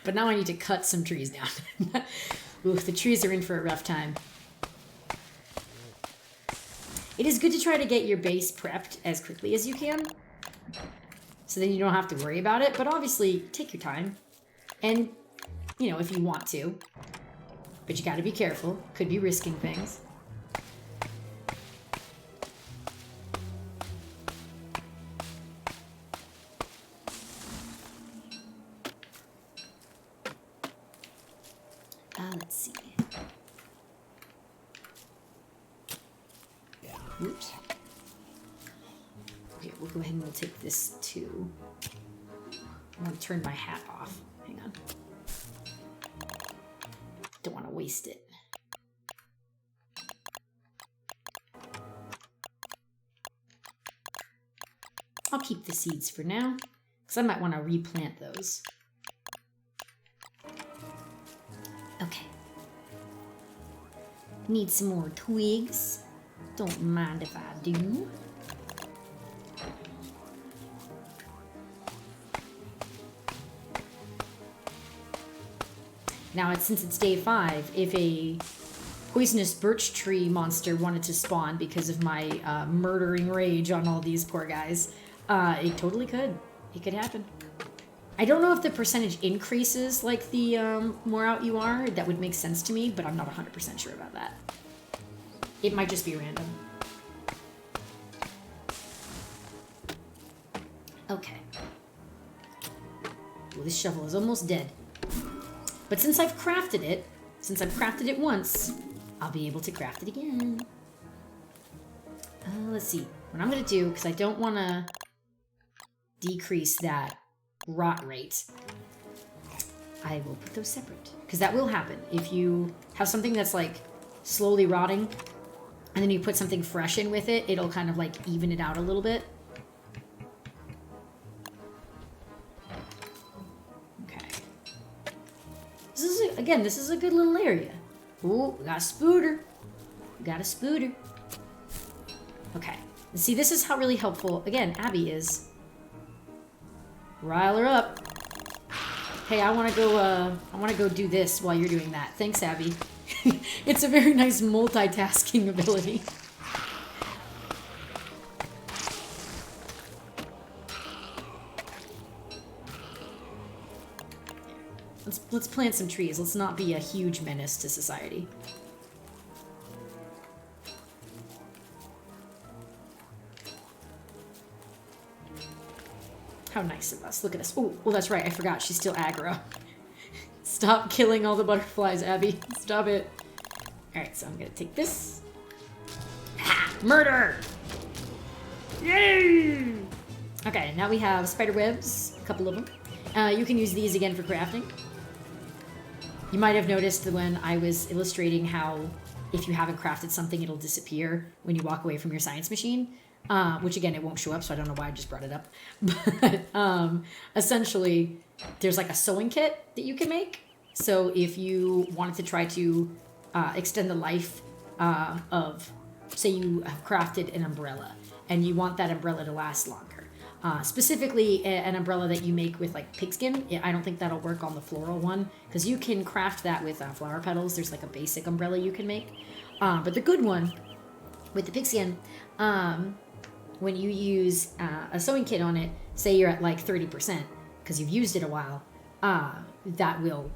but now I need to cut some trees down. Ooh, the trees are in for a rough time. It is good to try to get your base prepped as quickly as you can, so then you don't have to worry about it, but obviously take your time, and, you know, if you want to, but you gotta be careful, could be risking things. Let's see. Oops. Okay, we'll go ahead and we'll take this too. I'm gonna turn my hat off. Hang on. Don't want to waste it. I'll keep the seeds for now, because I might want to replant those. Okay. Need some more twigs. Don't mind if I do. Now, since it's day 5, if a poisonous birch tree monster wanted to spawn because of my murdering rage on all these poor guys, it totally could. It could happen. I don't know if the percentage increases like the more out you are. That would make sense to me, but I'm not 100% sure about that. It might just be random. Okay. Well, this shovel is almost dead. But since I've crafted it once, I'll be able to craft it again. Let's let's see. What I'm going to do, because I don't want to decrease that rot rate, I will put those separate. Because that will happen. If you have something that's like slowly rotting, and then you put something fresh in with it, it'll kind of like even it out a little bit. Okay. This is, again, this is a good little area. Ooh, we got a spooter. We got a spooter. Okay. And see, this is how really helpful, again, Abby is. Rile her up. Hey, I want to go do this while you're doing that. Thanks, Abby. It's a very nice multitasking ability. Let's plant some trees. Let's not be a huge menace to society. How nice of us. Look at us. Oh, well, that's right. I forgot. She's still aggro. Stop killing all the butterflies, Abby. Stop it. Alright, so I'm going to take this. Ha! Murder! Yay! Okay, now we have spider webs. A couple of them. You can use these again for crafting. You might have noticed that when I was illustrating how if you haven't crafted something, it'll disappear when you walk away from your science machine. Which again, it won't show up, so I don't know why I just brought it up. But essentially, there's like a sewing kit that you can make. So if you wanted to try to extend the life of, say you have crafted an umbrella, and you want that umbrella to last longer. Specifically, an umbrella that you make with like pigskin. I don't think that'll work on the floral one, because you can craft that with flower petals. There's like a basic umbrella you can make. But the good one, with the pigskin, when you use a sewing kit on it, say you're at like 30%, because you've used it a while, that will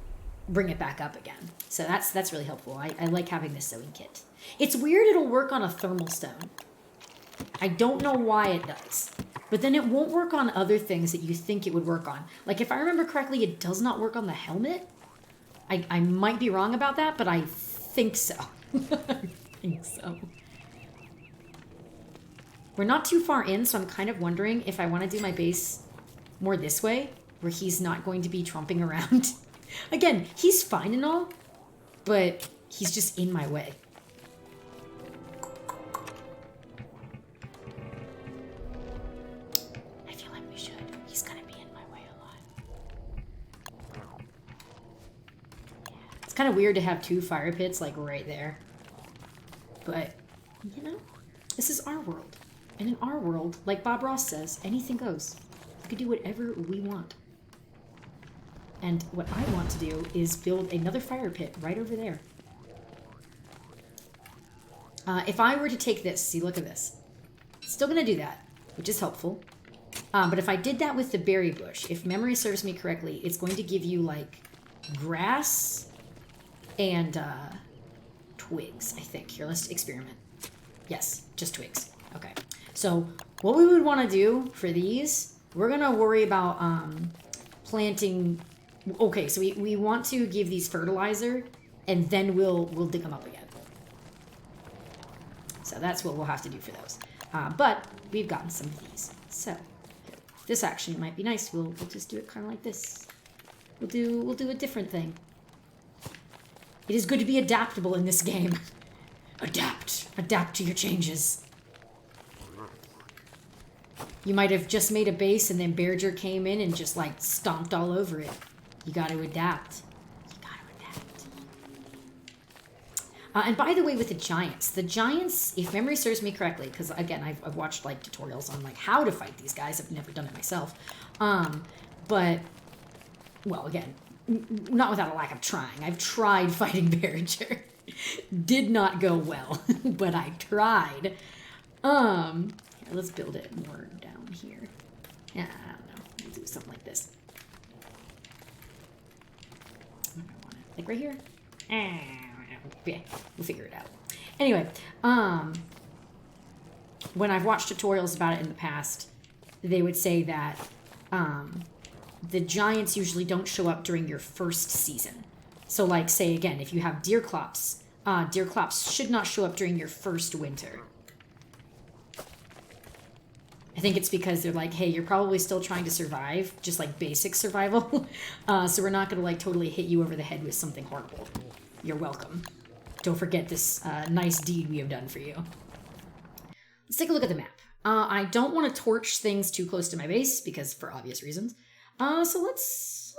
bring it back up again. So that's really helpful. I like having this sewing kit. It's weird it'll work on a thermal stone. I don't know why it does. But then it won't work on other things that you think it would work on. Like, if I remember correctly, it does not work on the helmet. I might be wrong about that, but I think so. I think so. We're not too far in, so I'm kind of wondering if I want to do my base more this way, where he's not going to be tromping around. Again, he's fine and all, but he's just in my way. I feel like we should. He's going to be in my way a lot. Yeah. It's kind of weird to have two fire pits, like, right there. But, you know, this is our world. And in our world, like Bob Ross says, anything goes. We can do whatever we want. And what I want to do is build another fire pit right over there. If I were to take this, see, look at this. Still going to do that, which is helpful. But if I did that with the berry bush, if memory serves me correctly, it's going to give you, like, grass and twigs, I think. Here, let's experiment. Yes, just twigs. Okay. So what we would want to do for these, we're going to worry about planting. Okay, so we want to give these fertilizer, and then we'll dig them up again. So that's what we'll have to do for those. But we've gotten some of these. So this actually might be nice. We'll just do it kind of like this. We'll do a different thing. It is good to be adaptable in this game. Adapt to your changes. You might have just made a base and then Bearger came in and just like stomped all over it. You got to adapt. You got to adapt. And by the way, with the giants, if memory serves me correctly, because again, I've watched like tutorials on like how to fight these guys. I've never done it myself. But, well, again, not without a lack of trying. I've tried fighting Bearger. Did not go well, but I tried. Here, let's build it more down here. Yeah, I don't know. We'll do something like this. I don't want it. Like right here? Yeah, we'll figure it out. Anyway, when I've watched tutorials about it in the past, they would say that the giants usually don't show up during your first season. So like, say again, if you have deer clops should not show up during your first winter. I think it's because they're like, hey, you're probably still trying to survive, just like basic survival. So we're not going to like totally hit you over the head with something horrible. You're welcome. Don't forget this nice deed we have done for you. Let's take a look at the map. I don't want to torch things too close to my base because for obvious reasons. So let's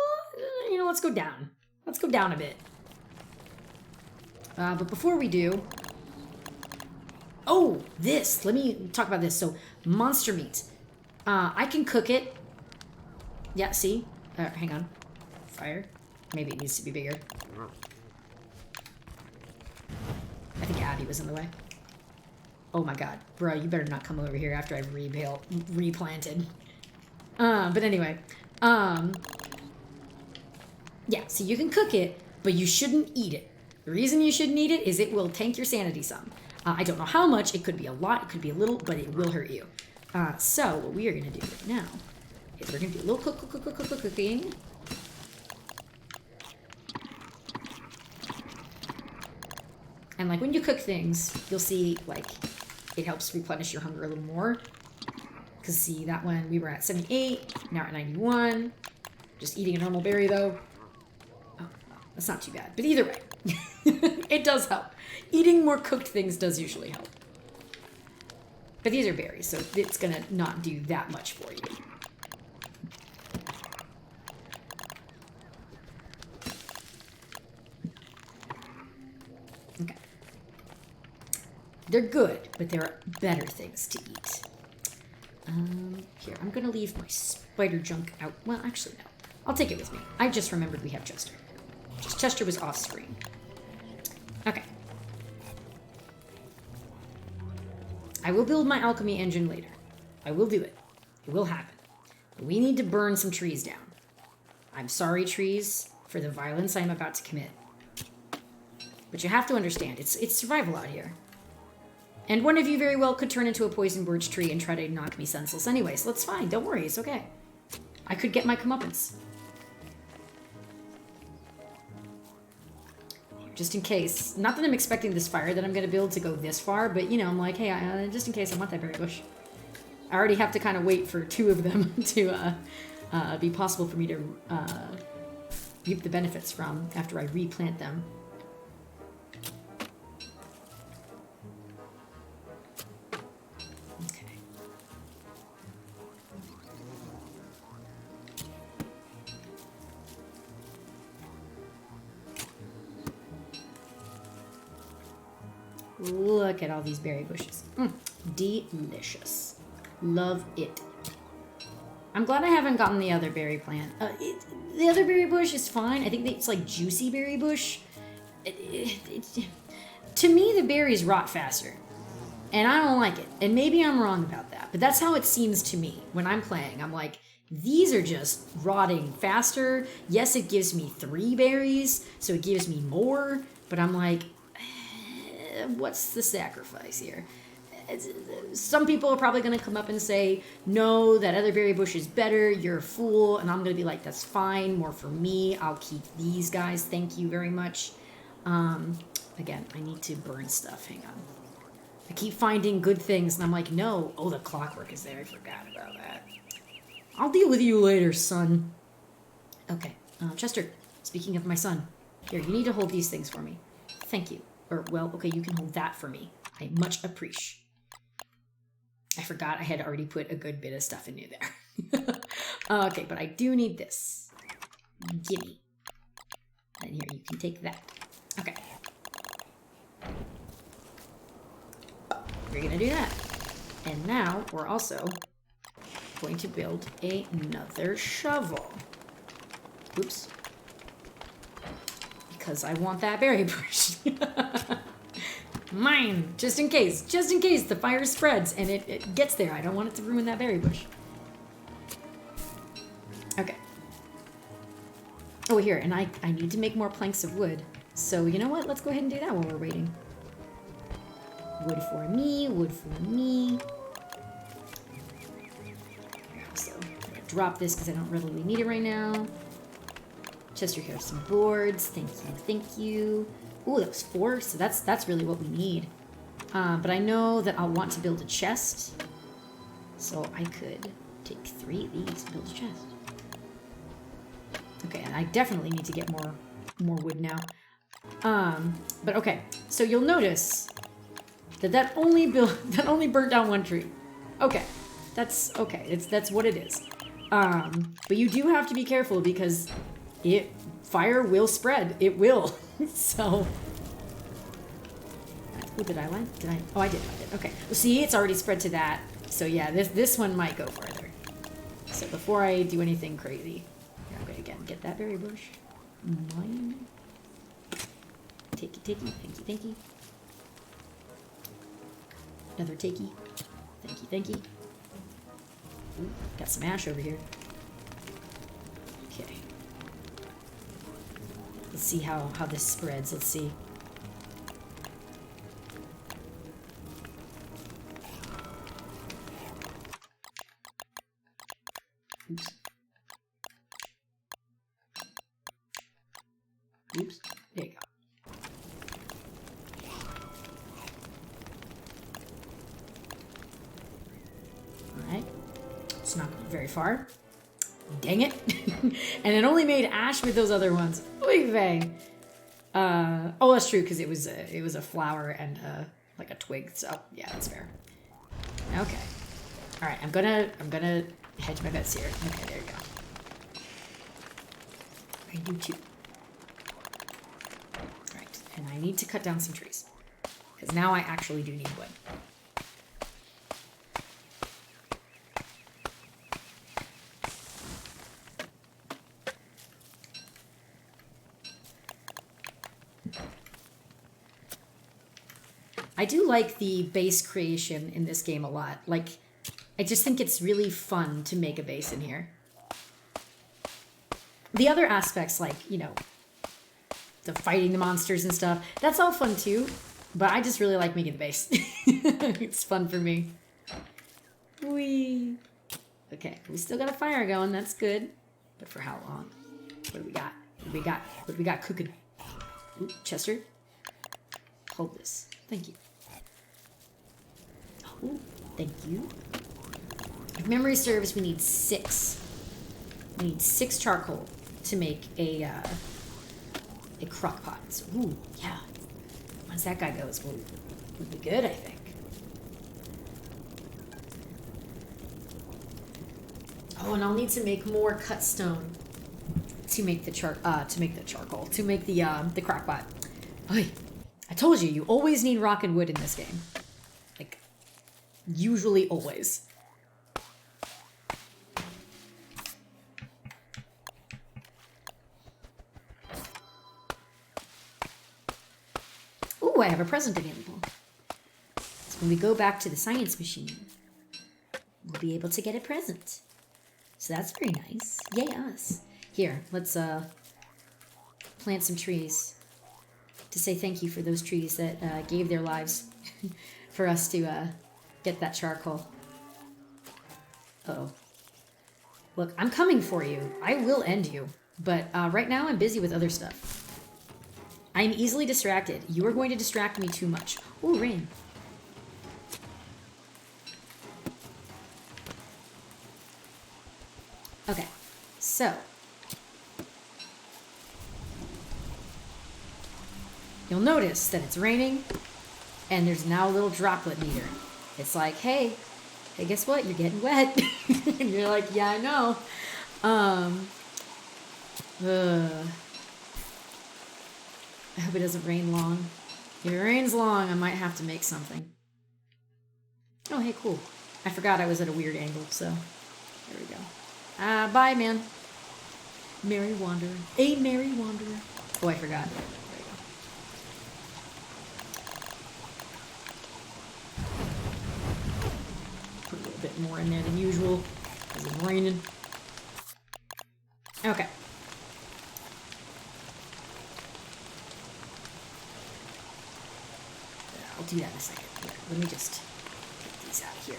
go down. Let's go down a bit. But before we do, oh, this. Let me talk about this. So, monster meat. I can cook it. Yeah, see? Hang on. Fire. Maybe it needs to be bigger. I think Abby was in the way. Oh my god. Bro, you better not come over here after I've replanted. But anyway. Yeah, so you can cook it, but you shouldn't eat it. The reason you shouldn't eat it is it will tank your sanity some. I don't know how much. It could be a lot. It could be a little, but it will hurt you. So what we are going to do right now is we're going to do a little cooking. And like when you cook things, you'll see like it helps replenish your hunger a little more. Because see, that one we were at 78, now we're at 91. Just eating a normal berry though. Oh, that's not too bad. But either way, it does help. Eating more cooked things does usually help. But these are berries, so it's going to not do that much for you. Okay. They're good, but there are better things to eat. Here, I'm going to leave my spider junk out. Well, actually, no. I'll take it with me. I just remembered we have Chester. Chester was off screen. Okay. I will build my alchemy engine later. I will do it. It will happen. But we need to burn some trees down. I'm sorry, trees, for the violence I am about to commit. But you have to understand, it's survival out here. And one of you very well could turn into a poison birch tree and try to knock me senseless anyway, so that's fine. Don't worry, it's okay. I could get my comeuppance. Just in case. Not that I'm expecting this fire that I'm going to build to go this far, but, you know, I'm like, hey, just in case I want that berry bush. I already have to kind of wait for 2 of them to be possible for me to reap the benefits from after I replant them. Look at all these berry bushes. Delicious. Love it. I'm glad I haven't gotten the other berry plant. The other berry bush is fine. I think it's like juicy berry bush. To me, the berries rot faster. And I don't like it. And maybe I'm wrong about that. But that's how it seems to me when I'm playing. I'm like, these are just rotting faster. Yes, it gives me 3 berries, so it gives me more. But I'm like, what's the sacrifice here? Some people are probably going to come up and say, no, that other berry bush is better, you're a fool. And I'm going to be like, that's fine, more for me. I'll keep these guys, thank you very much. Again, I need to burn stuff, hang on. I keep finding good things and I'm like, no. Oh, the clockwork is there, I forgot about that. I'll deal with you later, son. Okay, Chester, speaking of my son, here, you need to hold these things for me. Thank you. Or, well, okay, you can hold that for me. I much appreciate. I forgot I had already put a good bit of stuff in there. Okay, but I do need this. Gimme. And here, you can take that. Okay. We're gonna do that. And now, we're also going to build another shovel. Oops. Because I want that berry bush. Mine, just in case the fire spreads and it gets there. I don't want it to ruin that berry bush. Okay. Oh, here, and I need to make more planks of wood. So, you know what? Let's go ahead and do that while we're waiting. Wood for me, wood for me. So, I'm gonna drop this because I don't really need it right now. Chester, here's some boards. Thank you, thank you. Ooh, that was 4, so that's really what we need. But I know that I'll want to build a chest. So I could take 3 of these and build a chest. Okay, and I definitely need to get more wood now. But okay, so you'll notice that only burnt down 1 tree. Okay, that's okay. That's what it is. But you do have to be careful because fire will spread. It will. So. Oh, did I land? Did I? Oh, I did. Okay. Well, see, it's already spread to that. So yeah, this one might go further. So before I do anything crazy, here, I'm gonna again get that berry bush. Mine. Takey, thank you. Another takey. Thank you. Ooh, got some ash over here. Okay. Let's see how this spreads. Let's see. Oops. Oops. There you go. Alright. It's not going very far. Dang it. And it only made ash with those other ones. Oy vey. Oh, that's true, because it was a flower and like a twig. So yeah, that's fair. Okay. Alright, I'm gonna hedge my bets here. Okay, there you go. I do too. Alright, and I need to cut down some trees. Because now I actually do need wood. I do like the base creation in this game a lot. Like, I just think it's really fun to make a base in here. The other aspects, like, you know, the fighting the monsters and stuff, that's all fun too. But I just really like making the base. It's fun for me. Whee! Okay, we still got a fire going. That's good. But for how long? What do we got? What do we got cooking? Ooh, Chester. Hold this. Thank you. Oh, thank you. If memory serves, we need 6. We need 6 charcoal to make a crock pot. So, ooh, yeah. Once that guy goes, we'll be good, I think. Oh, and I'll need to make more cut stone to make the charcoal, to make the crock pot. Oy. I told you always need rock and wood in this game. Like, usually always. Ooh, I have a present available. So when we go back to the science machine, we'll be able to get a present. So that's very nice. Yay us. Here, let's plant some trees to say thank you for those trees that gave their lives for us to get that charcoal. Uh-oh. Look, I'm coming for you. I will end you. But right now I'm busy with other stuff. I'm easily distracted. You are going to distract me too much. Ooh, rain. Okay, so you'll notice that it's raining and there's now a little droplet meter. It's like, hey, guess what? You're getting wet. And you're like, yeah, I know. I hope it doesn't rain long. If it rains long, I might have to make something. Oh, hey, cool. I forgot I was at a weird angle, so there we go. Bye, man. Merry wanderer. A merry wanderer. Oh, I forgot. There we go. Put a little bit more in there than usual because it's raining. Okay. I'll do that in a second. Here, let me just get these out of here.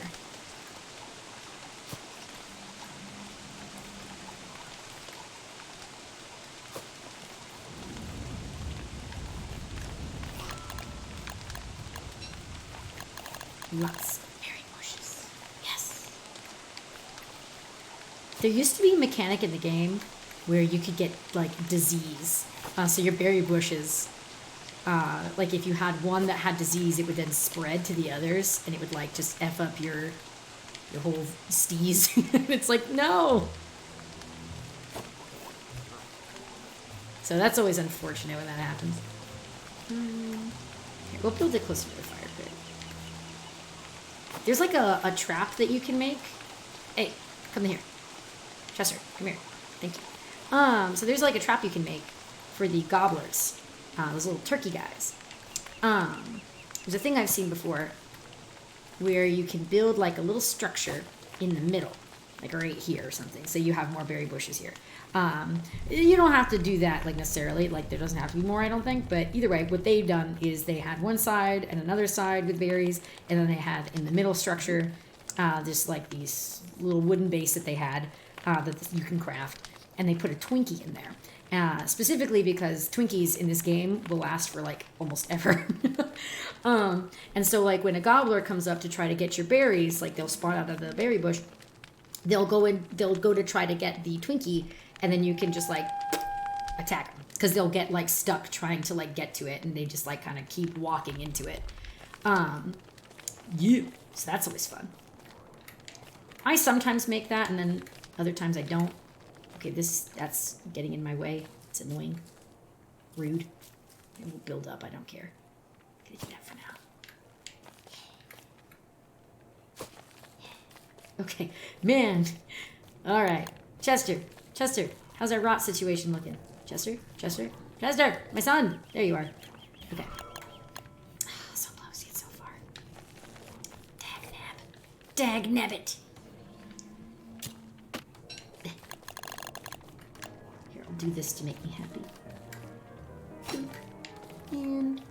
Lots of berry bushes. Yes. There used to be a mechanic in the game where you could get, like, disease. So your berry bushes, like, if you had one that had disease, it would then spread to the others, and it would, like, just F up your whole steez. It's like, no! So that's always unfortunate when that happens. Here, we'll build it closer to the fire pit. There's like a trap that you can make. Hey, come here. Chester, come here. Thank you. So there's like a trap you can make for the gobblers. Those little turkey guys. There's a thing I've seen before where you can build like a little structure in the middle, like right here or something. So you have more berry bushes here. You don't have to do that like necessarily, like there doesn't have to be more, I don't think, but either way, what they've done is they had one side and another side with berries, and then they had in the middle structure just like these little wooden base that they had that you can craft, and they put a Twinkie in there, specifically because Twinkies in this game will last for like almost ever. And so like when a gobbler comes up to try to get your berries, like they'll spawn out of the berry bush, they'll go to try to get the Twinkie, and then you can just like attack them because they'll get like stuck trying to like get to it, and they just like kind of keep walking into it. Yeah, so that's always fun. I sometimes make that, and then other times I don't. Okay, that's getting in my way. It's annoying, rude. It will build up. I don't care. I'm gonna do that for now. Okay, man. All right, Chester, how's our rot situation looking? Chester, my son. There you are. Okay. So close yet so far. Dag nabbit. Here, I'll do this to make me happy. Boop. And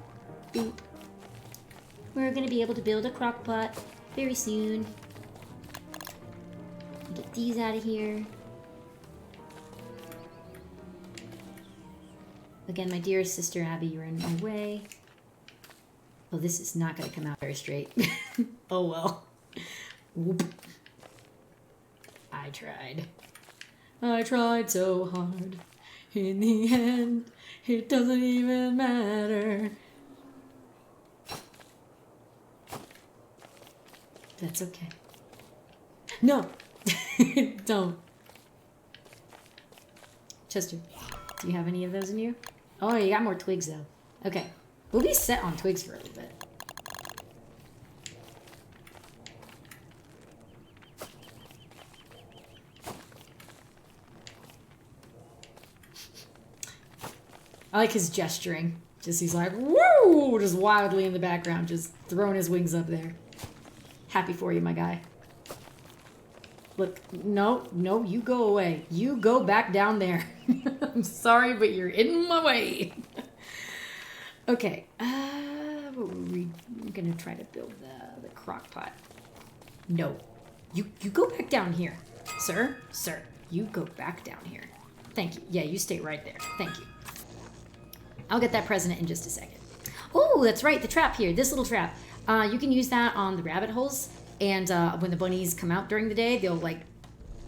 boop. We're gonna be able to build a crock pot very soon. Get these out of here. Again, my dearest sister Abby, you're in my way. Oh, this is not going to come out very straight. Oh well. Whoop. I tried so hard. In the end, it doesn't even matter. That's okay. No! Don't. Chester, do you have any of those in you? Oh, you got more twigs, though. Okay. We'll be set on twigs for a little bit. I like his gesturing. Just he's like, woo! Just wildly in the background, just throwing his wings up there. Happy for you, my guy. Look, no, you go away. You go back down there. I'm sorry, but you're in my way. Okay, we're gonna try to build the crock pot. No, you go back down here. Sir, you go back down here. Thank you. Yeah, you stay right there. Thank you. I'll get that present in just a second. Oh, that's right, the trap here, this little trap. You can use that on the rabbit holes. And when the bunnies come out during the day, they'll like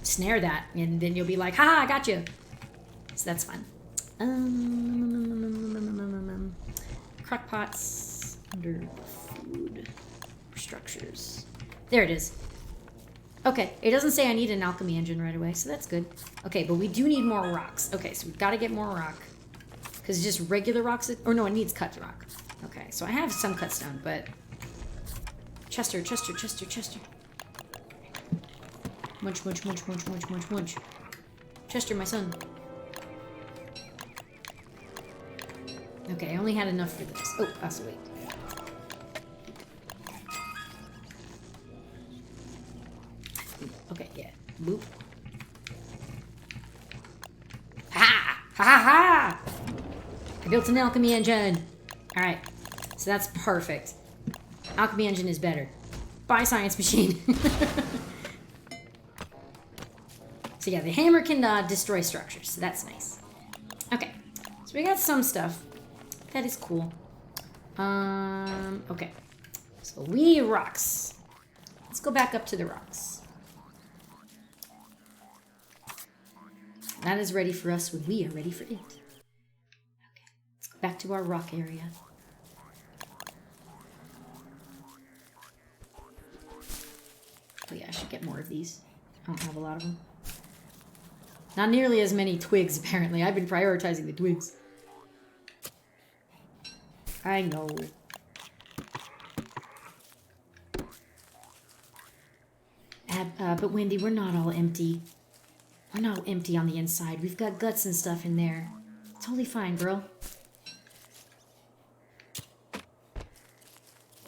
snare that, and then you'll be like, "Ha! I got you." So that's fun. Crock pots under food structures. There it is. Okay, it doesn't say I need an alchemy engine right away, so that's good. Okay, but we do need more rocks. Okay, so we've got to get more rock because it's just regular rocks. Or no, it needs cut rock. Okay, so I have some cut stone, but. Chester. Munch. Chester, my son. Okay, I only had enough for this. Oh, also wait. Okay, yeah. Boop. Ha! Ha! I built an alchemy engine. Alright, so that's perfect. Alchemy engine is better. Buy science machine. So yeah, the hammer can destroy structures, so that's nice. Okay, so we got some stuff. That is cool. Okay. So we need rocks. Let's go back up to the rocks. That is ready for us when we are ready for it. Okay, let's go back to our rock area. Oh yeah, I should get more of these. I don't have a lot of them. Not nearly as many twigs, apparently. I've been prioritizing the twigs. I know. But Wendy, we're not all empty. We're not empty on the inside. We've got guts and stuff in there. Totally fine, girl.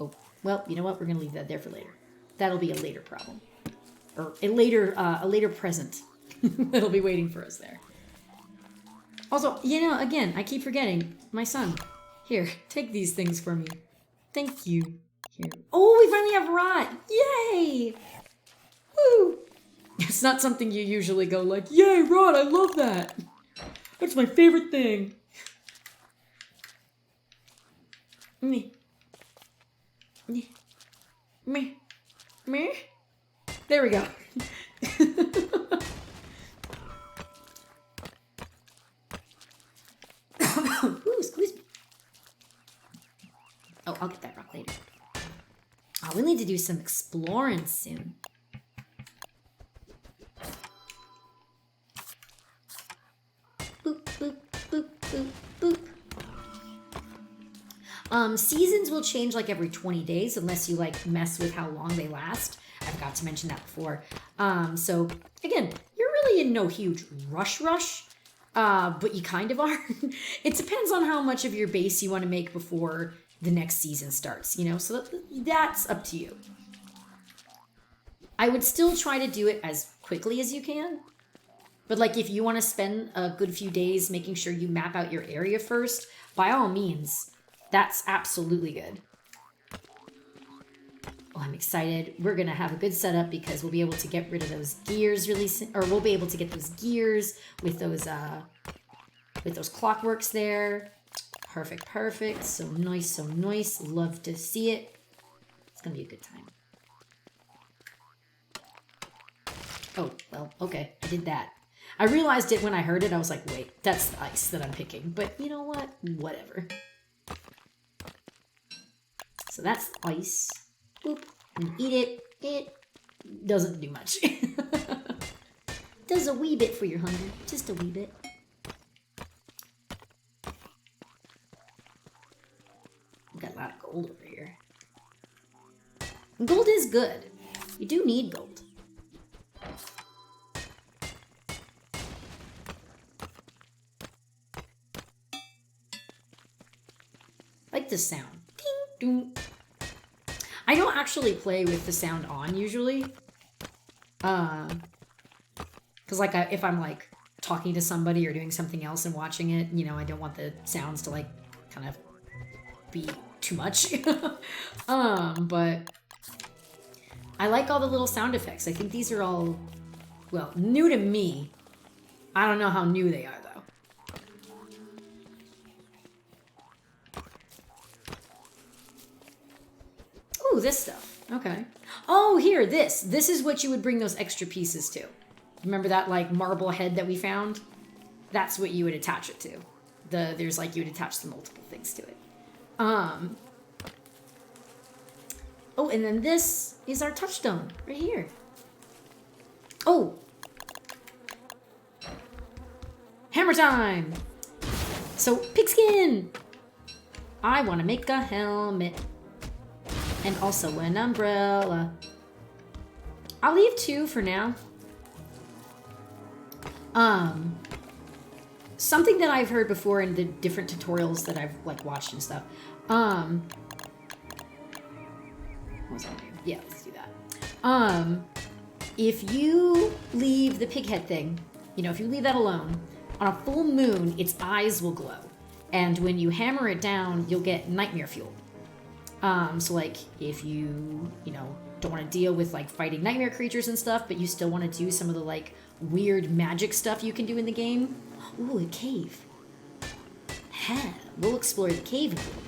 Oh, well, you know what? We're gonna leave that there for later. That'll be a later problem. Or a later present. That'll be waiting for us there. Also, you know, again, I keep forgetting. My son. Here, take these things for me. Thank you. Here. Oh, we finally have rot! Yay! Woo! It's not something you usually go like, yay, rot, I love that! That's my favorite thing. Me. Me. Me. Me. There we go. Ooh, excuse me. Oh, I'll get that rock later. Oh, we'll need to do some exploring soon. Boop, boop, boop, boop, boop. Seasons will change like every 20 days unless you like mess with how long they last. I forgot to mention that before. So again, you're really in no huge rush, but you kind of are. It depends on how much of your base you want to make before the next season starts, you know? So that's up to you. I would still try to do it as quickly as you can. But like if you want to spend a good few days making sure you map out your area first, by all means, that's absolutely good. Oh, I'm excited. We're going to have a good setup because we'll be able to get rid of those gears really soon. Or we'll be able to get those gears with those clockworks there. Perfect, perfect. So nice, so nice. Love to see it. It's going to be a good time. Oh, well, okay. I did that. I realized it when I heard it. I was like, wait, that's the ice that I'm picking. But you know what? Whatever. So that's the ice. Boop. And eat it. It doesn't do much. Does a wee bit for your hunger. Just a wee bit. We've got a lot of gold over here. And gold is good. You do need gold. Like the sound. Ding, ding. I don't actually play with the sound on usually. Because like if I'm like talking to somebody or doing something else and watching it, you know, I don't want the sounds to like kind of be too much. But I like all the little sound effects. I think these are all, well, new to me. I don't know how new they are though. Ooh, this stuff. Okay. Oh, here, this. This is what you would bring those extra pieces to. Remember that, like, marble head that we found? That's what you would attach it to. There's, like, you would attach the multiple things to it. Oh, and then this is our touchstone right here. Oh. Hammer time! So, pigskin! I want to make a helmet. And also an umbrella. I'll leave 2 for now. Something that I've heard before in the different tutorials that I've like watched and stuff. What was I doing? Yeah, let's do that. If you leave the pig head thing, you know, if you leave that alone, on a full moon, its eyes will glow. And when you hammer it down, you'll get nightmare fuel. So like if you know, don't want to deal with like fighting nightmare creatures and stuff, but you still want to do some of the like weird magic stuff you can do in the game. Ooh, a cave. Ha, we'll explore the cave a little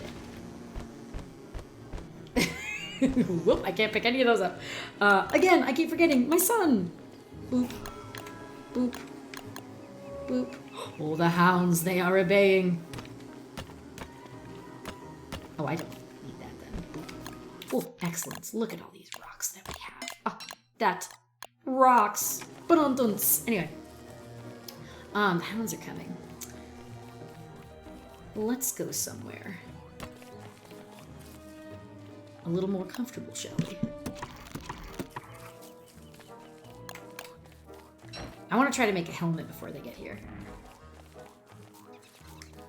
bit. Whoop, I can't pick any of those up. Again, I keep forgetting. My son. Boop. Boop. Boop. Oh, the hounds, they are obeying. Oh, I don't need that then. Oh, excellent. Look at all these rocks that we have. Oh, that rocks. Anyway. The hounds are coming. Let's go somewhere a little more comfortable, shall we? I want to try to make a helmet before they get here.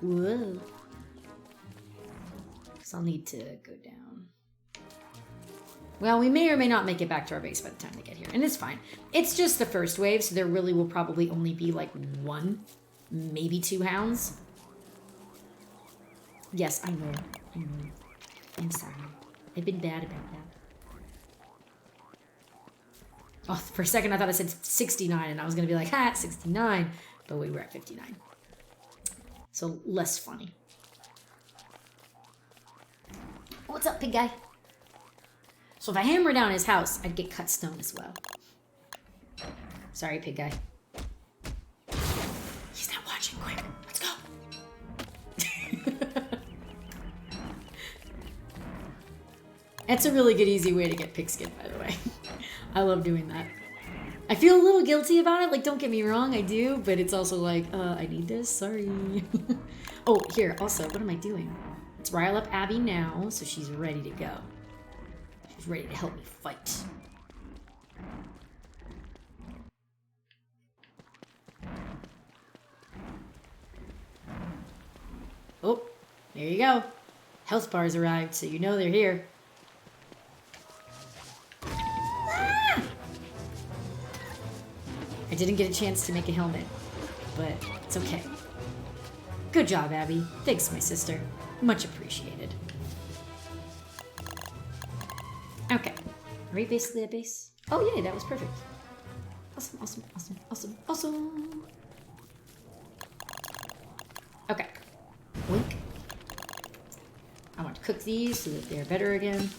Whoa. So I'll need to go down. Well, we may or may not make it back to our base by the time they get here. And it's fine. It's just the first wave, so there really will probably only be like 1, maybe 2 hounds. Yes, I know. I'm sorry. I've been bad about that. Oh, for a second I thought I said 69 and I was going to be like, ha, 69. But we were at 59. So less funny. What's up, pig guy? So if I hammer down his house, I'd get cut stone as well. Sorry, pig guy. He's not watching. Quick, let's go. That's a really good, easy way to get pigskin, by the way. I love doing that. I feel a little guilty about it. Like, don't get me wrong, I do. But it's also like, I need this. Sorry. Oh, here. Also, what am I doing? Let's rile up Abby now, so she's ready to go. She's ready to help me fight. Oh, there you go. Health bars arrived, so you know they're here. Ah! I didn't get a chance to make a helmet, but it's okay. Good job, Abby. Thanks, my sister. Much appreciated. Okay. Are we basically at base? Oh, yay, that was perfect. Awesome, awesome, awesome, awesome, awesome. Okay. Wink. I want to cook these so that they're better again.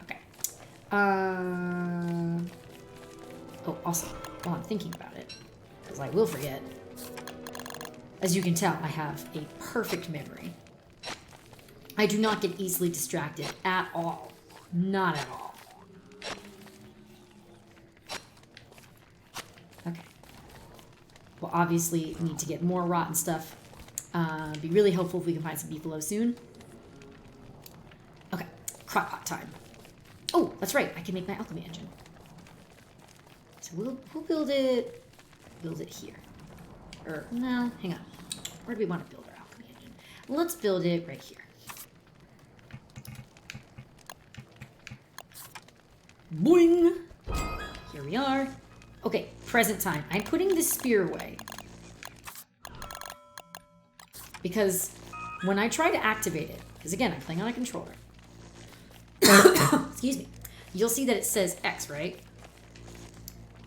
Okay. Oh, also, while I'm thinking about it, because I will forget, as you can tell, I have a perfect memory. I do not get easily distracted at all. Not at all. Okay. We'll obviously need to get more rotten stuff. Be really helpful if we can find some beefalo soon. Okay. Crockpot time. Oh, that's right. I can make my alchemy engine. So we'll build it here. Or, no, hang on. Where do we want to build our alchemy engine? Let's build it right here. Boing! Here we are. Okay, present time. I'm putting the spear away. Because when I try to activate it, because again, I'm playing on a controller. Excuse me. You'll see that it says X, right?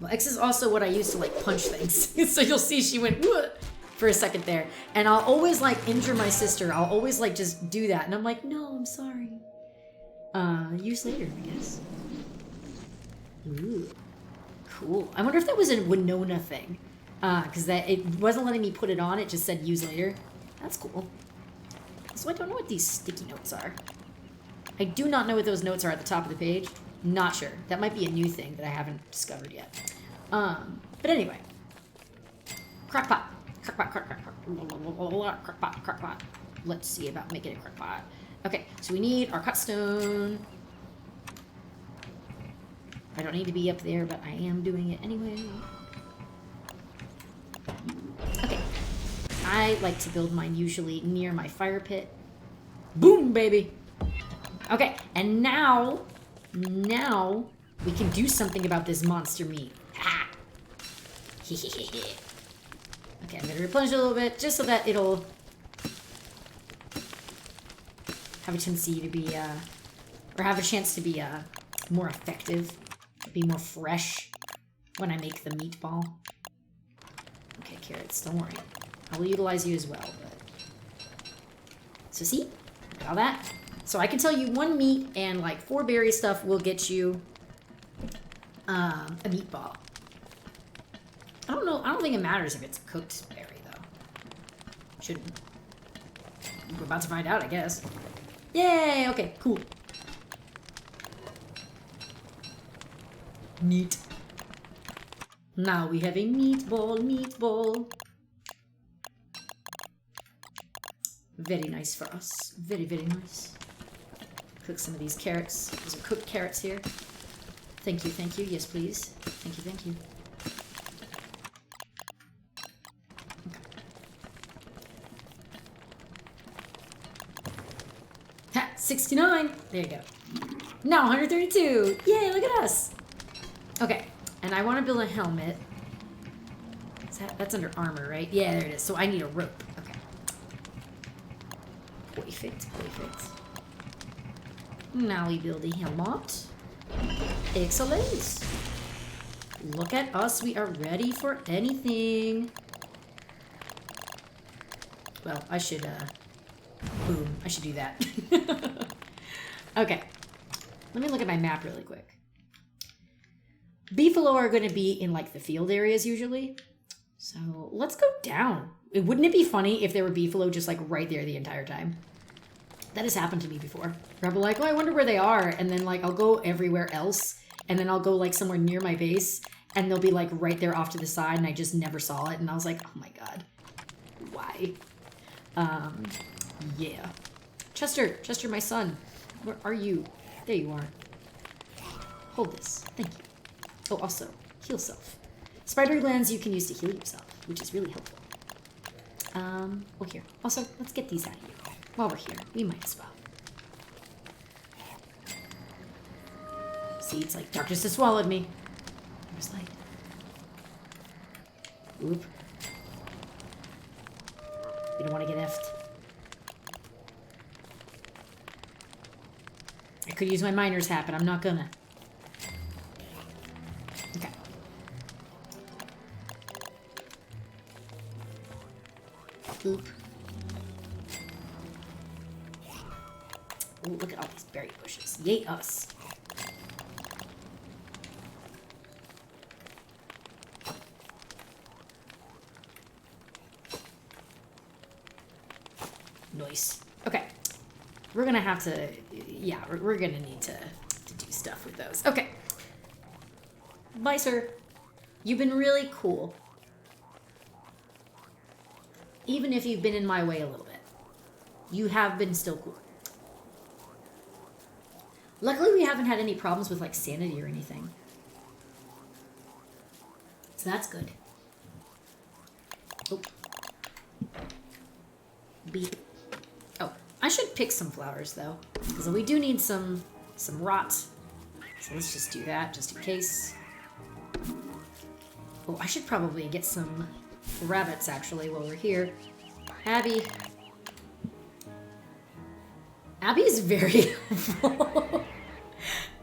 Well, X is also what I use to, like, punch things. So you'll see she went, "Whoa," for a second there. And I'll always, like, injure my sister. I'll always, like, just do that. And I'm like, no, I'm sorry. Use later, I guess. Ooh. Cool. I wonder if that was a Winona thing. Because it wasn't letting me put it on. It just said use later. That's cool. So I don't know what these sticky notes are. I do not know what those notes are at the top of the page. Not sure. That might be a new thing that I haven't discovered yet. But anyway. Crockpot. Crockpot. Let's see about making a crockpot. Okay, so we need our cut stone. I don't need to be up there, but I am doing it anyway. Okay. I like to build mine usually near my fire pit. Boom, baby! Okay, and now we can do something about this monster meat. Ha! Okay, I'm gonna replenish it a little bit, just so that it'll have a tendency to be, or have a chance to be, more effective. Be more fresh when I make the meatball. Okay, carrots, don't worry. I will utilize you as well, but... So see? Look at all that. So I can tell you 1 meat and like 4 berry stuff will get you a meatball. I don't know. I don't think it matters if it's a cooked berry, though. Shouldn't. We're about to find out, I guess. Yay! Okay, cool. Neat. Now we have a meatball. Very nice for us. Very, very nice. Cook some of these carrots. These are cooked carrots here. Thank you, thank you. Yes, please. Thank you, thank you. Okay. Ha! 69! There you go. Now 132! Yay, look at us! Okay, and I want to build a helmet. That's under armor, right? Yeah, there it is. So I need a rope. Okay. Perfect, perfect. Now we build a helmet. Excellent. Look at us. We are ready for anything. Well, I should, boom. I should do that. Okay. Let me look at my map really quick. Beefalo are going to be in, like, the field areas usually. So, let's go down. Wouldn't it be funny if there were beefalo just, like, right there the entire time? That has happened to me before. Where I'll be like, oh, I wonder where they are. And then, like, I'll go everywhere else. And then I'll go, like, somewhere near my base. And they'll be, like, right there off to the side. And I just never saw it. And I was like, oh, my God. Why? Yeah. Chester, my son. Where are you? There you are. Hold this. Thank you. Oh, also, heal self. Spider glands you can use to heal yourself, which is really helpful. Oh, here. Also, let's get these out of here. While we're here, we might as well. See, it's like darkness has swallowed me. There's light. Oop. We don't want to get effed. I could use my miner's hat, but I'm not gonna. Okay. Oop. Ooh, look at all these berry bushes. Yay us. Nice. Okay. We're gonna have to, yeah, we're gonna need to do stuff with those. Okay. Bye, sir. You've been really cool. Even if you've been in my way a little bit. You have been still cool. Luckily, we haven't had any problems with, like, sanity or anything. So that's good. Oh. Beep. Oh, I should pick some flowers, though. Because we do need some rot. So let's just do that, just in case. Oh, I should probably get some rabbits, actually, while we're here. Abby. Abby is very helpful.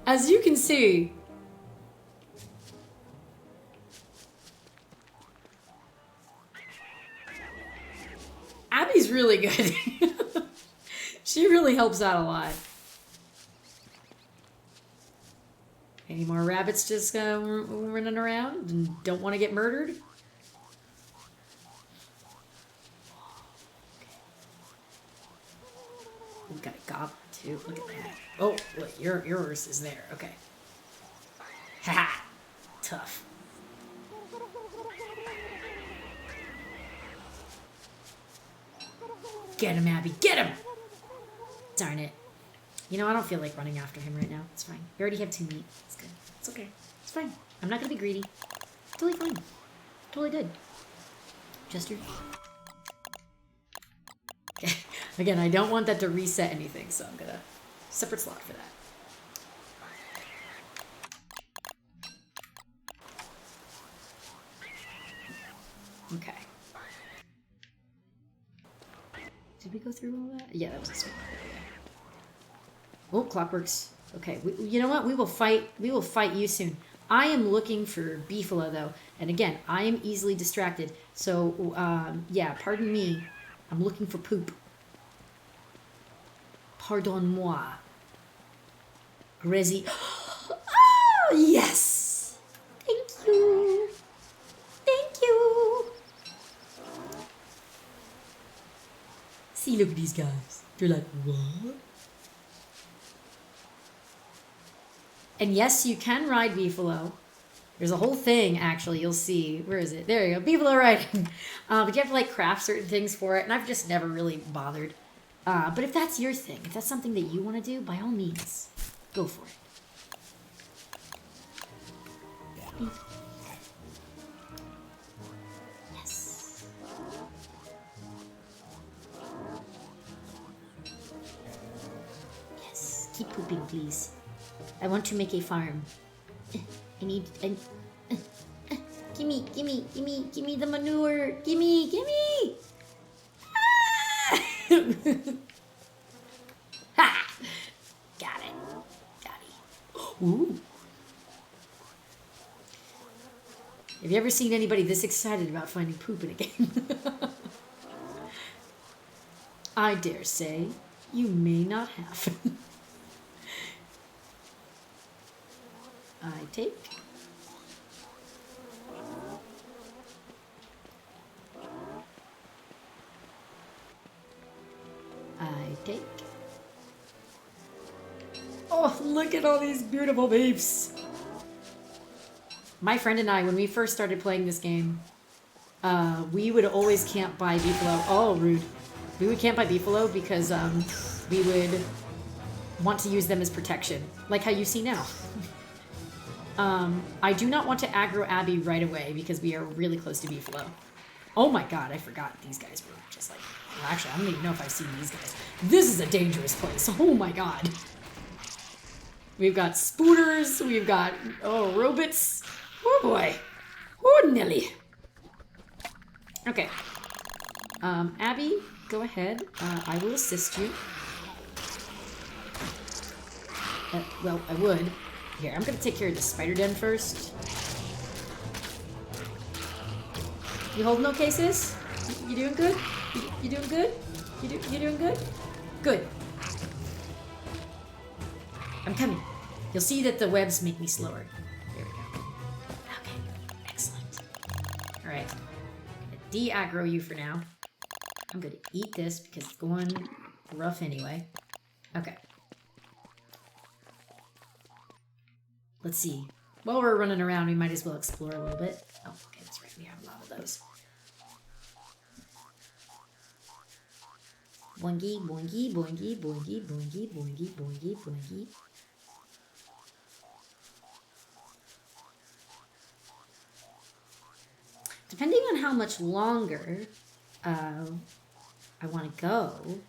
As you can see. Abby's really good. She really helps out a lot. Any more rabbits just running around and don't want to get murdered? We've got a goblin too. Look at that. Oh, look, yours is there. Okay. Haha. Tough. Get him, Abby. Get him! Darn it. You know, I don't feel like running after him right now. It's fine. We already have 2 meat. It's good. It's okay. It's fine. I'm not gonna be greedy. Totally fine. Totally good. Chester. Again, I don't want that to reset anything, so I'm gonna separate slot for that. Okay. Did we go through all that? Yeah, that was a sweet. Oh, clockworks. Okay, you know what? We will fight you soon. I am looking for beefalo, though. And again, I am easily distracted. So, yeah, pardon me. I'm looking for poop. Pardon-moi. Grezy. Oh, yes! See, look at these guys. They're like, what? And yes, you can ride beefalo. There's a whole thing, actually, you'll see. Where is it? There you go, beefalo riding. But you have to like craft certain things for it, and I've just never really bothered. But if that's your thing, if that's something that you want to do, by all means, go for it. Yes. Yes, keep pooping, please. I want to make a farm. I need... gimme the manure. Gimme. Ah! Ha! Got it. Ooh. Have you ever seen anybody this excited about finding poop in a game? I dare say you may not have. I take. Oh, look at all these beautiful beefs. My friend and I, when we first started playing this game, we would always camp by beefalo. Oh, rude. We would camp by beefalo because we would want to use them as protection, like how you see now. I do not want to aggro Abby right away because we are really close to beefalo. Oh my god, I forgot these guys were just like... Well, actually, I don't even know if I've seen these guys. This is a dangerous place. Oh my god. We've got spooters. We've got... Oh, robots. Oh boy. Oh, Nelly. Okay. Abby, go ahead. I will assist you. Well, I would. Here, I'm gonna take care of the spider den first. You holding okay, sis? You doing good? You doing good? You doing good? Good. I'm coming. You'll see that the webs make me slower. There we go. Okay, excellent. Alright. De-aggro you for now. I'm gonna eat this because it's going rough anyway. Okay. Let's see. While we're running around, we might as well explore a little bit. Oh, okay, that's right. We have a lot of those. Boingy, boingy, boingy, boingy, boingy, boingy, boingy, boingy. Depending on how much longer I want to go,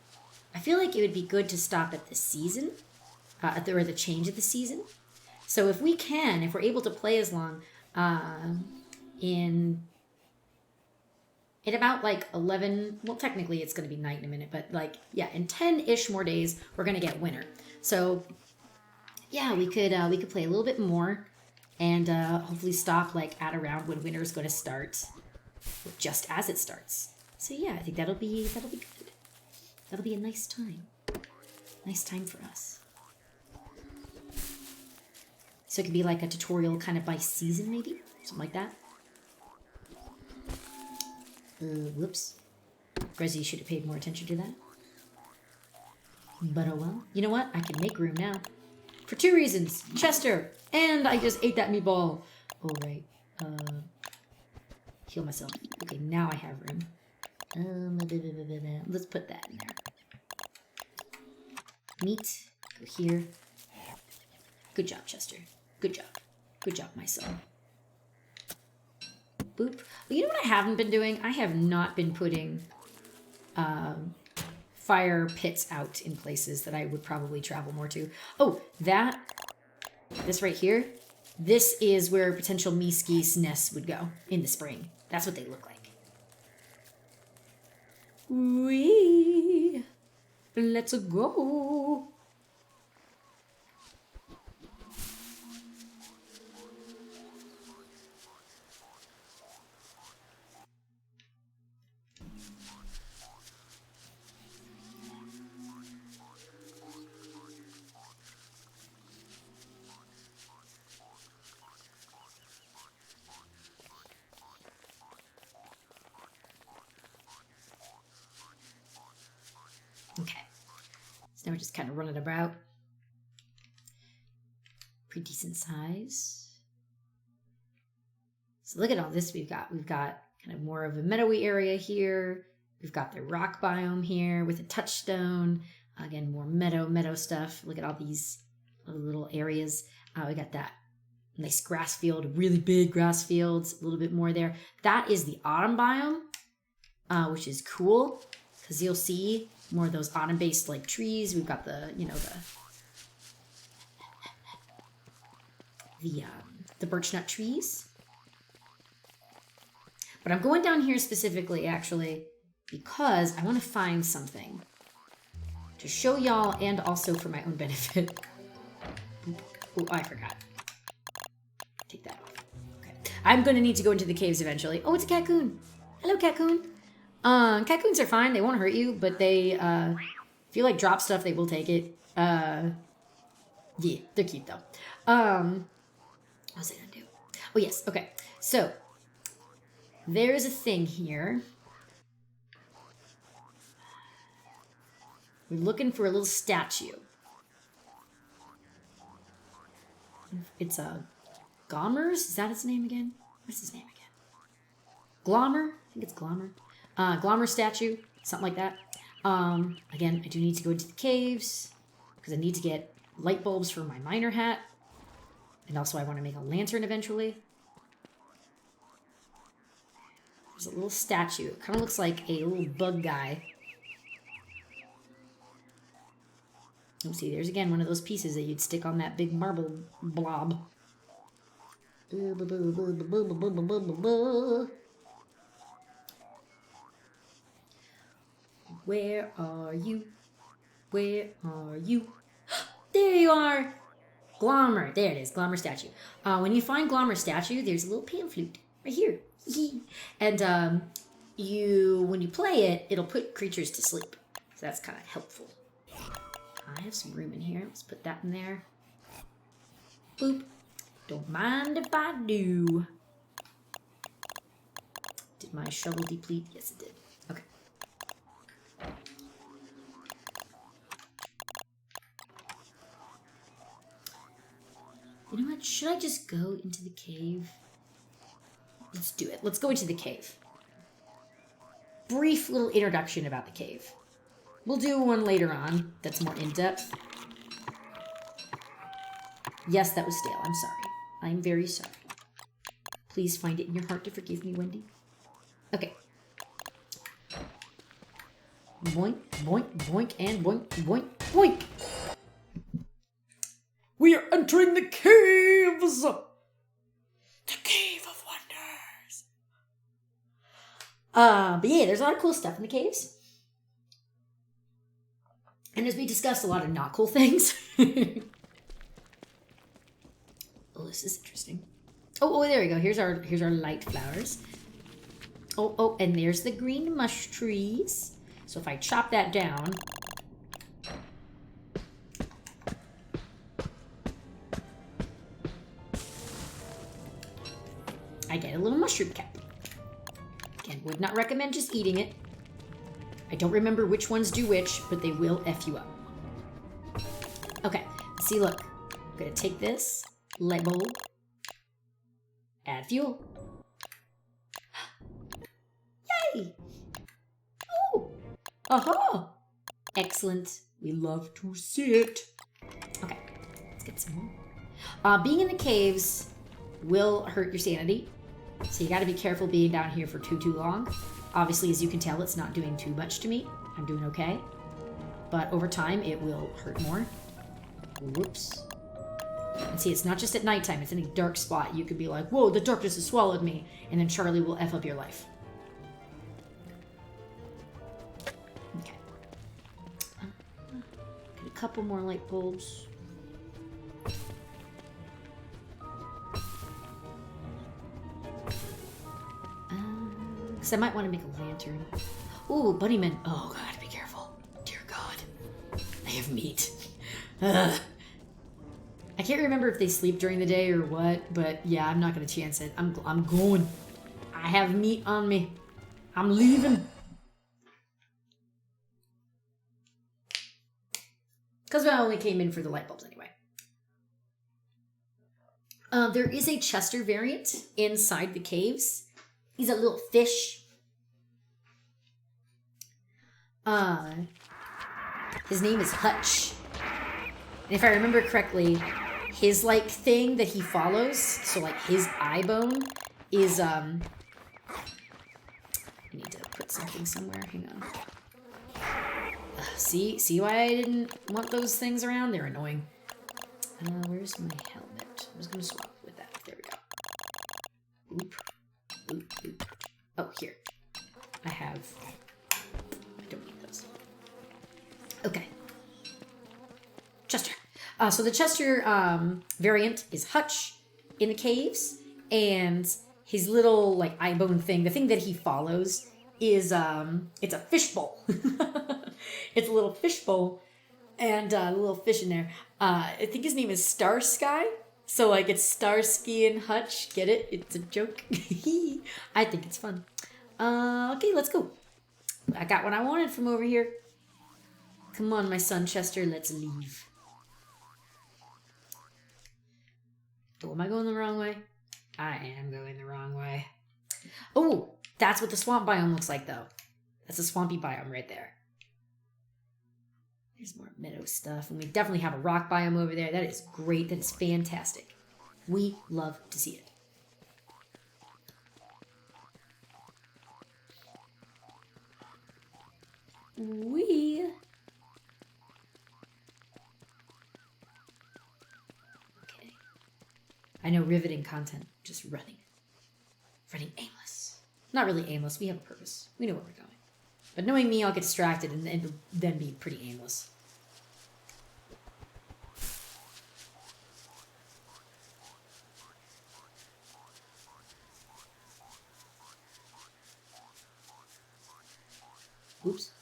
I feel like it would be good to stop at the season, or the change of the season. So if we can, if we're able to play as long, in about like 11, well, technically it's going to be night in a minute, but like, yeah, in 10-ish more days, we're going to get winter. So yeah, we could play a little bit more and hopefully stop like at around when winter is going to start, just as it starts. So yeah, I think that'll be good. That'll be a nice time for us. So it could be like a tutorial kind of by season, maybe? Something like that. Whoops. Grezy should have paid more attention to that. But oh well. You know what? I can make room now. For 2 reasons. Chester! And I just ate that meatball. Oh, right. Heal myself. Okay, now I have room. Let's put that in there. Meat. Go here. Good job, Chester. Good job. Good job, my son. Boop. Well, you know what I haven't been doing? I have not been putting fire pits out in places that I would probably travel more to. Oh, this right here, this is where potential meeskies nests would go in the spring. That's what they look like. Wee. Let's go. So now we're just kind of running about. Pretty decent size. So look at all this we've got. We've got kind of more of a meadowy area here. We've got the rock biome here with a touchstone. Again, more meadow stuff. Look at all these little areas. We got that nice grass field, really big grass fields, a little bit more there. That is the autumn biome, which is cool because you'll see more of those autumn-based like trees. We've got the, you know, the birch nut trees. But I'm going down here specifically, actually, because I want to find something to show y'all and also for my own benefit. Oh, I forgot. Take that off. Okay. I'm going to need to go into the caves eventually. Oh, it's a Cocoon. Hello, Cocoon. Cocoons are fine. They won't hurt you, but they, if you like drop stuff, they will take it. Yeah, they're cute though. What was I going to do? Oh, yes. Okay. So, there's a thing here. We're looking for a little statue. It's a Gommers? Is that his name again? What's his name again? Glommer? I think it's Glommer. Glommer statue. Something like that. Again, I do need to go into the caves because I need to get light bulbs for my miner hat. And also I want to make a lantern eventually. There's a little statue. It kind of looks like a little bug guy. Oh, see, there's again one of those pieces that you'd stick on that big marble blob. Where are you? Where are you? There you are! Glommer. There it is. Glommer statue. When you find Glommer statue, there's a little pan flute right here. And when you play it, it'll put creatures to sleep. So that's kind of helpful. I have some room in here. Let's put that in there. Boop. Don't mind if I do. Did my shovel deplete? Yes, it did. Okay. You know what? Should I just go into the cave? Let's do it. Let's go into the cave. Brief little introduction about the cave. We'll do one later on that's more in-depth. Yes, that was stale. I'm sorry. I'm very sorry. Please find it in your heart to forgive me, Wendy. Okay. Boink, boink, boink, and boink, boink, boink. We are entering the caves! The Cave of Wonders. But yeah, there's a lot of cool stuff in the caves. And as we discussed, a lot of not cool things. Oh, this is interesting. Oh, there we go. Here's our light flowers. Oh, and there's the green mush trees. So if I chop that down, I get a little mushroom cap. Again, would not recommend just eating it. I don't remember which ones do which, but they will F you up. Okay, see, look. I'm gonna take this light bulb, add fuel. Yay! Oh! Aha! Excellent. We love to see it. Okay, let's get some more. Being in the caves will hurt your sanity, so you gotta be careful being down here for too long. Obviously, as you can tell, it's not doing too much to me. I'm doing okay. But over time, it will hurt more. Whoops. And see, it's not just at nighttime. It's in a dark spot. You could be like, whoa, the darkness has swallowed me. And then Charlie will F up your life. Okay. Get a couple more light bulbs. Because I might want to make a lantern. Ooh, bunnymen. Oh, God, be careful. Dear God. I have meat. Ugh. I can't remember if they sleep during the day or what, but yeah, I'm not going to chance it. I'm going. I have meat on me. I'm leaving. Because I only came in for the light bulbs anyway. There is a Chester variant inside the caves. He's a little fish. His name is Hutch. And if I remember correctly, his like thing that he follows, so like his eye bone is I need to put something somewhere. Hang on. See why I didn't want those things around? They're annoying. Where's my helmet? I was gonna swap with that. There we go. Oop. Oop, oop. Oh, here. I don't need those. Okay. Chester. So the Chester variant is Hutch in the caves, and his little like eye bone thing, the thing that he follows, is it's a fishbowl. It's a little fishbowl, and a little fish in there. I think his name is Starsky. So like it's Starsky and Hutch. Get it? It's a joke. I think it's fun. Okay, let's go. I got what I wanted from over here. Come on, my son Chester, let's leave. Oh, am I going the wrong way? I am going the wrong way. Oh, that's what the swamp biome looks like, though. That's a swampy biome right there. There's more meadow stuff, and we definitely have a rock biome over there. That is great. That is fantastic. We love to see it. Okay. I know, riveting content. Just running. Running aimless. Not really aimless. We have a purpose. We know where we're going. But knowing me, I'll get distracted and then be pretty aimless. Oops.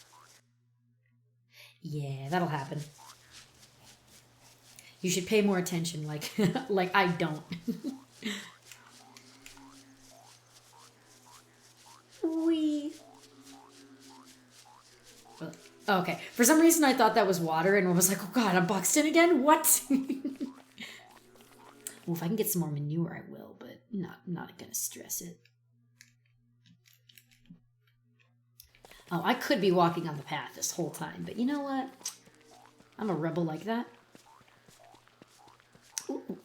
Yeah, that'll happen. You should pay more attention, like, like I don't. Wee. Okay. For some reason, I thought that was water, and I was like, "Oh God, I'm boxed in again. What?" Well, if I can get some more manure, I will, but not gonna stress it. Oh, I could be walking on the path this whole time, but you know what? I'm a rebel like that. Ooh.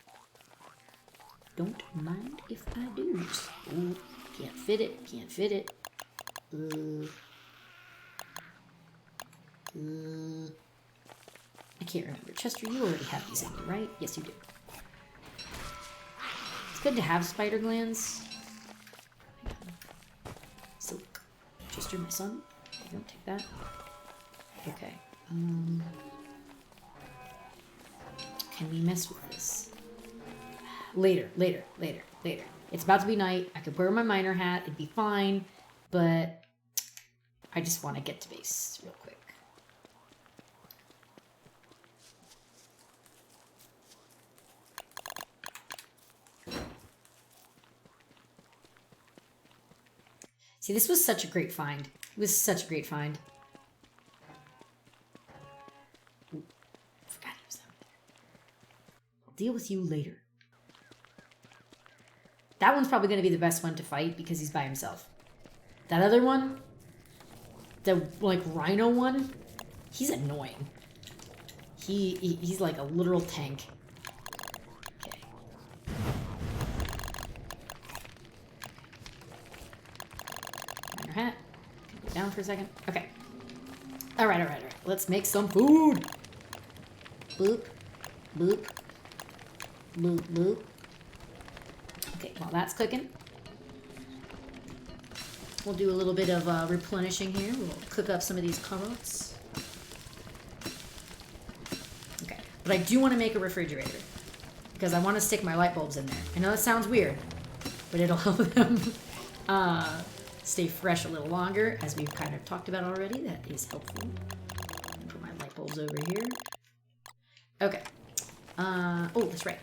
Don't mind if I do. Ooh, can't fit it. Can't fit it. I can't remember. Chester, you already have these in you, right? Yes, you do. It's good to have spider glands. Silk. Chester, my son. Don't take that. Okay. Can we mess with this? Later. It's about to be night. I could wear my miner hat. It'd be fine. But I just want to get to base real quick. See, this was such a great find. It was such a great find. Ooh, forgot he was out there. I'll deal with you later. That one's probably going to be the best one to fight because he's by himself. That other one, the like rhino one, he's annoying. He's like a literal tank. Okay. Your hat. Go down for a second. Okay. All right. Let's make some food. Boop, boop, boop, boop. Okay, while that's cooking, we'll do a little bit of replenishing here. We'll cook up some of these carrots. Okay, but I do want to make a refrigerator because I want to stick my light bulbs in there. I know that sounds weird, but it'll help them stay fresh a little longer, as we've kind of talked about already. That is helpful. Put my light bulbs over here. Okay. Oh, that's right.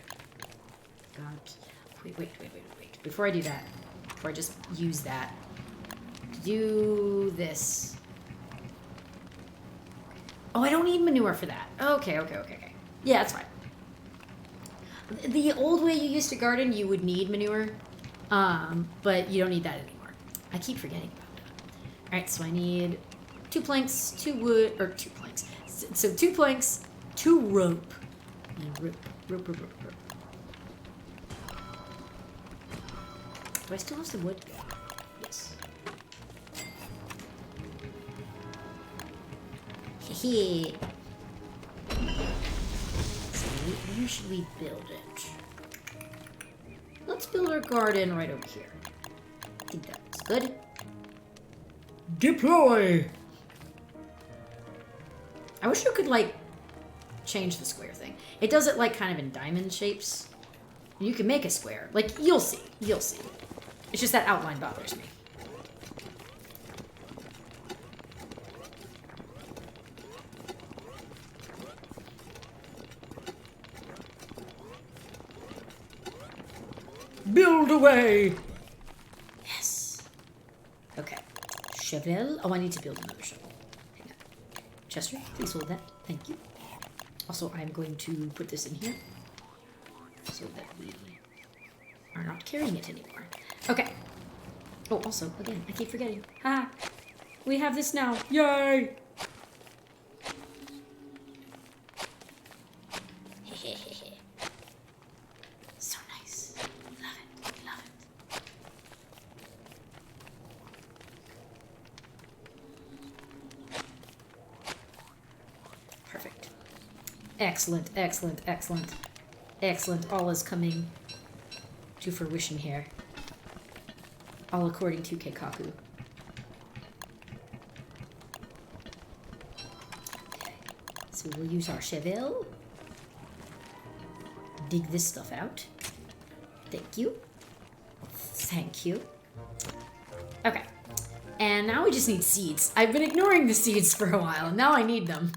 Wait. Before I do that, before I just use that, do this. Oh, I don't need manure for that. Okay. Yeah, that's fine. The old way you used to garden, you would need manure, but you don't need that anymore. I keep forgetting about that. All right, so I need 2 planks, 2 wood, or 2 planks. So 2 planks, 2 rope. And rope. Do I still have some wood? Yes. Hehe. So where should we build it? Let's build our garden right over here. I think that looks good. Deploy! I wish you could, like, change the square thing. It does it, like, kind of in diamond shapes. You can make a square. Like, you'll see. You'll see. It's just that outline bothers me. Build away! Yes. Okay. Shovel. Oh, I need to build another shovel. Hang on. Chester, please hold that. Thank you. Also, I'm going to put this in here so that we are not carrying it anymore. Okay. Oh, also, again, I keep forgetting. Ha! We have this now. Yay! So nice. Love it. Perfect. Excellent. All is coming to fruition here. All according to Keikaku. Okay. So we'll use our shovel. Dig this stuff out. Thank you. Okay. And now we just need seeds. I've been ignoring the seeds for a while, and now I need them.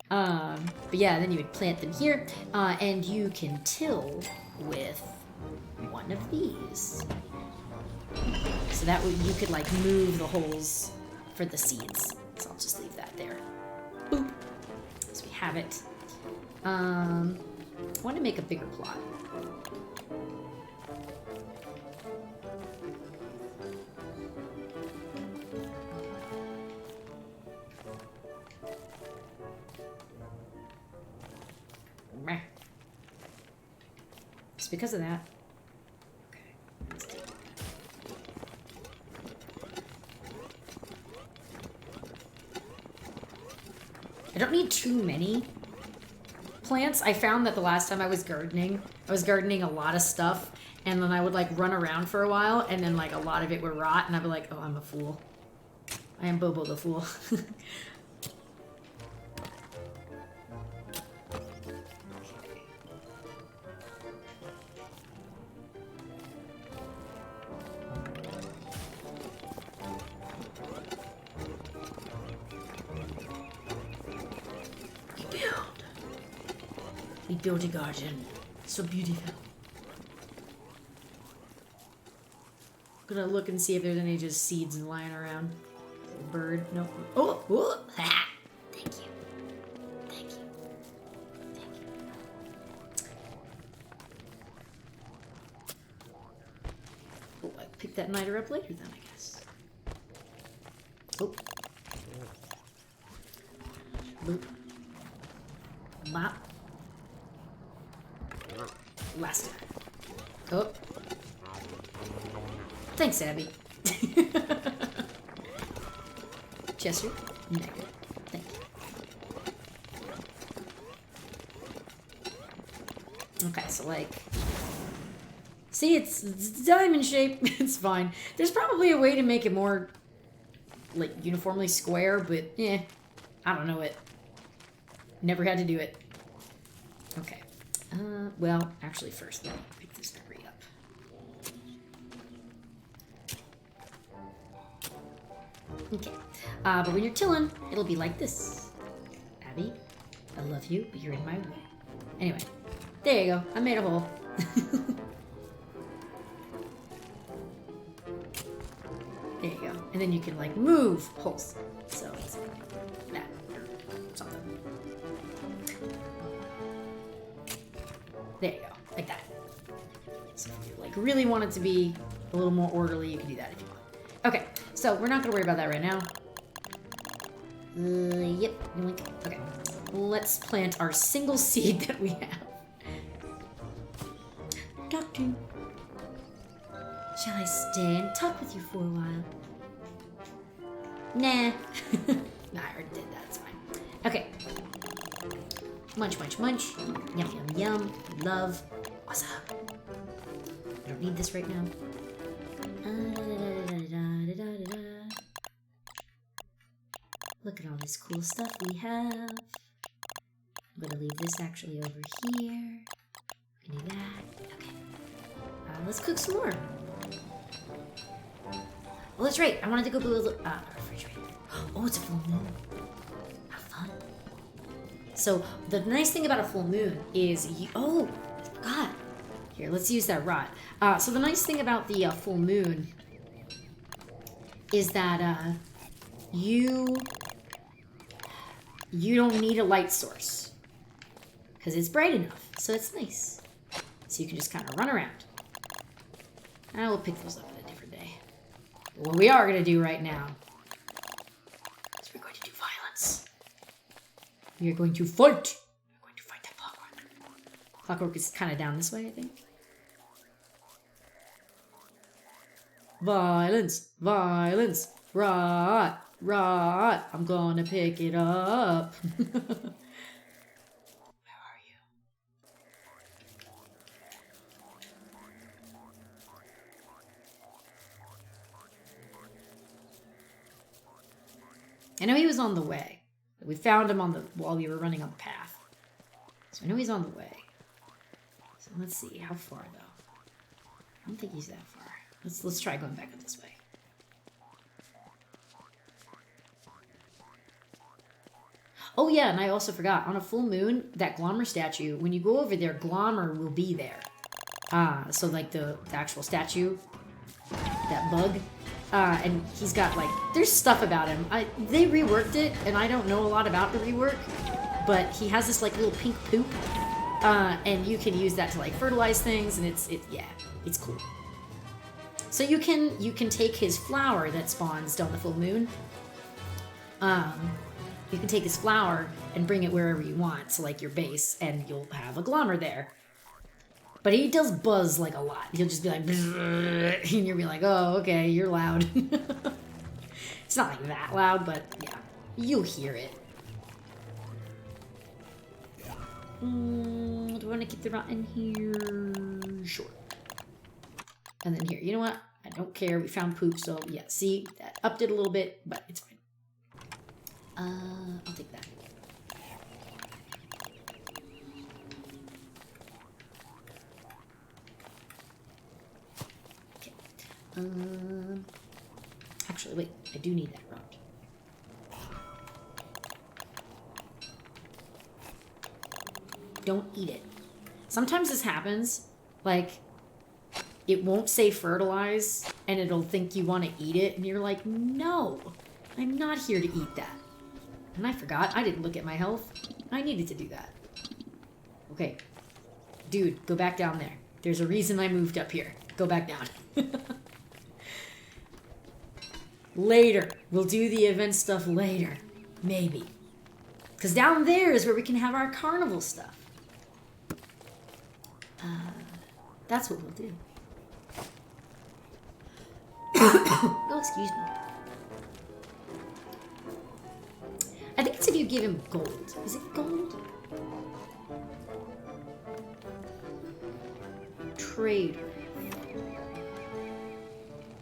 But yeah, then you would plant them here, and you can till with one of these. So that way you could, like, move the holes for the seeds. So I'll just leave that there. Boop. So we have it. I want to make a bigger plot. It's because of that. Okay. Let's do that. I don't need too many plants. I found that the last time I was gardening a lot of stuff, and then I would, like, run around for a while, and then, like, a lot of it would rot, and I'd be like, oh, I'm a fool. I am Bobo the fool. We build a garden. So beautiful. Gonna look and see if there's any just seeds lying around. Bird, no. Oh, ha! Thank you. Oh, I picked that niter up later then, I guess. Oh. Boop. Bop. Last time. Oh. Thanks, Abby. Chester? Negative. Thank you. Okay, so, like... See, it's diamond shape. It's fine. There's probably a way to make it more, like, uniformly square, but, I don't know it. Never had to do it. Okay. Well, actually, first, let me pick this debris up. Okay. But when you're tilling, it'll be like this. Abby, I love you, but you're in my way. Anyway, there you go. I made a hole. There you go. And then you can, like, move holes. So it's like that. There you go, like that. So if you like really want it to be a little more orderly, you can do that if you want. Okay, so we're not gonna worry about that right now. Yep. Okay, let's plant our single seed that we have. Doctor, shall I stay and talk with you for a while? Nah. Nah, I already did that. It's fine. Okay. Munch, munch, munch. Yum, yum, yum. Love. What's up? I don't need this right now. Look at all this cool stuff we have. I'm gonna leave this actually over here. Do that. Okay. Let's cook some more. Oh, that's right. I wanted to go build a refrigerator. Oh, it's a full moon. How fun. So, the nice thing about a full moon is oh, I forgot. Here, let's use that rod. So the nice thing about the full moon is that you don't need a light source because it's bright enough. So it's nice. So you can just kind of run around. I will pick those up at a different day. But what we are going to do right now is we're going to do violence. We are going to fight. We're going to fight that clockwork. Clockwork is kind of down this way, I think. Violence, violence, right, right. I'm gonna pick it up. Where are you? I know he was on the way. We found him while we were running on the path. So I know he's on the way. So let's see, how far though? I don't think he's that far. Let's try going back up this way. Oh yeah, and I also forgot, on a full moon, that Glommer statue, when you go over there, Glommer will be there. So like the actual statue, that bug, and he's got like, there's stuff about him. They reworked it, and I don't know a lot about the rework, but he has this like little pink poop, and you can use that to like fertilize things, and it's cool. So you can take his flower that spawns on the full moon. You can take his flower and bring it wherever you want, so like your base, and you'll have a Glommer there. But he does buzz like a lot. He'll just be like, and you'll be like, oh, okay, you're loud. It's not like that loud, but yeah, you'll hear it. Do I want to keep the rot in here? Sure. And then here, you know what? I don't care. We found poop, so yeah, see? That upped it a little bit, but it's fine. I'll take that. Okay. Actually, wait. I do need that rod. Don't eat it. Sometimes this happens, like, it won't say fertilize, and it'll think you want to eat it, and you're like, no, I'm not here to eat that. And I forgot, I didn't look at my health. I needed to do that. Okay. Dude, go back down there. There's a reason I moved up here. Go back down. Later. We'll do the event stuff later. Maybe. Because down there is where we can have our carnival stuff. That's what we'll do. Oh, excuse me. I think it's if you give him gold. Is it gold? Trader.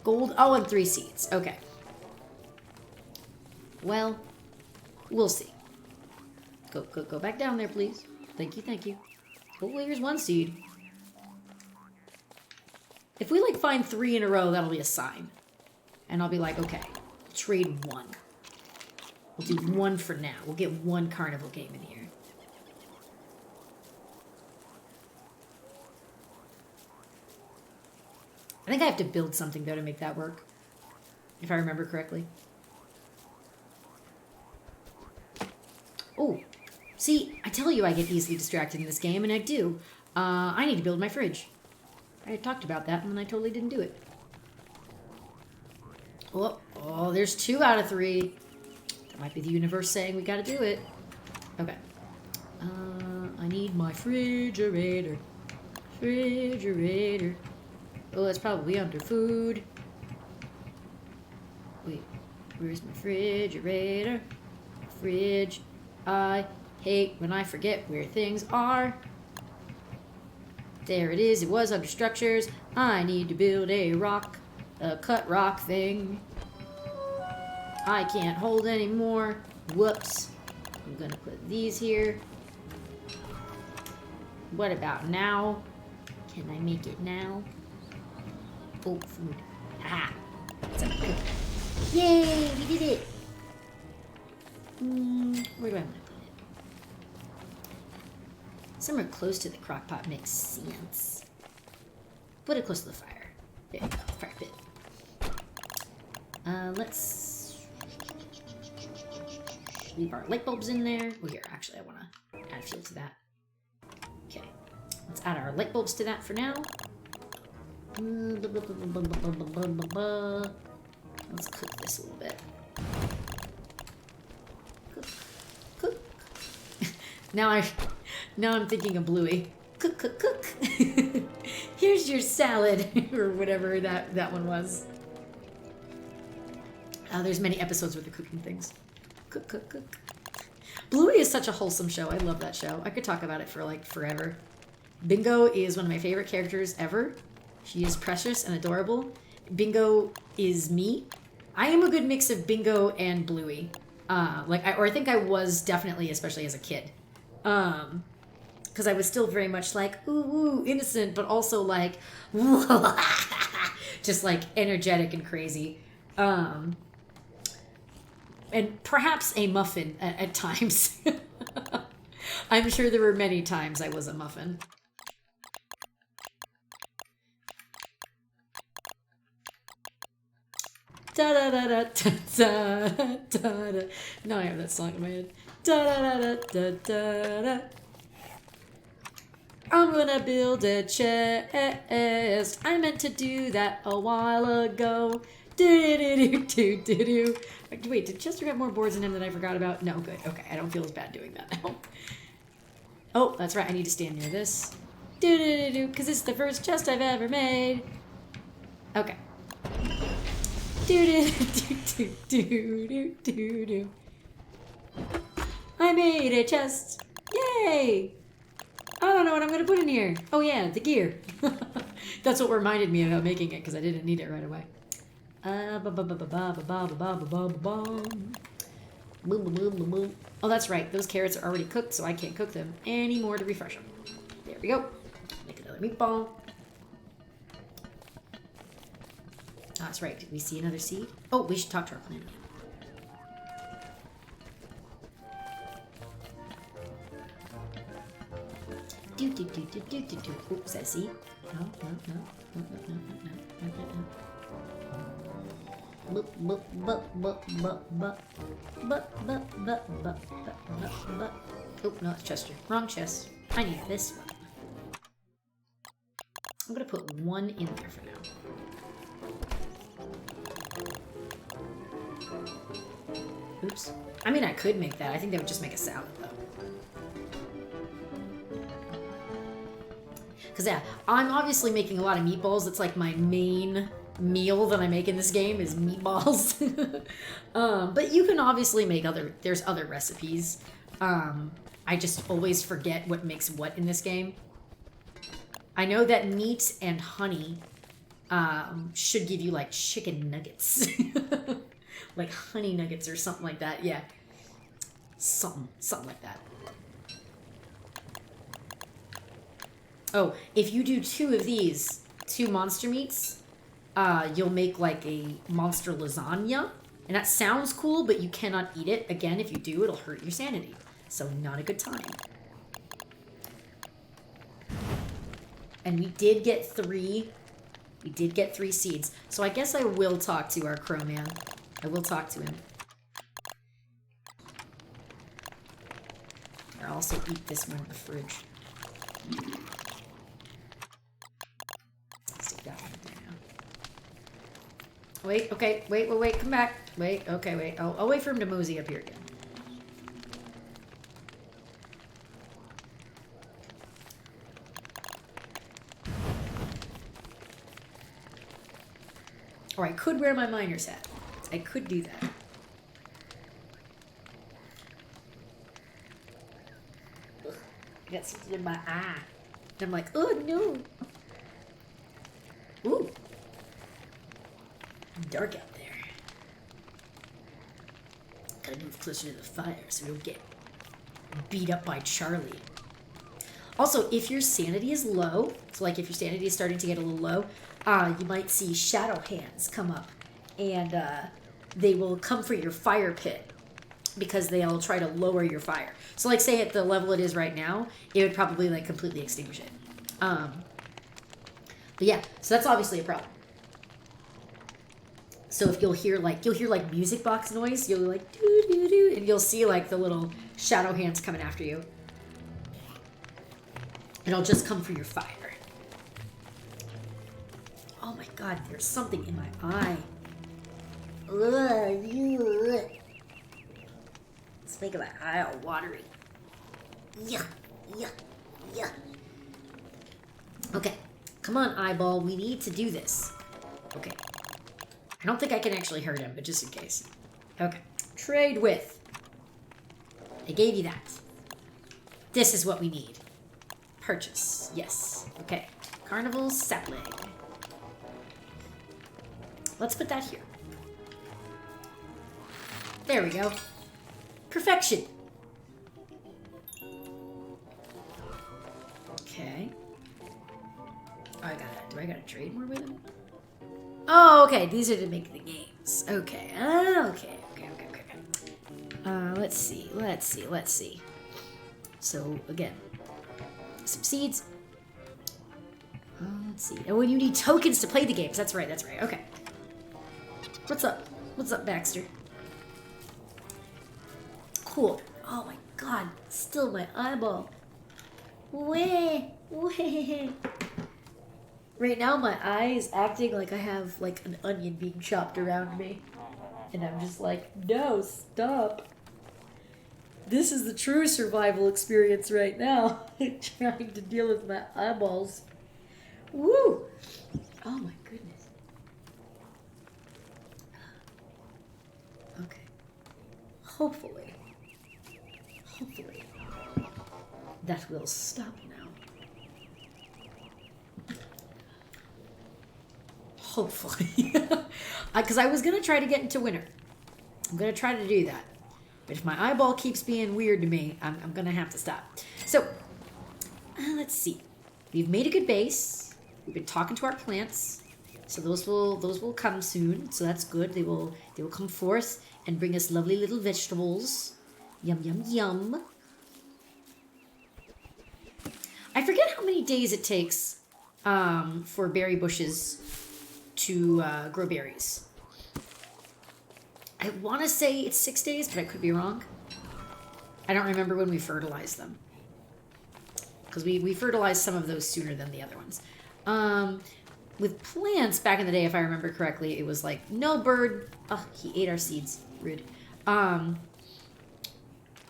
Gold. Oh, and 3 seeds. Okay. Well, we'll see. Go back down there, please. Thank you, thank you. Oh, here's 1 seed. If we, like, find 3 in a row, that'll be a sign. And I'll be like, okay, trade 1. We'll do 1 for now. We'll get 1 carnival game in here. I think I have to build something, though, to make that work. If I remember correctly. Oh, see, I tell you I get easily distracted in this game, and I do. I need to build my fridge. I had talked about that and then I totally didn't do it. Oh, there's 2 out of 3. That might be the universe saying we gotta do it. Okay. I need my refrigerator. Refrigerator. Oh, that's probably under food. Wait, where's my refrigerator? Fridge. I hate when I forget where things are. There it is. It was under structures. I need to build a cut rock thing. I can't hold anymore. Whoops. I'm gonna put these here. What about now? Can I make it now? Oh, food. Haha. Yay, we did it. Where do I want to put it? Somewhere close to the crock pot makes sense. Put it close to the fire. There you go, fire pit. Let's leave our light bulbs in there. Oh, here, actually, I want to add fuel to that. Okay, let's add our light bulbs to that for now. Let's cook this a little bit. Cook. Now I'm thinking of Bluey. Cook. Here's your salad, or whatever that one was. There's many episodes with the cooking things. Cook. Bluey is such a wholesome show. I love that show. I could talk about it for like forever. Bingo is one of my favorite characters ever. She is precious and adorable. Bingo is me. I am a good mix of Bingo and Bluey. I think I was definitely, especially as a kid. Because I was still very much like, ooh, innocent, but also like, just like energetic and crazy. And perhaps a muffin at times. I'm sure there were many times I was a muffin. Da da da da da da da da. Now I have that song in my head. Da da da da da da. I'm gonna build a chest. I meant to do that a while ago. Do. Wait, did Chester have more boards in him that I forgot about? No, good. Okay, I don't feel as bad doing that now. Oh, that's right. I need to stand near this. Do, because it's the first chest I've ever made. Okay. Do. I made a chest. Yay! I don't know what I'm going to put in here. Oh yeah, the gear. That's what reminded me about making it, because I didn't need it right away. Oh, that's right. Those carrots are already cooked, so I can't cook them anymore to refresh them. There we go. Make another meatball. Oh, that's right. Did we see another seed? Oh, we should talk to our planet. Do. Oops, is that a seed? No. Oh, no, it's Chester. Wrong chest. I need this one. I'm gonna put one in there for now. Oops. I mean, I could make that. I think that would just make a salad, though. Because, yeah, I'm obviously making a lot of meatballs. It's like my main meal that I make in this game is meatballs. But you can obviously make there's other recipes. I just always forget what makes what in this game. I know that meat and honey should give you, like, chicken nuggets. Like honey nuggets or something like that. Yeah. Something like that. Oh, if you do 2 of these, 2 monster meats, you'll make like a monster lasagna. And that sounds cool, but you cannot eat it. Again, if you do, it'll hurt your sanity. So not a good time. And we did get 3. We did get 3 seeds. So I guess I will talk to our crow man. I will talk to him. I'll also eat this one in the fridge. Wait, okay, wait, come back. Wait, okay, wait. I'll wait for him to mosey up here again. Or I could wear my miner's hat. I could do that. Ugh, I got something in my eye. And I'm like, oh no. Ooh. Dark out there. Gotta move closer to the fire so we don't get beat up by Charlie. Also, if your sanity is low, so like if your sanity is starting to get a little low, you might see shadow hands come up, and they will come for your fire pit because they'll try to lower your fire. So like say at the level it is right now, it would probably like completely extinguish it. But yeah, so that's obviously a problem. So if you'll hear like music box noise, you'll like doo doo doo, and you'll see like the little shadow hands coming after you. It'll just come for your fire. Oh my god, there's something in my eye. Ugh. It's making my eye all watery. Yuck, yuck, yuck. Okay, come on, eyeball. We need to do this. Okay. I don't think I can actually hurt him, but just in case. Okay. Trade with. I gave you that. This is what we need. Purchase. Yes. Okay. Carnival sapling. Let's put that here. There we go. Perfection. Okay. Oh, do I gotta trade more with him? Oh, okay. These are to make the games. Okay. Okay. Let's see. So, again, some seeds. Let's see. Oh, and you need tokens to play the games. That's right. Okay. What's up? What's up, Baxter? Cool. Oh my god. Still my eyeball. Way. Right now, my eye is acting like I have like an onion being chopped around me. And I'm just like, no, stop. This is the true survival experience right now. Trying to deal with my eyeballs. Woo! Oh my goodness. Okay. Hopefully, that will stop now. Hopefully. Because I was going to try to get into winter. I'm going to try to do that. But if my eyeball keeps being weird to me, I'm going to have to stop. So, let's see. We've made a good base. We've been talking to our plants. So those will come soon. So that's good. They will come forth and bring us lovely little vegetables. Yum, yum, yum. I forget how many days it takes for berry bushes to grow berries. I want to say it's 6 days, but I could be wrong. I don't remember when we fertilized them. Because we fertilized some of those sooner than the other ones. With plants, back in the day, if I remember correctly, it was like, no bird. Oh, he ate our seeds. Rude.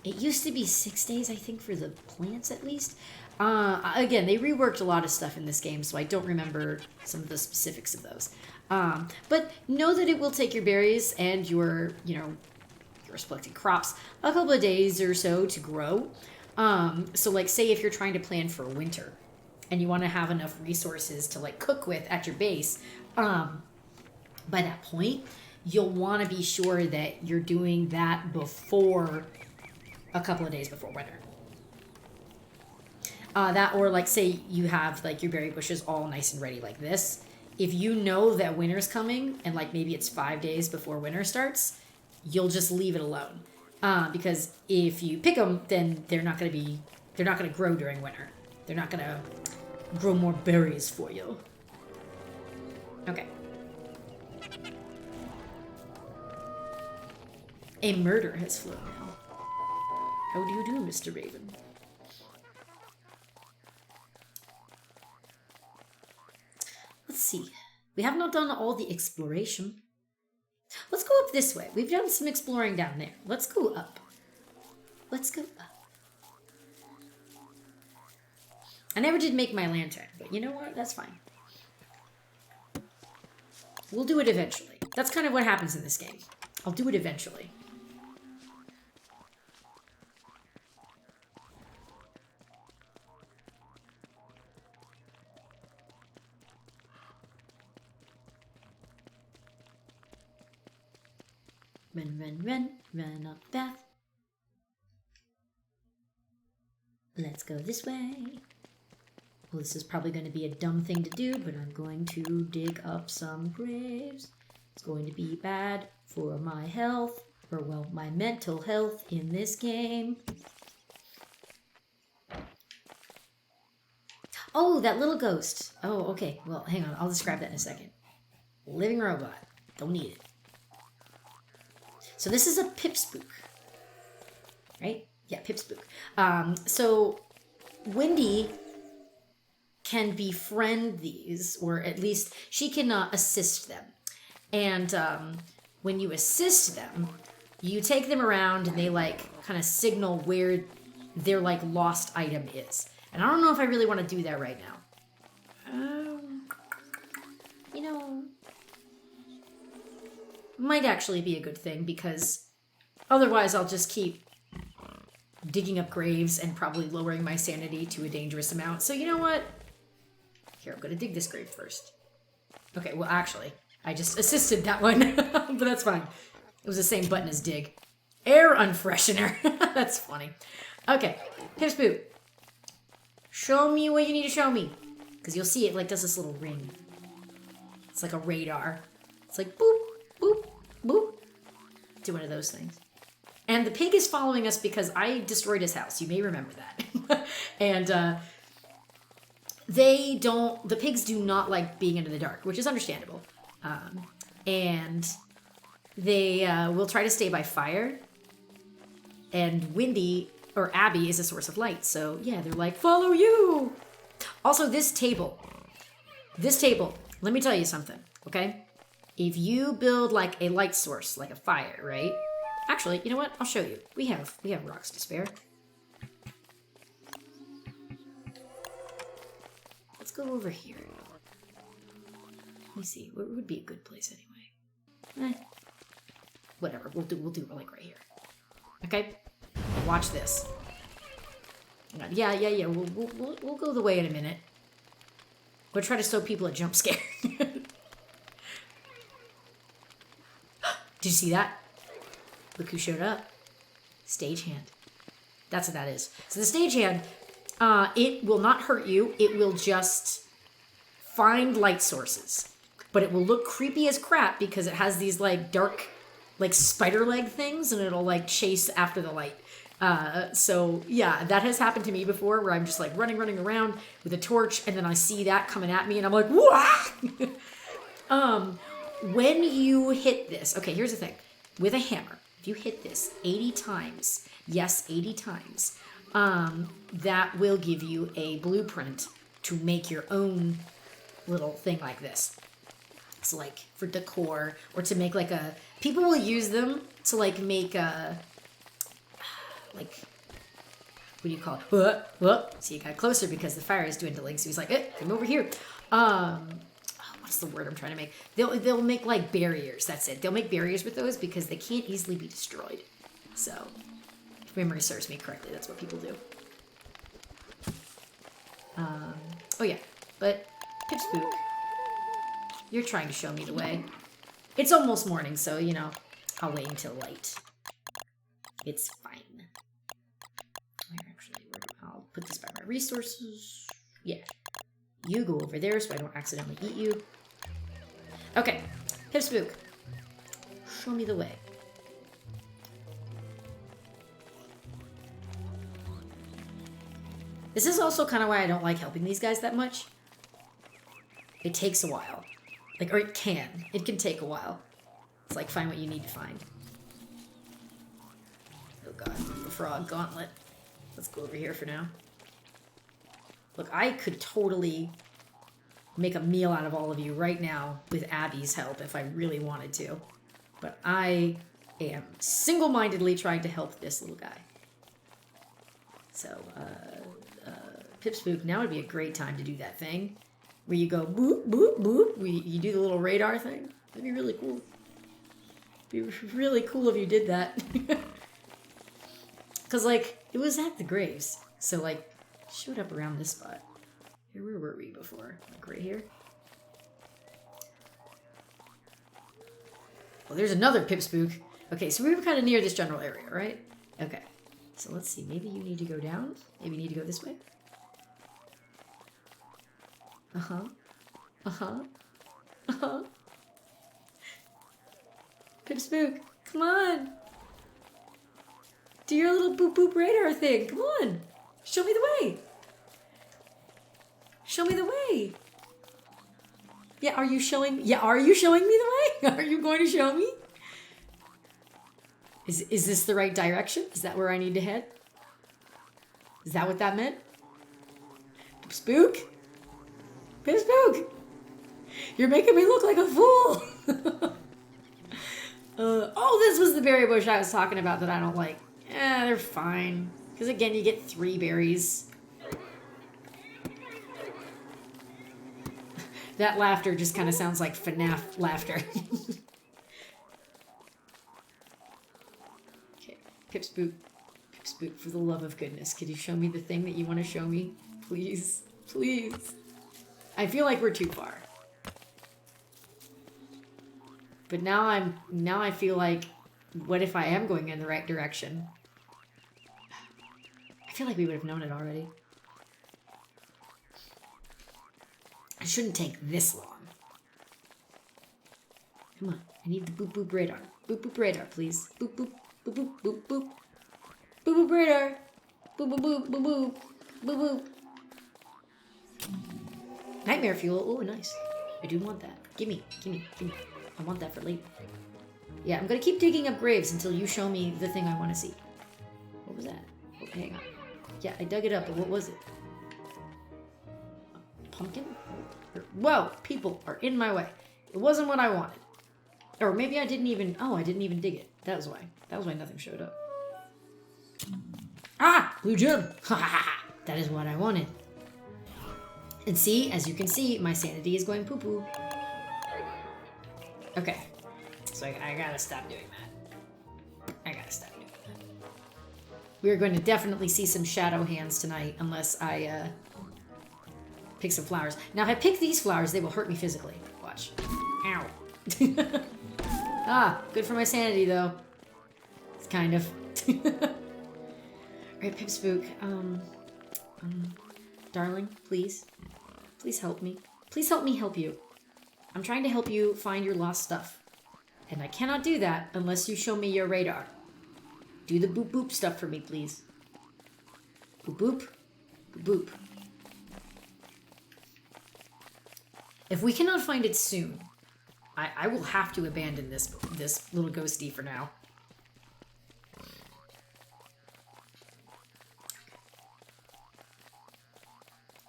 It used to be 6 days, I think, for the plants at least. Again, they reworked a lot of stuff in this game, so I don't remember some of the specifics of those. But know that it will take your berries and your selected crops a couple of days or so to grow. So like say if you're trying to plan for winter and you want to have enough resources to like cook with at your base, by that point, you'll want to be sure that you're doing that before a couple of days before winter. That or like say you have like your berry bushes all nice and ready like this. If you know that winter's coming and like maybe it's 5 days before winter starts, you'll just leave it alone. Because if you pick them, then they're not going to grow during winter. They're not going to grow more berries for you. Okay. A murder has flown now. How do you do, Mr. Raven? Let's see. We have not done all the exploration. up this way. We've done some exploring down there. Let's go up. Let's go up. I never did make my lantern, but you know what? That's fine. We'll do it eventually. That's kind of what happens in this game. I'll do it eventually. Run up path. Let's go this way. Well, this is probably going to be a dumb thing to do, but I'm going to dig up some graves. It's going to be bad for my health, or well, my mental health in this game. Oh, that little ghost. Oh, okay. Well, hang on. I'll describe that in a second. Living robot. Don't need it. So this is a pipspook, right? Yeah, pipspook. So Wendy can befriend these, or at least she can assist them. And when you assist them, you take them around and they like kind of signal where their like lost item is. And I don't know if I really want to do that right now. You know, might actually be a good thing, because otherwise I'll just keep digging up graves and probably lowering my sanity to a dangerous amount. So you know what? Here, I'm going to dig this grave first. Okay, well actually, I just assisted that one, but that's fine. It was the same button as dig. Air unfreshener. That's funny. Okay, pipspook. Show me what you need to show me. Because you'll see it like does this little ring. It's like a radar. It's like boop, boop, boop. Do one of those things. And the pig is following us because I destroyed his house. You may remember that. And the pigs do not like being into the dark, which is understandable. And they will try to stay by fire. And Wendy, or Abby, is a source of light. So yeah, they're like, follow you. Also, this table, let me tell you something, okay? If you build like a light source, like a fire, right? Actually, you know what? I'll show you. We have rocks to spare. Let's go over here. Let me see. What would be a good place anyway? Whatever. We'll do it like right here. Okay. Watch this. Yeah. We'll go the way in a minute. We'll try to show people a jump scare. Did you see that? Look who showed up. Stagehand. That's what that is. So the stagehand, it will not hurt you. It will just find light sources. But it will look creepy as crap because it has these like dark, like spider leg things, and it'll like chase after the light. So yeah, that has happened to me before, where I'm just like running around with a torch, and then I see that coming at me and I'm like, wah! When you hit this, okay, here's the thing. With a hammer, if you hit this 80 times, yes, 80 times, that will give you a blueprint to make your own little thing like this. So like for decor, or to make like a, people will use them to like make a, like, what do you call it? So you got closer because the fire is dwindling. So he's like, come over here. What's the word I'm trying to make? They'll make like barriers. That's it. They'll make barriers with those because they can't easily be destroyed. So, if memory serves me correctly, that's what people do. Oh yeah, but Pipspook, you're trying to show me the way. It's almost morning, so you know, I'll wait until light. It's fine. I'll put this by my resources. Yeah. You go over there so I don't accidentally eat you. Okay. Pipspook, show me the way. This is also kind of why I don't like helping these guys that much. It takes a while. Like, or it can. It can take a while. It's like, find what you need to find. Oh god, the frog gauntlet. Let's go over here for now. Look, I could totally make a meal out of all of you right now with Abby's help if I really wanted to. But I am single-mindedly trying to help this little guy. So, Pipspook, now would be a great time to do that thing where you go boop, boop, boop. You do the little radar thing. That'd be really cool. It'd be really cool if you did that. Because, like, it was at the graves. So, like, showed up around this spot. Here, where were we before? Like, right here? Well, there's another Pipspook. Okay, so we were kind of near this general area, right? Okay. So let's see. Maybe you need to go down. Maybe you need to go this way. Uh-huh. Uh-huh. Uh-huh. Pipspook, come on. Do your little boop boop radar thing. Come on. Show me the way. Show me the way. Yeah, are you showing me the way? Are you going to show me? Is this the right direction? Is that where I need to head? Is that what that meant? Spook? Spook! You're making me look like a fool! Oh, this was the berry bush I was talking about that I don't like. They're fine. Because again, you get 3 berries. That laughter just kind of sounds like FNAF laughter. Okay, Pipspook. Pipspook, for the love of goodness, could you show me the thing that you want to show me? Please. Please. I feel like we're too far. But now I feel like, what if I am going in the right direction? I feel like we would have known it already. It shouldn't take this long. Come on, I need the boop boop radar. Boop boop radar, please. Boop boop boop boop boop boop. Boop boop radar. Boop boop boop boop boop boop boop. Nightmare fuel. Oh, nice. I do want that. Gimme, gimme, gimme. I want that for later. Yeah, I'm gonna keep digging up graves until you show me the thing I want to see. What was that? Oh, hang on. Yeah, I dug it up, but what was it? A pumpkin? Whoa, people are in my way. It wasn't what I wanted. Or maybe I didn't even... Oh, I didn't even dig it. That was why. That was why nothing showed up. Ah! Blue gem! Ha ha ha! That is what I wanted. And see, as you can see, my sanity is going poo-poo. Okay. So I gotta stop doing that. I gotta stop doing that. We're going to definitely see some shadow hands tonight unless I pick some flowers. Now, if I pick these flowers, they will hurt me physically. Watch. Ow. Ah, good for my sanity, though. It's kind of. Alright, Pipspook. Darling, please. Please help me. Please help me help you. I'm trying to help you find your lost stuff. And I cannot do that unless you show me your radar. Do the boop boop stuff for me, please. Boop boop. Boop boop. If we cannot find it soon, I will have to abandon this little ghosty for now.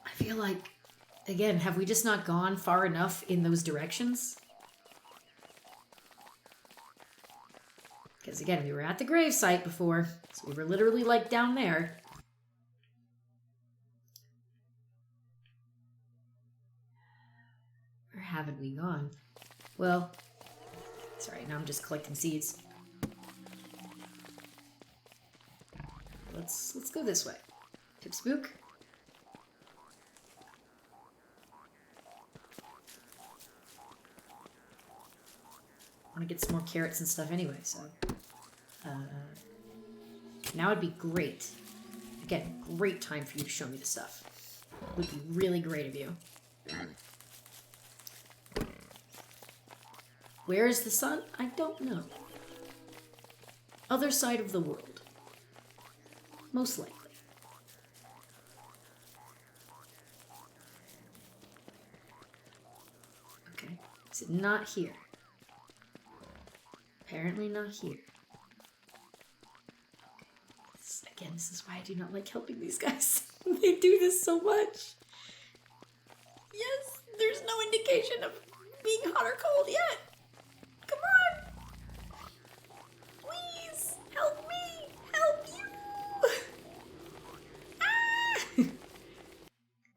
I feel like, again, have we just not gone far enough in those directions? Because again, we were at the grave site before, so we were literally like down there. Where haven't we gone? Well, sorry, now I'm just collecting seeds. Let's go this way. Pipspook. I want to get some more carrots and stuff anyway, so now would be great. Again, great time for you to show me the stuff. Would be really great of you. Where is the sun? I don't know. Other side of the world. Most likely. Okay. Is it not here? Apparently not here. Again, this is why I do not like helping these guys. They do this so much. Yes, there's no indication of being hot or cold yet. Come on.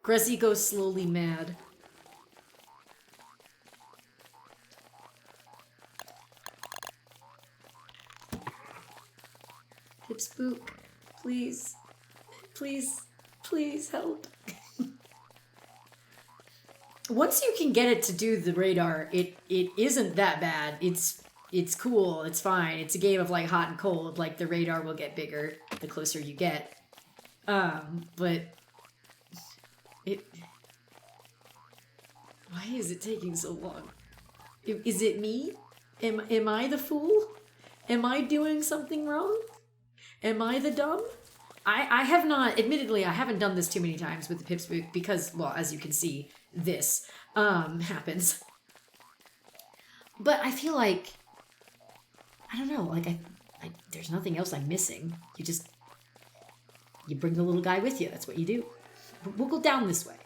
Grezy goes slowly mad. Pipspook, please. Please. Please help. Once you can get it to do the radar, it isn't that bad. It's cool. It's fine. It's a game of like hot and cold. Like the radar will get bigger the closer you get. But it. Why is it taking so long? Is it me? Am I the fool? Am I doing something wrong? Am I the dumb? I have not, admittedly, I haven't done this too many times with the Pipspook because, well, as you can see, this happens. But I feel like, I don't know, like there's nothing else I'm missing. You bring the little guy with you. That's what you do. We'll go down this way.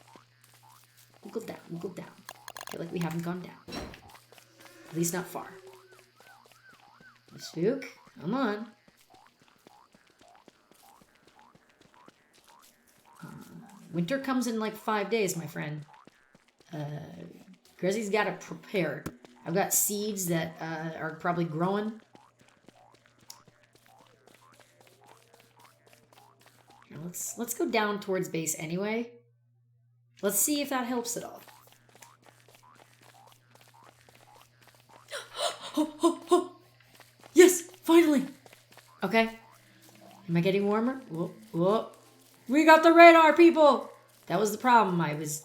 We'll go down. I feel like we haven't gone down. At least not far. Pipspook, come on. Winter comes in like 5 days, my friend. Grezy's got to prepare. I've got seeds that are probably growing. Here, let's go down towards base anyway. Let's see if that helps at all. Yes, finally. Okay. Am I getting warmer? Whoa, whoa. We got the radar, people! That was the problem. I was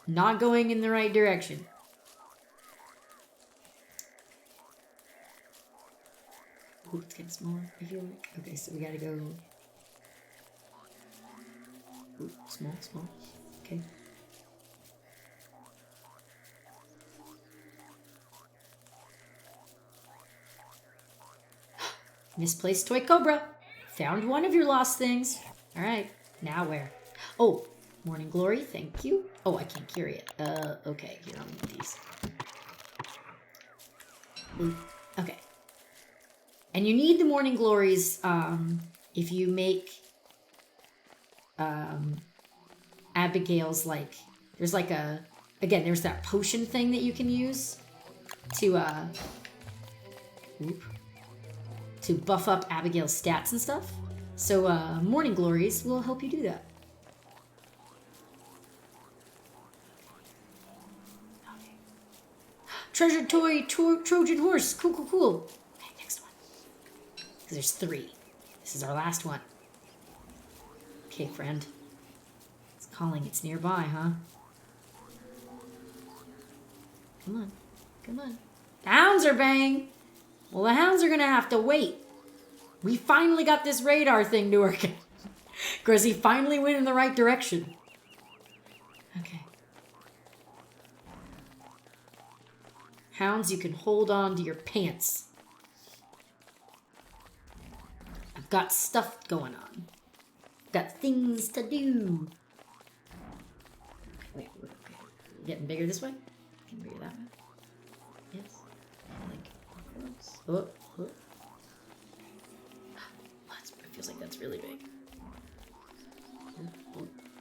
not going in the right direction. Ooh, it's getting smaller, I feel like. Okay, so we gotta go... Ooh, small. Okay. Misplaced toy cobra. Found one of your lost things. Alright, now where? Oh, morning glory, thank you. Oh, I can't carry it. Okay, here, I'll need these. Ooh, okay. And you need the morning glories, if you make, Abigail's, like, there's like again, there's that potion thing that you can use to, to buff up Abigail's stats and stuff. So, morning glories will help you do that. Okay. Treasured toy, Trojan horse. Cool. Okay, next one. Because there's 3. This is our last one. Okay, friend. It's calling. It's nearby, huh? Come on. The hounds are baying. Well, the hounds are going to have to wait. We finally got this radar thing to work. Grezy finally went in the right direction. Okay. Hounds, you can hold on to your pants. I've got stuff going on. Got things to do. Okay, wait. Getting bigger this way? Getting bigger that way? Yes. Like, oh. Feels like that's really big.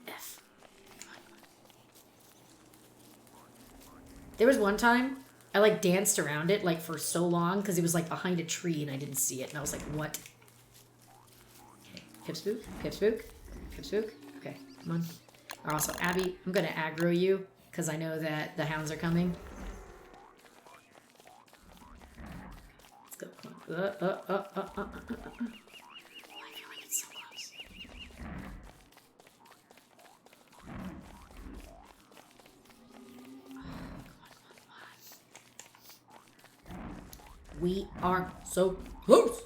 F. There was one time I like danced around it like for so long because it was like behind a tree and I didn't see it and I was like, what? Okay, Pipspook. Okay, come on. Also, Abby, I'm gonna aggro you because I know that the hounds are coming. Let's go. Come on. We are so close.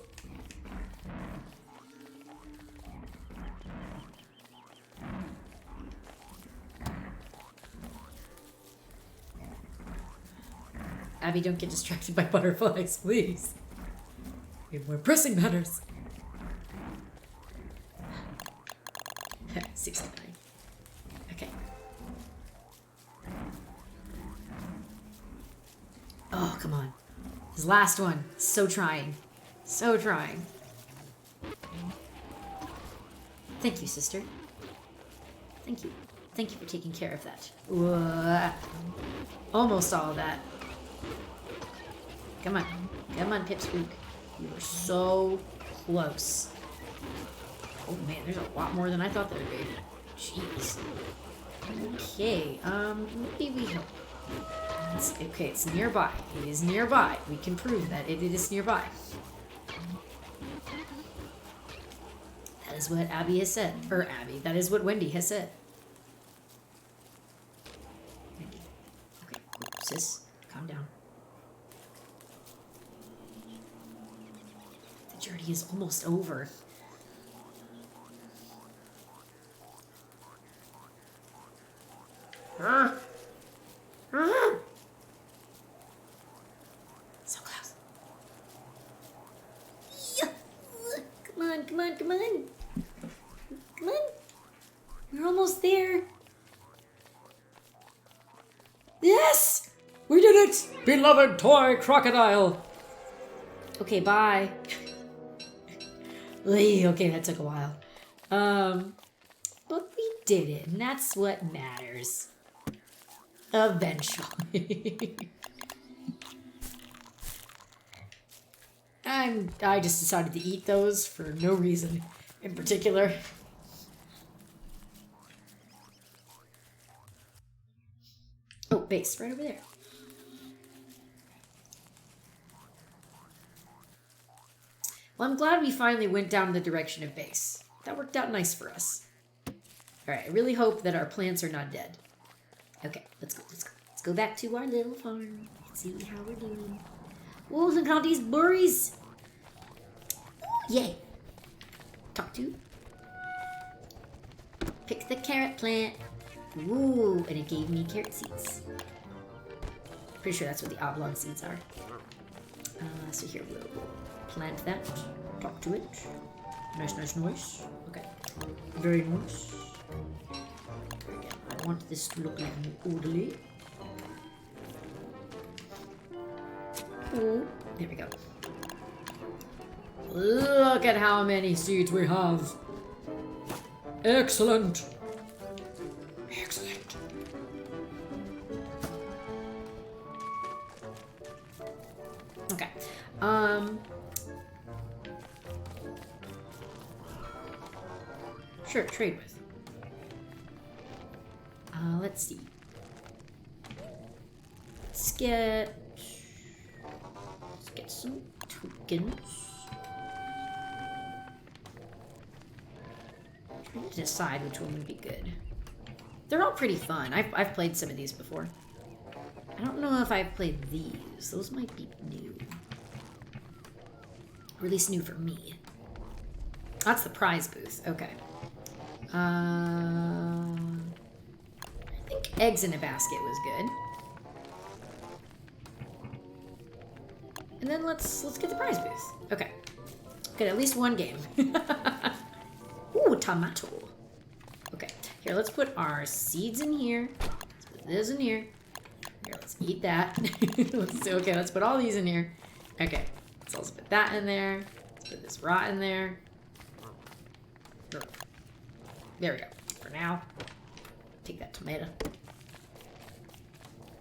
Abby, don't get distracted by butterflies, please. We have more pressing matters. 69. Okay. Oh, come on. His last one. So trying. Thank you, sister. Thank you. Thank you for taking care of that. Almost all of that. Come on. Come on, Pipsqueak. You were so close. Oh man, there's a lot more than I thought there would be. Jeez. Okay, maybe we help. Okay, it's nearby. It is nearby. We can prove that it is nearby. That is what Abby has said. Or Abby, that is what Wendy has said. Wendy. Okay, sis, calm down. The journey is almost over. So close. Yeah. Come on, come on, come on. Come on. We're almost there. Yes! We did it! Beloved toy crocodile. Okay, bye. Okay, that took a while. But we did it, and that's what matters. Eventually. I just decided to eat those for no reason in particular. Oh, base, right over there. Well, I'm glad we finally went down the direction of base. That worked out nice for us. Alright, I really hope that our plants are not dead. Okay, let's go, let's go. Let's go back to our little farm and see how we're doing. Oh, look at all these berries. Yay. Talk to. Pick the carrot plant. Ooh, and it gave me carrot seeds. Pretty sure that's what the oblong seeds are. So here we'll plant that. Talk to it. Nice, nice, nice. Okay. Very nice. I want this to look like an orderly. Ooh, there we go. Look at how many seeds we have. Excellent. Excellent. Okay. Sure, trade with. Let's see. Let's get some tokens. Trying to decide which one would be good. They're all pretty fun. I've played some of these before. I don't know if I've played these. Those might be new. Or at least new for me. That's the prize booth. Okay. I think eggs in a basket was good. And then let's get the prize booth. Okay. Get at least one game. Ooh, tomato. Okay. Here, let's put our seeds in here. Let's put this in here. Here, let's eat that. Let's put all these in here. Okay. Let's also put that in there. Let's put this rot in there. There we go. For now, take that tomato.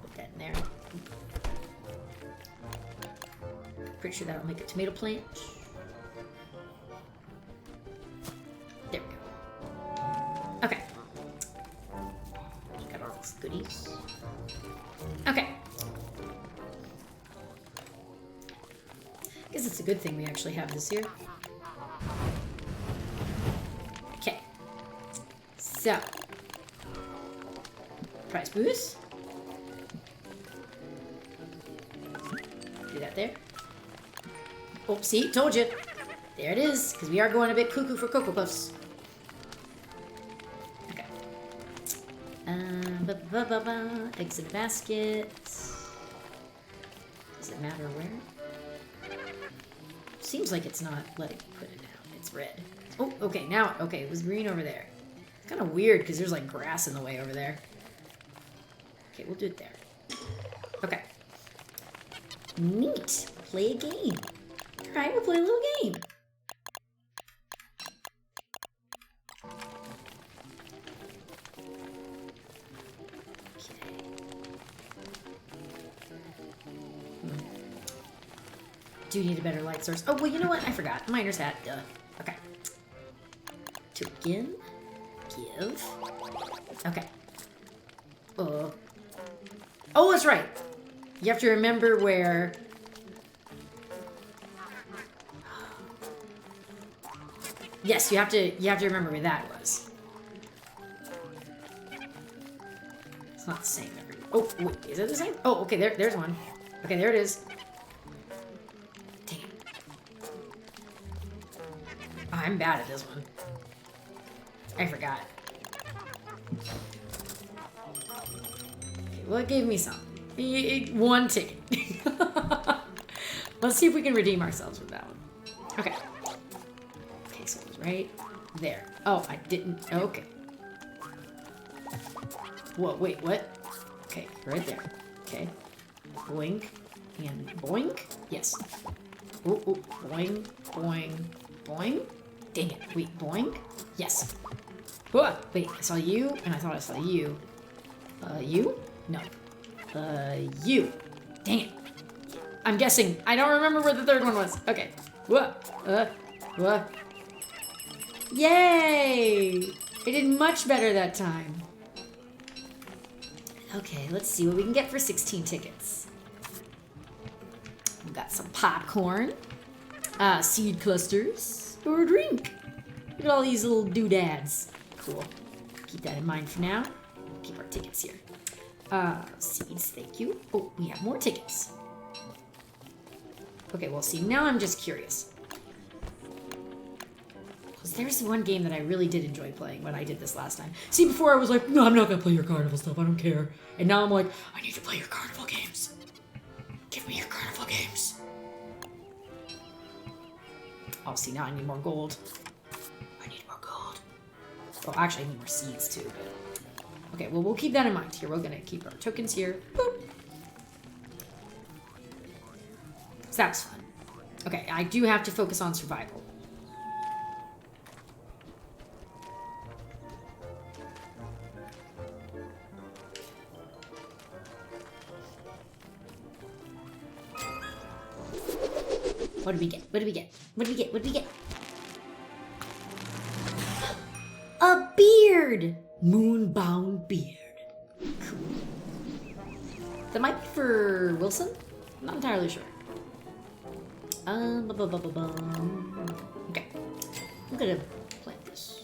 Put that in there. Pretty sure that'll make a tomato plant. There we go. Okay. Got all these goodies. Okay. I guess it's a good thing we actually have this here. Okay. So. Prize boost. Do that there. Oh, see? Told you. There it is. Because we are going a bit cuckoo for Cocoa Puffs. Okay. Eggs in a basket. Does it matter where? Seems like it's not letting me put it down. It's red. Oh, okay. Now, okay. It was green over there. It's kind of weird because there's like grass in the way over there. Okay, we'll do it there. Okay. Neat. Play a game. Alright, we'll play a little game. do need a better light source. Oh, well, you know what? I forgot. Miner's hat. Duh. Okay. Token. Give. Okay. Oh, that's right. You have to remember where... Yes, you have to remember where that was. It's not the same everywhere. Oh, wait, is it the same? Oh, okay, there's one. Okay, there it is. Dang it. Oh, I'm bad at this one. I forgot. Okay, well, it gave me some. One ticket. Let's see if we can redeem ourselves with that one. Okay. Okay, so it was right there. Oh, I didn't. Okay. Whoa, wait, what? Okay, right there. Okay. Boink. And boink. Yes. Ooh, ooh. Boing, boing, boing. Dang it. Wait, boink. Yes. Whoa. Wait, I saw you, and I thought I saw you. You? No. You. Dang it. I'm guessing. I don't remember where the third one was. Okay. Whoa. Whoa. Yay! I did much better that time. Okay, let's see what we can get for 16 tickets. We've got some popcorn, seed clusters, or a drink. Look at all these little doodads. Cool. Keep that in mind for now. Keep our tickets here. Seeds, thank you. Oh, we have more tickets. Okay, well, see, now I'm just curious. Because there's one game that I really did enjoy playing when I did this last time. See, before I was like, no, I'm not going to play your carnival stuff. I don't care. And now I'm like, I need to play your carnival games. Give me your carnival games. Oh, see, now I need more gold. I need more gold. Oh, actually, I need more seeds, too. But... Okay, well, we'll keep that in mind here. We're going to keep our tokens here. Boop. So that was fun. Okay, I do have to focus on survival. What do we get? What do we get? What do we get? What do we get? A beard! Moonbound beard. Cool. That might be for Wilson? I'm not entirely sure. Okay. I'm gonna plant this.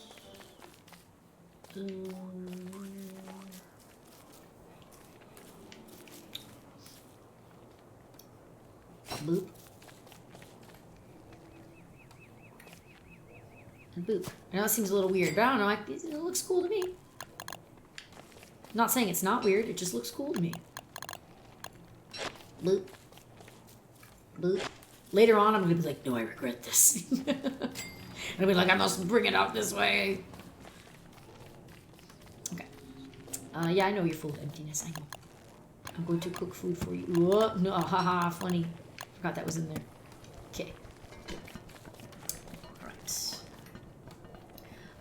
Boop. And boop. I know it seems a little weird, but I don't know. It looks cool to me. I'm not saying it's not weird. It just looks cool to me. Boop. Boop. Later on, I'm going to be like, no, I regret this. And I'll be like, I must bring it out this way. Okay. Yeah, I know you're full of emptiness. I know. I'm going to cook food for you. Whoa, no, haha, funny. Forgot that was in there. Okay.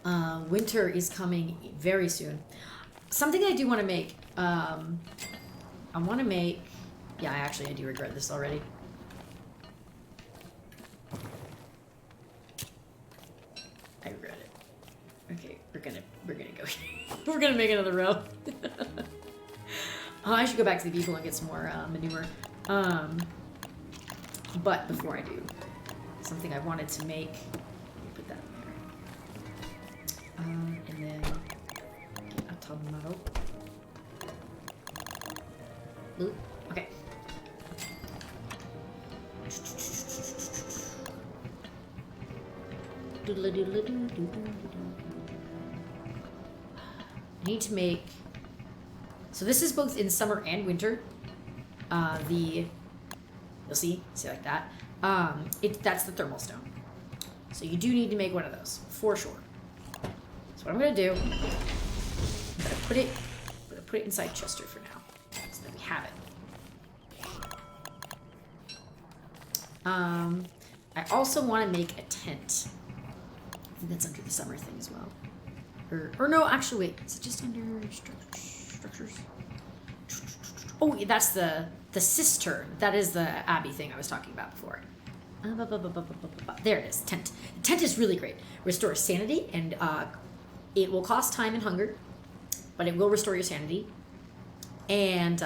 Alright. Winter is coming very soon. Something I do want to make. I want to make... Yeah, I do regret this already. I regret it. Okay, we're gonna go. We're gonna make another row. I should go back to the vehicle and get some more manure. But before I do, something I wanted to make. Let me put that in there. And then get a tomato. Ooh, okay. I need to make... So this is both in summer and winter. You'll see like that. That's the thermal stone. So you do need to make one of those, for sure. So what I'm gonna do, I'm gonna put it inside Chester for now, so that we have it. I also want to make a tent. I think that's under the summer thing as well. Or no, actually, wait. Is it just under structures? Oh, that's the cistern. That is the Abbey thing I was talking about before. There it is, tent. Tent is really great. Restores sanity, and it will cost time and hunger, but it will restore your sanity. And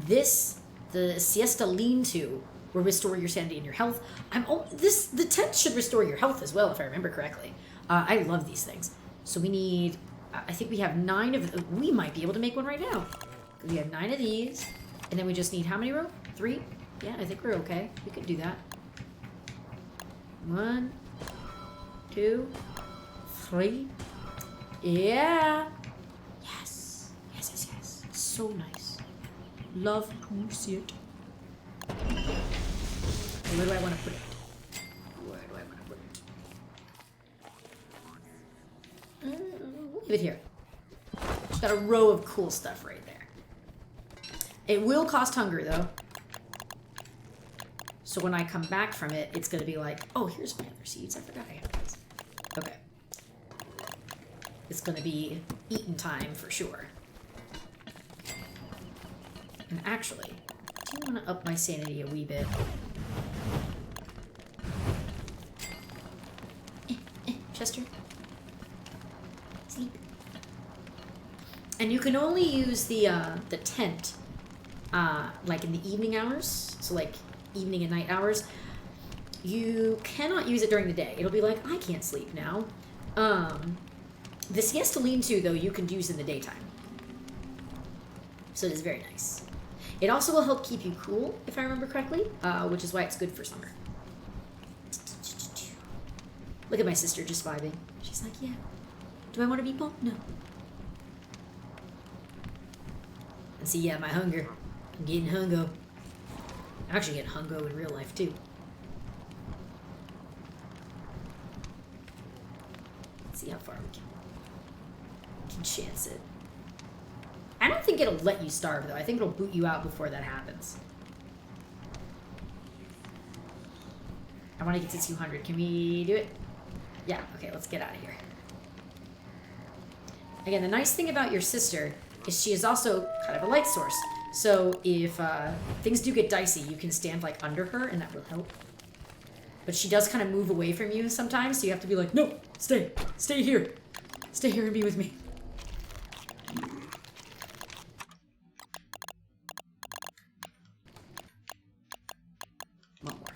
the siesta lean-to will restore your sanity and your health. The tent should restore your health as well, if I remember correctly. I love these things. So we need, I think we have 9 of, we might be able to make one right now. We have 9 of these, and then we just need how many rope? 3? Yeah, I think we're okay. We could do that. 1, 2, 3. Yeah. Yes. Yes. So nice. Love to see it. Where do I want to put it? We'll leave it here. It's got a row of cool stuff right there. It will cost hunger, though. So when I come back from it, it's going to be like, oh, here's my other seeds. I forgot I had these. Okay. It's going to be eating time for sure. And actually, I do want to up my sanity a wee bit. Chester? Sleep. And you can only use the tent, like in the evening hours. So like evening and night hours. You cannot use it during the day. It'll be like, I can't sleep now. The siesta lean-to, though, you can use in the daytime. So it is very nice. It also will help keep you cool, if I remember correctly, which is why it's good for summer. Look at my sister just vibing. She's like, yeah. Do I want a meatball? No. And see, yeah, my hunger. I'm getting hungo. I'm actually getting hungo in real life, too. Let's see how far we can chance it. I don't think it'll let you starve, though. I think it'll boot you out before that happens. I want to get to 200. Can we do it? Yeah, okay, let's get out of here. Again, the nice thing about your sister is she is also kind of a light source. So if things do get dicey, you can stand like under her and that will help. But she does kind of move away from you sometimes, so you have to be like, no, stay here. Stay here and be with me. One more.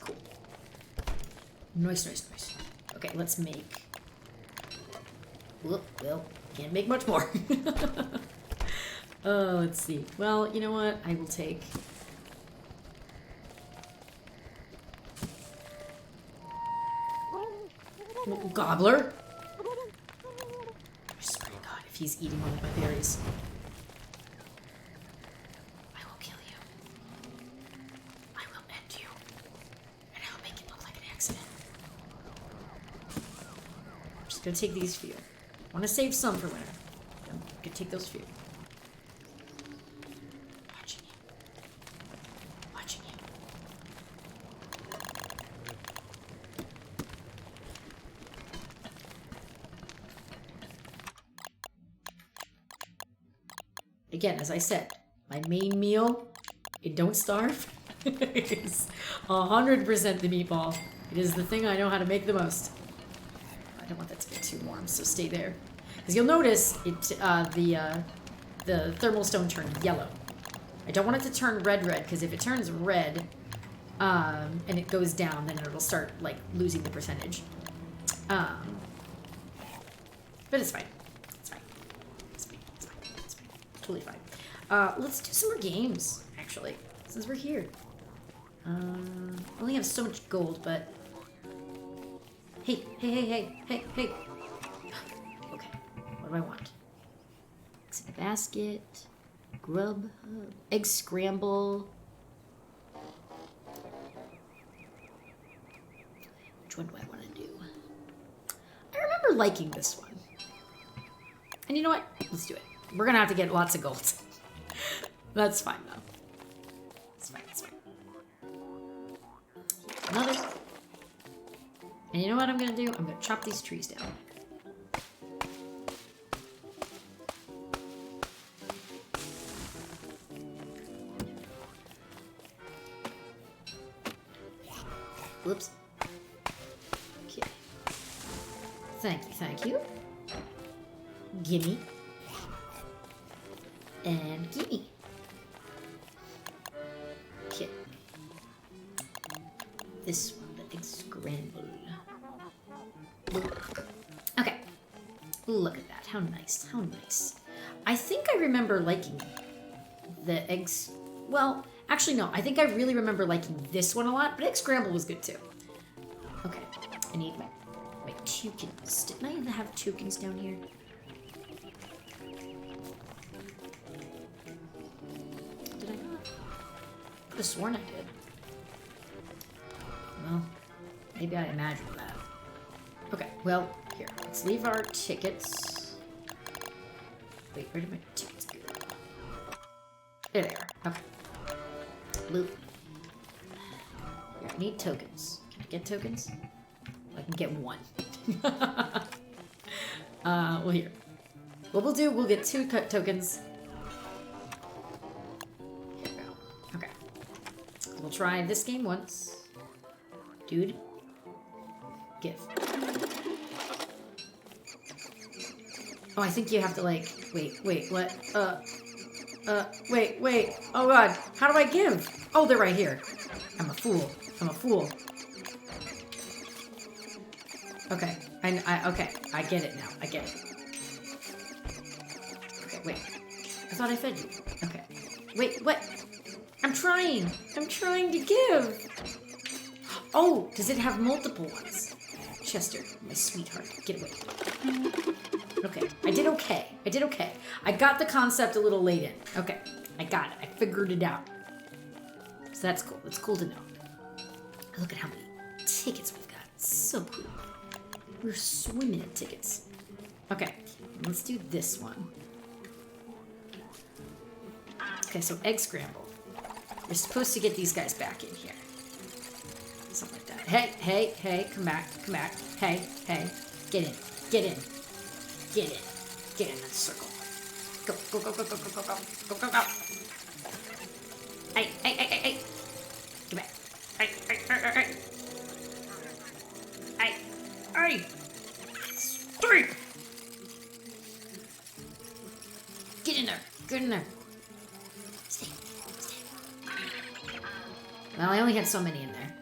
Cool. Nice. Okay, let's make... Well, can't make much more. Oh, let's see. Well, you know what? I will take... Little gobbler. I swear to God, if he's eating one of my berries, I will kill you. I will end you. And I'll make it look like an accident. I'm just gonna take these few. I want to save some for winter. I'm gonna take those few. Watching you. Again, as I said, my main meal, it don't starve, is 100% the meatball. It is the thing I know how to make the most. I don't want that to get too warm, so stay there. Because you'll notice it, the thermal stone turned yellow. I don't want it to turn red, because if it turns red and it goes down, then it'll start like losing the percentage. But it's fine. It's fine. Totally fine. Let's do some more games, actually, since we're here. I only have so much gold, but... Hey. Okay, what do I want? Eggs in a basket, grub, egg scramble. Which one do I want to do? I remember liking this one. And you know what? Let's do it. We're gonna have to get lots of gold. That's fine, though. It's fine. Another. And you know what I'm gonna do? I'm gonna chop these trees down. Oops. Okay. Thank you. Gimme. And gimme. Okay. This one, the egg scramble. Okay. Look at that. How nice. How nice. I think I remember liking the eggs. Well, actually, no. I think I really remember liking this one a lot, but egg scramble was good too. Okay. I need my tokens. Didn't I have tokens down here? Did I not? I could have sworn I did. Well, maybe I imagined that. Okay, well, here. Let's leave our tickets. Wait, where did my tickets go? There they are. Okay. Bloop. Here, I need tokens. Can I get tokens? I can get one. Well, here. What we'll do, we'll get 2 tokens. Here we go. Okay. We'll try this game once. Dude. Give. Oh, I think you have to, like... Wait, what? Wait. Oh, God. How do I give? Oh, they're right here. I'm a fool. Okay. Okay. I get it now. I get it. Okay, wait. I thought I fed you. Okay. Wait, what? I'm trying to give. Oh, does it have multiple ones? Chester, my sweetheart, get away. Okay, I did okay. I got the concept a little late in. Okay, I got it. I figured it out. So that's cool. It's cool to know. Look at how many tickets we've got. It's so cool. We're swimming in tickets. Okay, let's do this one. Okay, so egg scramble. We're supposed to get these guys back in here. Something like that. Hey, come back. Hey, get in that circle. Go. Hey. Get back. Hey. Streak. Get in there. Stay. Well, I only had so many in there.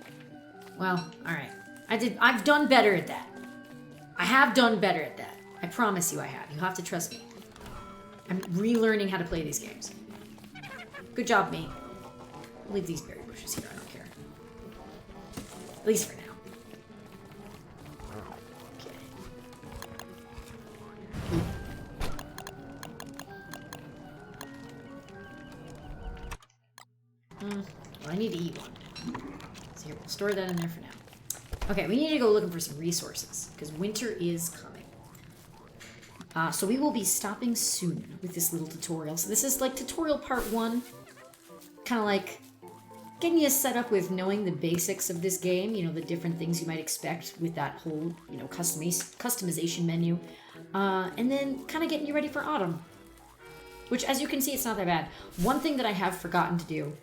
Well, alright. I've done better at that. I have done better at that. I promise you I have. You have to trust me. I'm relearning how to play these games. Good job, me. I'll leave these berry bushes here. I don't care. At least for now. Okay. Well, I need to eat one. So here, we'll store that in there for now. Okay, we need to go looking for some resources, because winter is coming. So we will be stopping soon with this little tutorial. So this is like tutorial part 1. Kind of like getting you set up with knowing the basics of this game, you know, the different things you might expect with that whole, you know, customization menu. And then kind of getting you ready for autumn. Which, as you can see, it's not that bad. One thing that I have forgotten to do,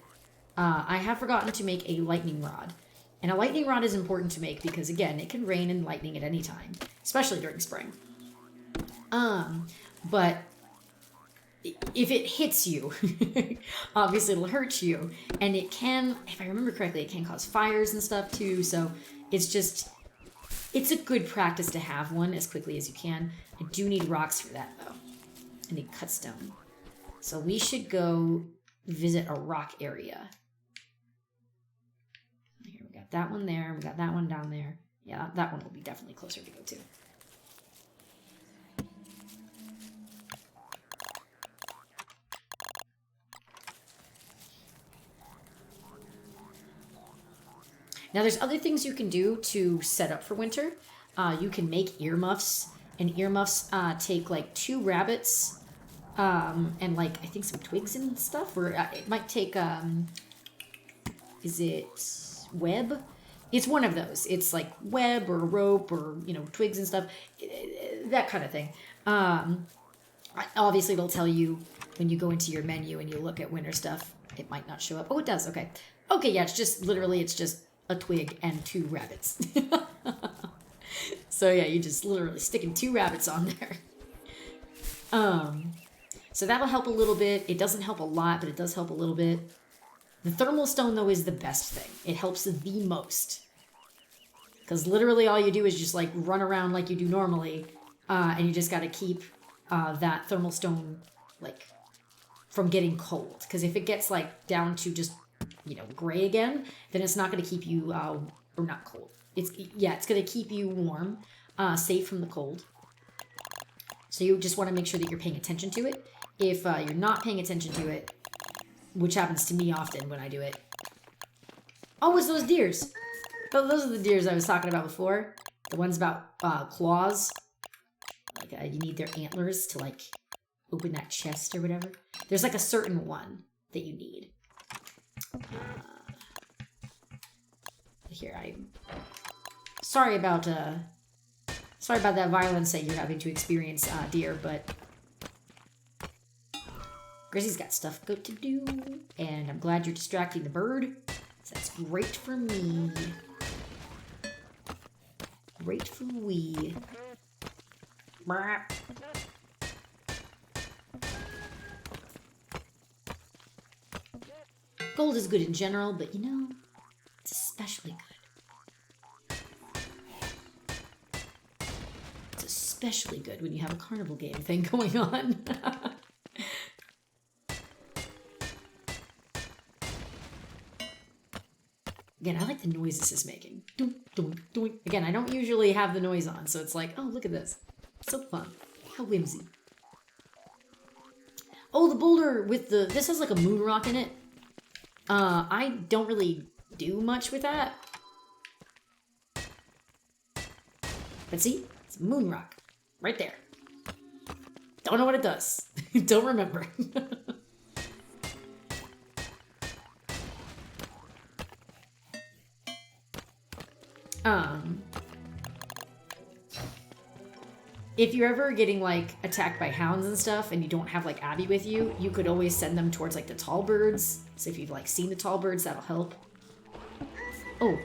I have forgotten to make a lightning rod. And a lightning rod is important to make because, again, it can rain and lightning at any time, especially during spring. But if it hits you, obviously it'll hurt you. And it can, if I remember correctly, it can cause fires and stuff too. So it's a good practice to have one as quickly as you can. I do need rocks for that, though. I need cut stone. So we should go visit a rock area. Here, we got that one there. We got that one down there. Yeah, that one will be definitely closer to go to. Now, there's other things you can do to set up for winter. You can make earmuffs, and earmuffs take like 2 rabbits and like I think some twigs and stuff. Or it might take is it web? It's one of those. It's like web or rope or, you know, twigs and stuff, that kind of thing. Obviously, it'll tell you when you go into your menu and you look at winter stuff. It might not show up. Oh, it does. Okay. Okay, yeah. It's just literally, it's just a twig and 2 rabbits. So yeah, you just literally sticking 2 rabbits on there. So that'll help a little bit. It doesn't help a lot, but it does help a little bit. The thermal stone, though, is the best thing. It helps the most. Because literally all you do is just like run around like you do normally, and you just got to keep that thermal stone like from getting cold. Because if it gets like down to just, you know, gray again, then it's not going to keep you, or not cold. It's going to keep you warm, safe from the cold. So you just want to make sure that you're paying attention to it. If you're not paying attention to it, which happens to me often when I do it. Oh, it's those deers. Oh, those are the deers I was talking about before. The ones about claws. Like you need their antlers to like open that chest or whatever. There's like a certain one that you need. Here, I'm sorry about that violence that you're having to experience, dear, but Grezy's got stuff good to do, and I'm glad you're distracting the bird. So that's great for me. Great for we. Gold is good in general, but you know, it's especially good. It's especially good when you have a carnival game thing going on. Again, I like the noise this is making. Doink, doink, doink. Again, I don't usually have the noise on, so it's like, oh, look at this. So fun. How whimsy. Oh, the boulder with the... This has like a moon rock in it. I don't really do much with that. But see? It's a moon rock. Right there. Don't know what it does. Don't remember. If you're ever getting like attacked by hounds and stuff and you don't have like Abby with you, you could always send them towards like the tall birds. So if you've like seen the tall birds, that'll help. Oh,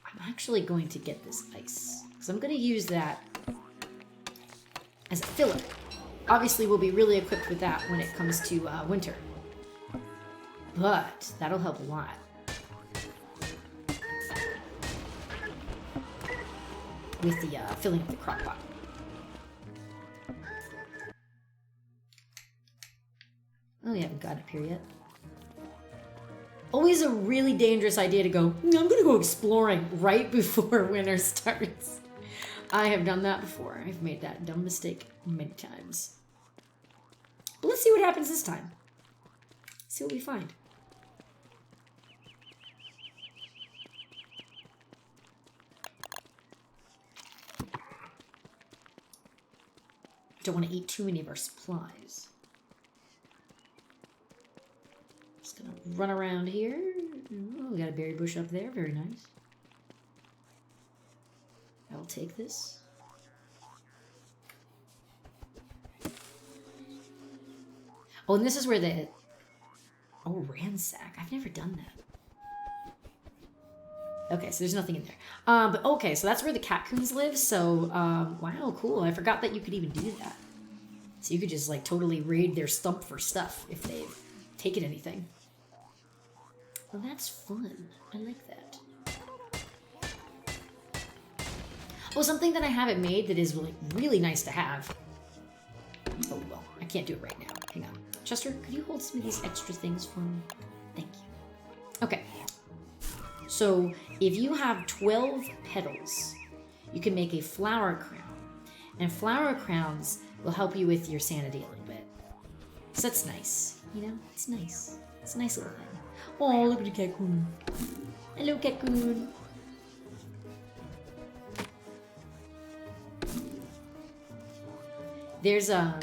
I'm actually going to get this ice because I'm going to use that as a filler. Obviously, we'll be really equipped with that when it comes to winter, but that'll help a lot. With the filling of the crock pot. Oh, we haven't got up here yet. Always a really dangerous idea to go, I'm gonna go exploring right before winter starts. I have done that before. I've made that dumb mistake many times. But let's see what happens this time. See what we find. Don't want to eat too many of our supplies. Just gonna run around here. Oh, we got a berry bush up there. Very nice. I'll take this. Oh, and this is where the... Oh, ransack. I've never done that. Okay, so there's nothing in there. But okay, so that's where the catcoons live. So, wow, cool. I forgot that you could even do that. So you could just like totally raid their stump for stuff if they've taken anything. Well, that's fun. I like that. Oh, something that I haven't made that is like really nice to have. Oh, well, I can't do it right now. Hang on. Chester, could you hold some of these extra things for me? Thank you. Okay. So if you have 12 petals, you can make a flower crown. And flower crowns will help you with your sanity a little bit. So that's nice. You know, it's nice. It's a nice little thing. Oh, look at the catcoon. Hello, catcoon. There's a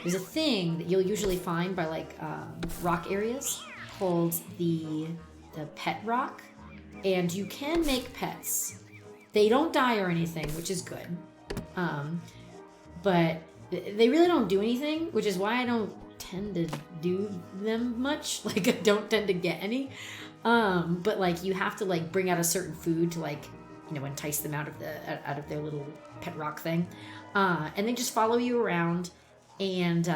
thing that you'll usually find by like rock areas called the pet rock, and you can make pets. They don't die or anything, which is good, but they really don't do anything, which is why I don't tend to do them much. Like, I don't tend to get any. But like, you have to like bring out a certain food to like, you know, entice them out of their little pet rock thing. And they just follow you around, and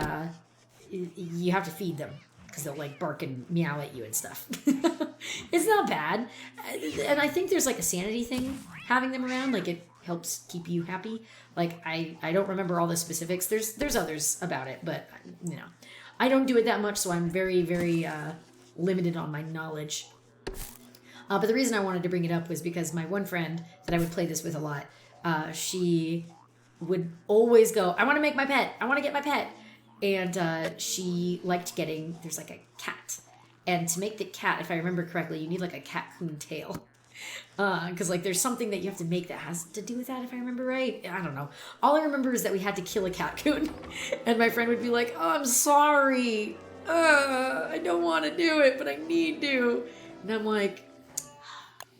you have to feed them because they'll like bark and meow at you and stuff. It's not bad, and I think there's like a sanity thing having them around. Like, it helps keep you happy. Like, I don't remember all the specifics. There's others about it, but you know, I don't do it that much, so I'm very, very limited on my knowledge. But the reason I wanted to bring it up was because my one friend that I would play this with a lot, she would always go, I want to make my pet. I want to get my pet. And she liked getting, there's like a cat. And to make the cat, if I remember correctly, you need like a cat-coon tail. Because like there's something that you have to make that has to do with that, if I remember right. I don't know. All I remember is that we had to kill a cat-coon. And my friend would be like, oh, I'm sorry. I don't want to do it, but I need to. And I'm like,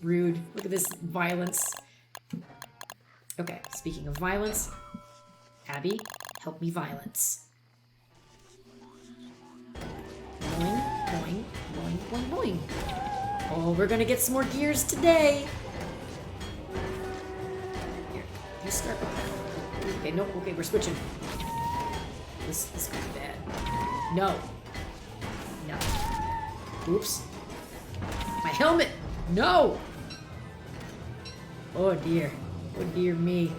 rude. Look at this violence. Okay, speaking of violence, Abby, help me violence. Boing, boing, boing, boing, boing. Oh, we're gonna get some more gears today. Here, you start. Okay, no, okay, we're switching. This could be bad. No. No. Oops. My helmet! No! Oh dear. Oh dear me.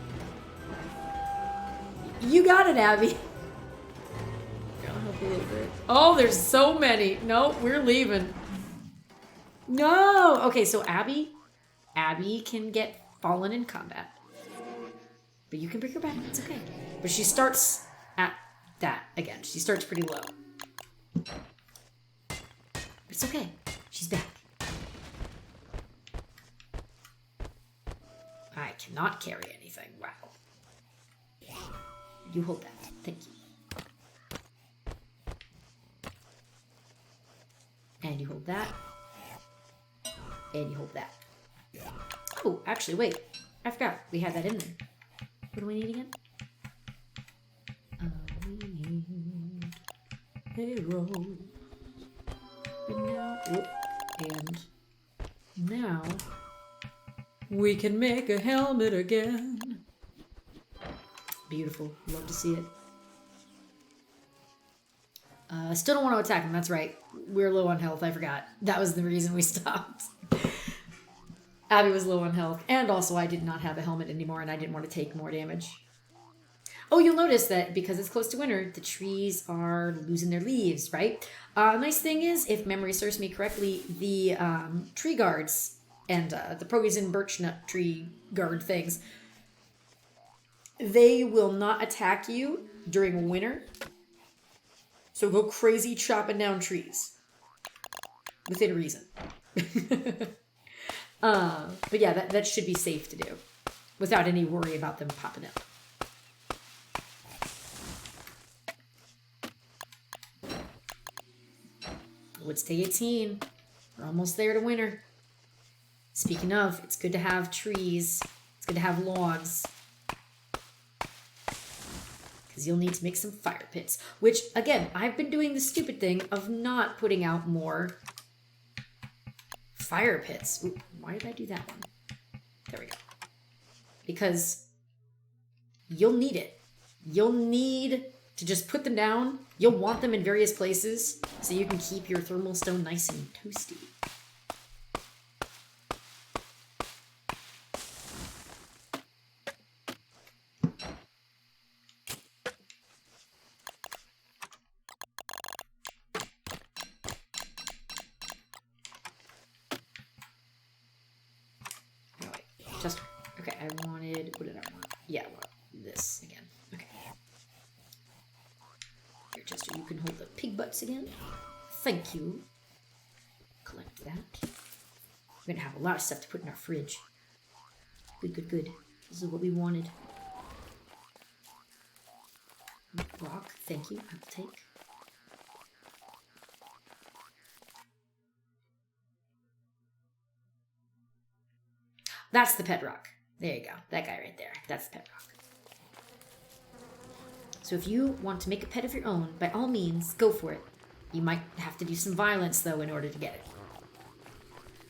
You got it, Abby. I'll help you a little bit. Oh, there's so many. No, we're leaving. No! Okay, so Abby can get fallen in combat. But you can bring her back. It's okay. But she starts at that again. She starts pretty low. It's okay. She's back. I cannot carry anything. Wow. You hold that. Thank you. And you hold that. And you hold that. Oh, actually, wait. I forgot. We had that in there. What do we need again? We need a rose. And now we can make a helmet again. Beautiful. Love to see it. Still don't want to attack him. That's right. We're low on health. I forgot. That was the reason we stopped. Abby was low on health. And also I did not have a helmet anymore and I didn't want to take more damage. Oh, you'll notice that because it's close to winter, the trees are losing their leaves, right? Nice thing is, if memory serves me correctly, the tree guards and the poison birch nut tree guard things, they will not attack you during winter. So go crazy chopping down trees. Within reason. But yeah, that should be safe to do. Without any worry about them popping up. Oh, it's day 18. We're almost there to winter. Speaking of, it's good to have trees. It's good to have logs. Because you'll need to make some fire pits. Which, again, I've been doing the stupid thing of not putting out more fire pits. Ooh, why did I do that one? There we go. Because you'll need it. You'll need to just put them down. You'll want them in various places so you can keep your thermal stone nice and toasty. Just, okay, I wanted, what did I want? Yeah, I want this again. Okay. Here, Chester, you can hold the pig butts again. Thank you. Collect that. We're gonna have a lot of stuff to put in our fridge. Good, good, good. This is what we wanted. Rock, thank you, I'll take. That's the pet rock. There you go. That guy right there. That's the pet rock. So if you want to make a pet of your own, by all means, go for it. You might have to do some violence, though, in order to get it.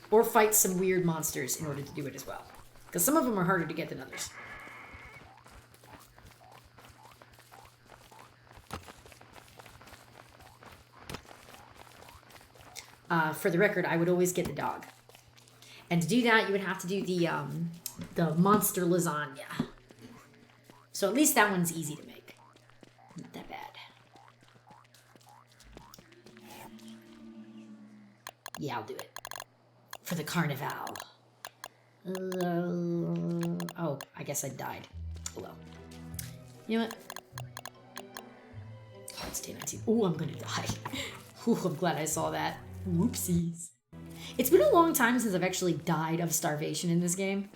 Or fight some weird monsters in order to do it as well. Because some of them are harder to get than others. For the record, I would always get the dog. And to do that, you would have to do the monster lasagna. So at least that one's easy to make. Not that bad. Yeah, I'll do it. For the carnival. Oh, I guess I died. Oh well. You know what? Oh, it's day 19. Ooh, I'm gonna die. Ooh, I'm glad I saw that. Whoopsies. It's been a long time since I've actually died of starvation in this game.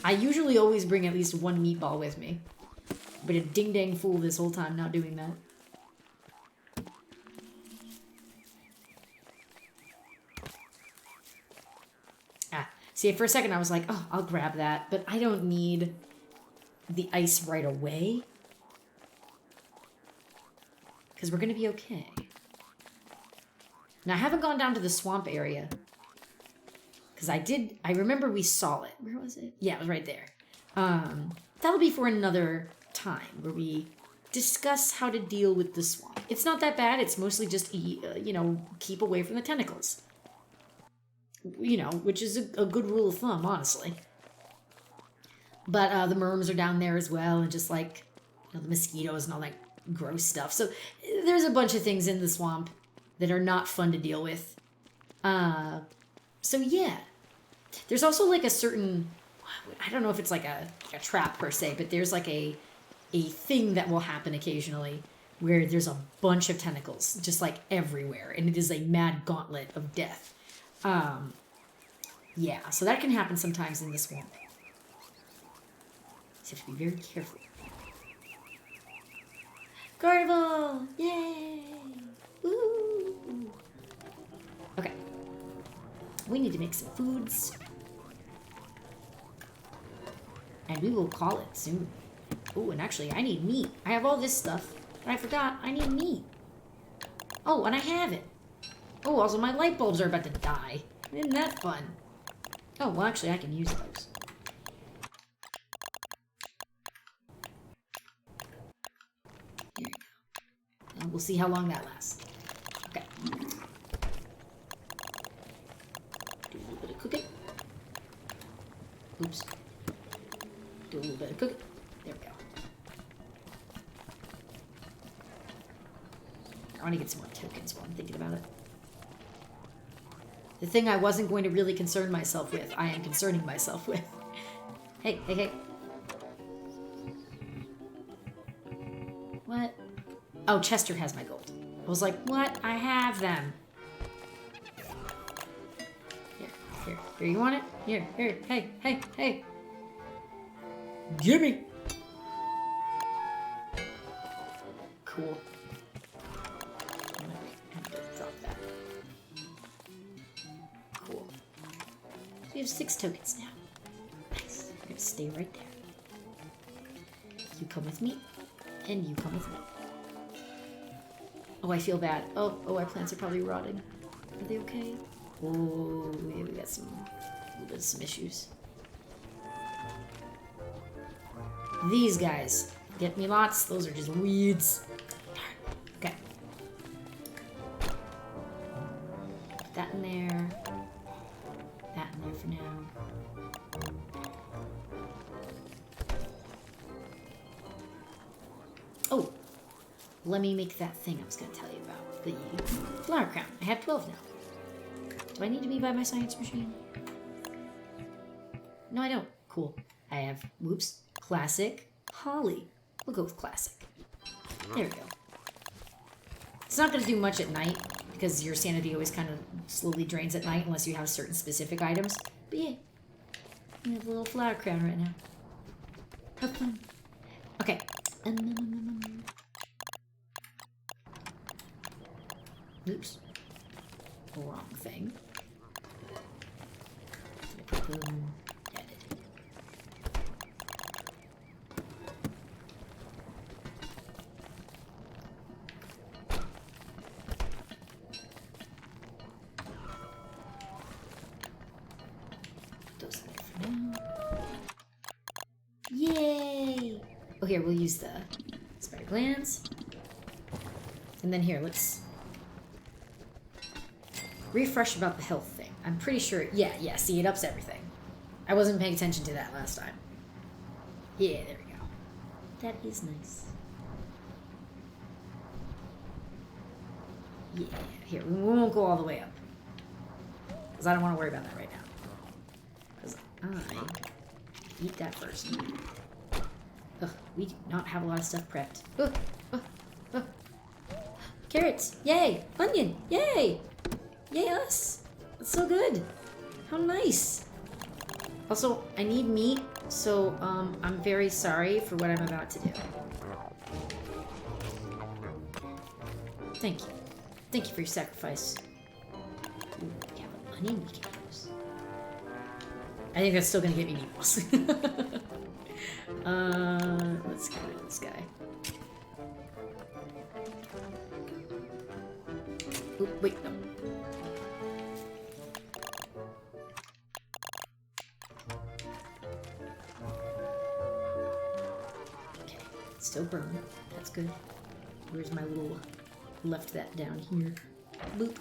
I usually always bring at least one meatball with me. But a ding-dang fool this whole time not doing that. See, for a second I was like, oh, I'll grab that. But I don't need the ice right away. Because we're going to be okay. Now, I haven't gone down to the swamp area. Because I remember we saw it. Where was it? Yeah, it was right there. That'll be for another time where we discuss how to deal with the swamp. It's not that bad. It's mostly just, keep away from the tentacles. Which is a good rule of thumb, honestly. But the worms are down there as well, and just like the mosquitoes and all that gross stuff. So there's a bunch of things in the swamp that are not fun to deal with. So yeah. There's also like a certain, I don't know if it's like a trap per se, but there's like a thing that will happen occasionally where there's a bunch of tentacles just like everywhere, and it is a mad gauntlet of death. Yeah, so that can happen sometimes in the swamp. So you have to be very careful. Carnival! Yay! Woo! Okay. We need to make some foods. And we will call it soon. Oh, and actually, I need meat. I have all this stuff, but I forgot I need meat. Oh, and I have it. Oh, also my light bulbs are about to die. Isn't that fun? Oh, well, actually, I can use those. Here we go. And we'll see how long that lasts. Okay. Do a little bit of cooking. Oops. Do a little bit of cooking. There we go. I want to get some more tokens while I'm thinking about it. The thing I wasn't going to really concern myself with, I am concerning myself with. Hey, hey, hey. What? Oh, Chester has my gold. I was like, what? I have them. Here, you want it? Here, hey, hey, hey. Gimme! Cool. We have 6 tokens now. Nice. I'm gonna stay right there. You come with me, and you come with me. Oh, I feel bad. Oh, our plants are probably rotting. Are they okay? Oh, yeah, we got a little bit of some issues. These guys get me lots. Those are just weeds. Okay. Put that in there. That in there for now. Oh, let me make that thing I was going to tell you about. The flower crown. I have 12 now. Do I need to be by my science machine? No, I don't. Cool. I have, whoops, classic, holly. We'll go with classic. There we go. It's not going to do much at night, because your sanity always kind of slowly drains at night unless you have certain specific items. But yeah, we have a little flower crown right now. Have fun. Okay. Oops. Wrong thing. put them dead. Put those there for now. Yay! Oh, here, we'll use the spider glands. And then here, let's refresh about the health thing. I'm pretty sure, yeah, see, it ups everything. I wasn't paying attention to that last time. Yeah, there we go. That is nice. Yeah, here, we won't go all the way up. Because I don't want to worry about that right now. Because I eat that first. Ugh, we do not have a lot of stuff prepped. Ugh, ugh, ugh. Carrots, yay! Onion, yay! Yay us! That's so good! How nice! Also, I need meat, so I'm very sorry for what I'm about to do. Thank you. Thank you for your sacrifice. Ooh, we have an onion we can use. I think that's still gonna get me meatballs. Let's get rid of this guy. Oop, wait, no. Okay, still burn. That's good. Where's my little... Left that down here. Boop.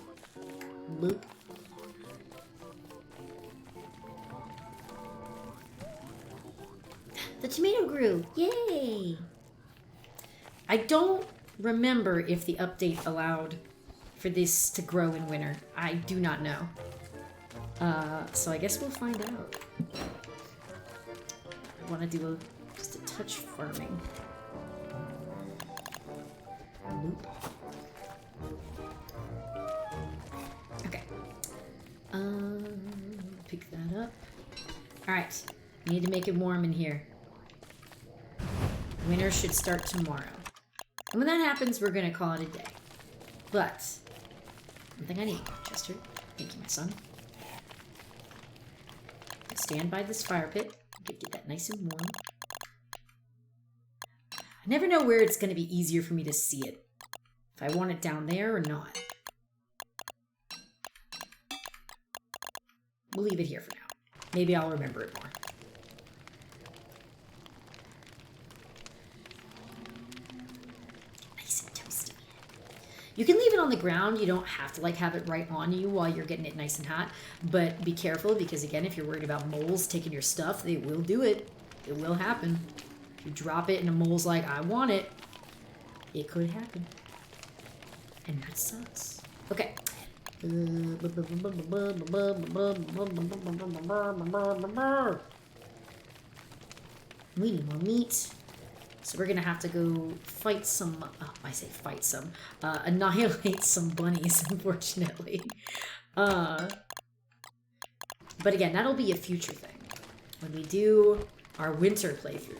Boop. The tomato grew! Yay! I don't remember if the update allowed for this to grow in winter. I do not know. So I guess we'll find out. I want to do just a touch farming. Boop. Okay. Pick that up. Alright. Need to make it warm in here. Winter should start tomorrow. And when that happens, we're going to call it a day. But, one thing I need, Chester. Thank you, my son. Stand by this fire pit. Get that nice and warm. I never know where it's going to be easier for me to see it. If I want it down there or not. We'll leave it here for now. Maybe I'll remember it more. Nice and toasty. You can leave it on the ground. You don't have to like have it right on you while you're getting it nice and hot. But be careful because again, if you're worried about moles taking your stuff, they will do it. It will happen. If you drop it and a mole's like, I want it, it could happen. And that sucks. Okay. We need more meat. So we're gonna have to go fight some, I say fight some, annihilate some bunnies, unfortunately. But again, that'll be a future thing. When we do our winter playthrough.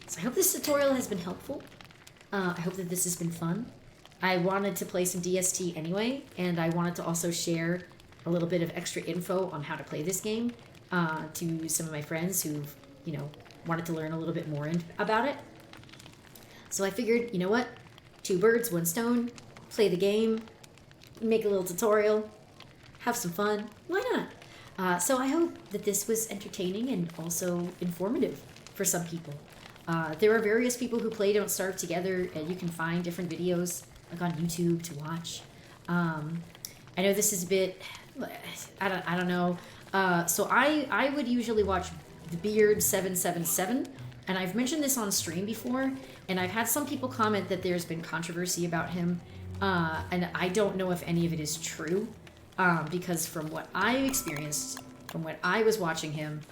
So I hope this tutorial has been helpful. I hope that this has been fun. I wanted to play some DST anyway, and I wanted to also share a little bit of extra info on how to play this game to some of my friends who've, you know, wanted to learn a little bit more about it. So I figured, you know what? 2 birds, 1 stone. Play the game, make a little tutorial, have some fun. Why not? So I hope that this was entertaining and also informative for some people. There are various people who play Don't Starve together, and you can find different videos like on YouTube to watch. I know this is a bit, I don't know. So I would usually watch The Beard 777, and I've mentioned this on stream before, and I've had some people comment that there's been controversy about him, and I don't know if any of it is true, because from what I experienced, from what I was watching him,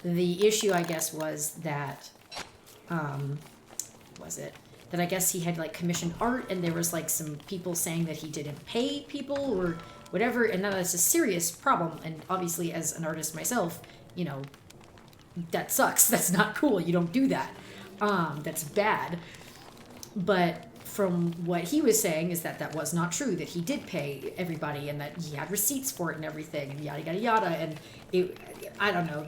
the issue I guess was that that I guess he had like commissioned art and there was like some people saying that he didn't pay people or whatever, and that's a serious problem, and obviously as an artist myself, you know, that sucks. That's not cool. You don't do that. That's bad. But from what he was saying is that that was not true, that he did pay everybody and that he had receipts for it and everything and yada yada yada. And I don't know,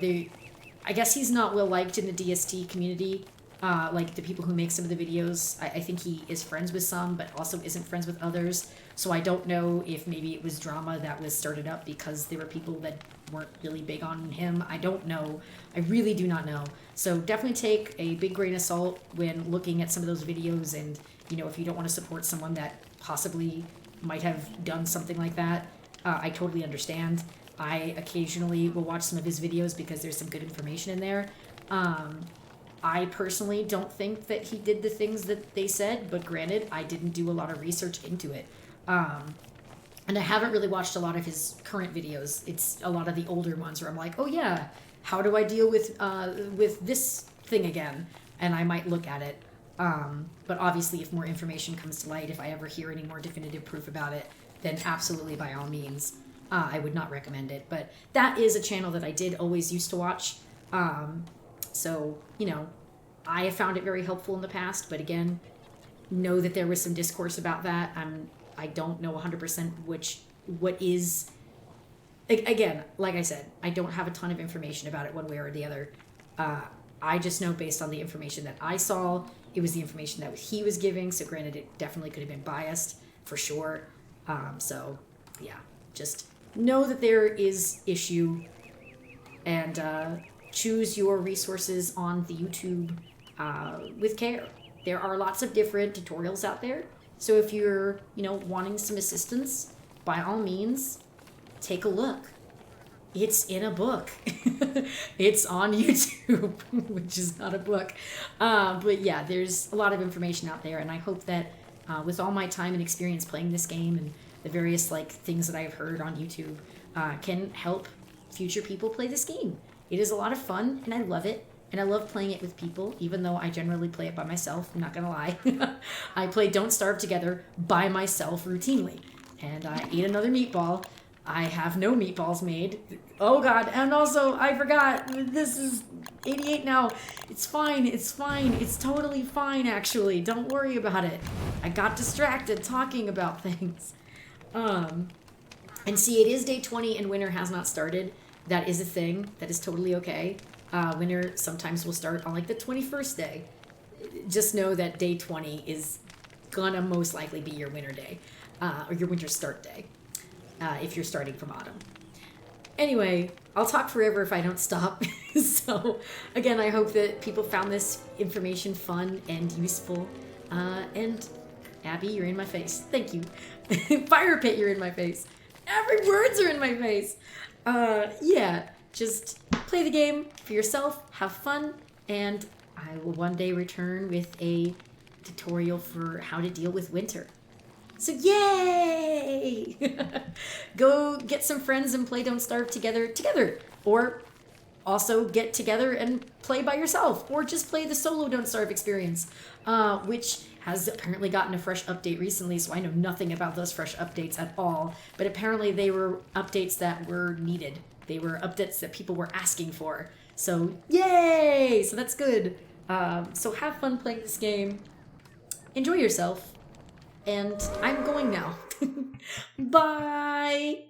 I guess he's not well liked in the DST community, like the people who make some of the videos. I think he is friends with some, but also isn't friends with others. So I don't know if maybe it was drama that was started up because there were people that weren't really big on him. I don't know. I really do not know. So definitely take a big grain of salt when looking at some of those videos, and if you don't want to support someone that possibly might have done something like that, I totally understand. I occasionally will watch some of his videos because there's some good information in there. I personally don't think that he did the things that they said, but granted, I didn't do a lot of research into it. And I haven't really watched a lot of his current videos. It's a lot of the older ones where I'm like, oh yeah, how do I deal with this thing again? And I might look at it. But obviously, if more information comes to light, if I ever hear any more definitive proof about it, then absolutely, by all means, I would not recommend it. But that is a channel that I did always used to watch. So, I have found it very helpful in the past. But again, know that there was some discourse about that. I don't know 100% what is... Again, like I said, I don't have a ton of information about it one way or the other. I just know based on the information that I saw, it was the information that he was giving. So granted, it definitely could have been biased for sure. So yeah, just know that there is issue, and choose your resources on the YouTube with care. There are lots of different tutorials out there. So if you're, wanting some assistance, by all means, take a look. It's in a book. It's on YouTube, which is not a book. But yeah, there's a lot of information out there, and I hope that with all my time and experience playing this game and the various things that I've heard on YouTube can help future people play this game. It is a lot of fun, and I love it. And I love playing it with people, even though I generally play it by myself. I'm not gonna lie. I play Don't Starve Together by myself routinely. And I ate another meatball. I have no meatballs made. Oh god, and also, I forgot, this is 88 now. It's fine, it's fine. It's totally fine, actually. Don't worry about it. I got distracted talking about things. And see, it is day 20 and winter has not started. That is a thing. That is totally okay. Winter sometimes will start on the 21st day. Just know that day 20 is gonna most likely be your winter day, or your winter start day, if you're starting from autumn. Anyway, I'll talk forever if I don't stop. So again, I hope that people found this information fun and useful. And Abby, you're in my face. Thank you. Fire Pit, you're in my face. Every words are in my face. Yeah, just play the game for yourself, have fun, and I will one day return with a tutorial for how to deal with winter. So yay! Go get some friends and play Don't Starve together, or also get together and play by yourself, or just play the solo Don't Starve experience, which has apparently gotten a fresh update recently, so I know nothing about those fresh updates at all, but apparently they were updates that were needed. They were updates that people were asking for. So, yay! So that's good. So have fun playing this game. Enjoy yourself. And I'm going now. Bye!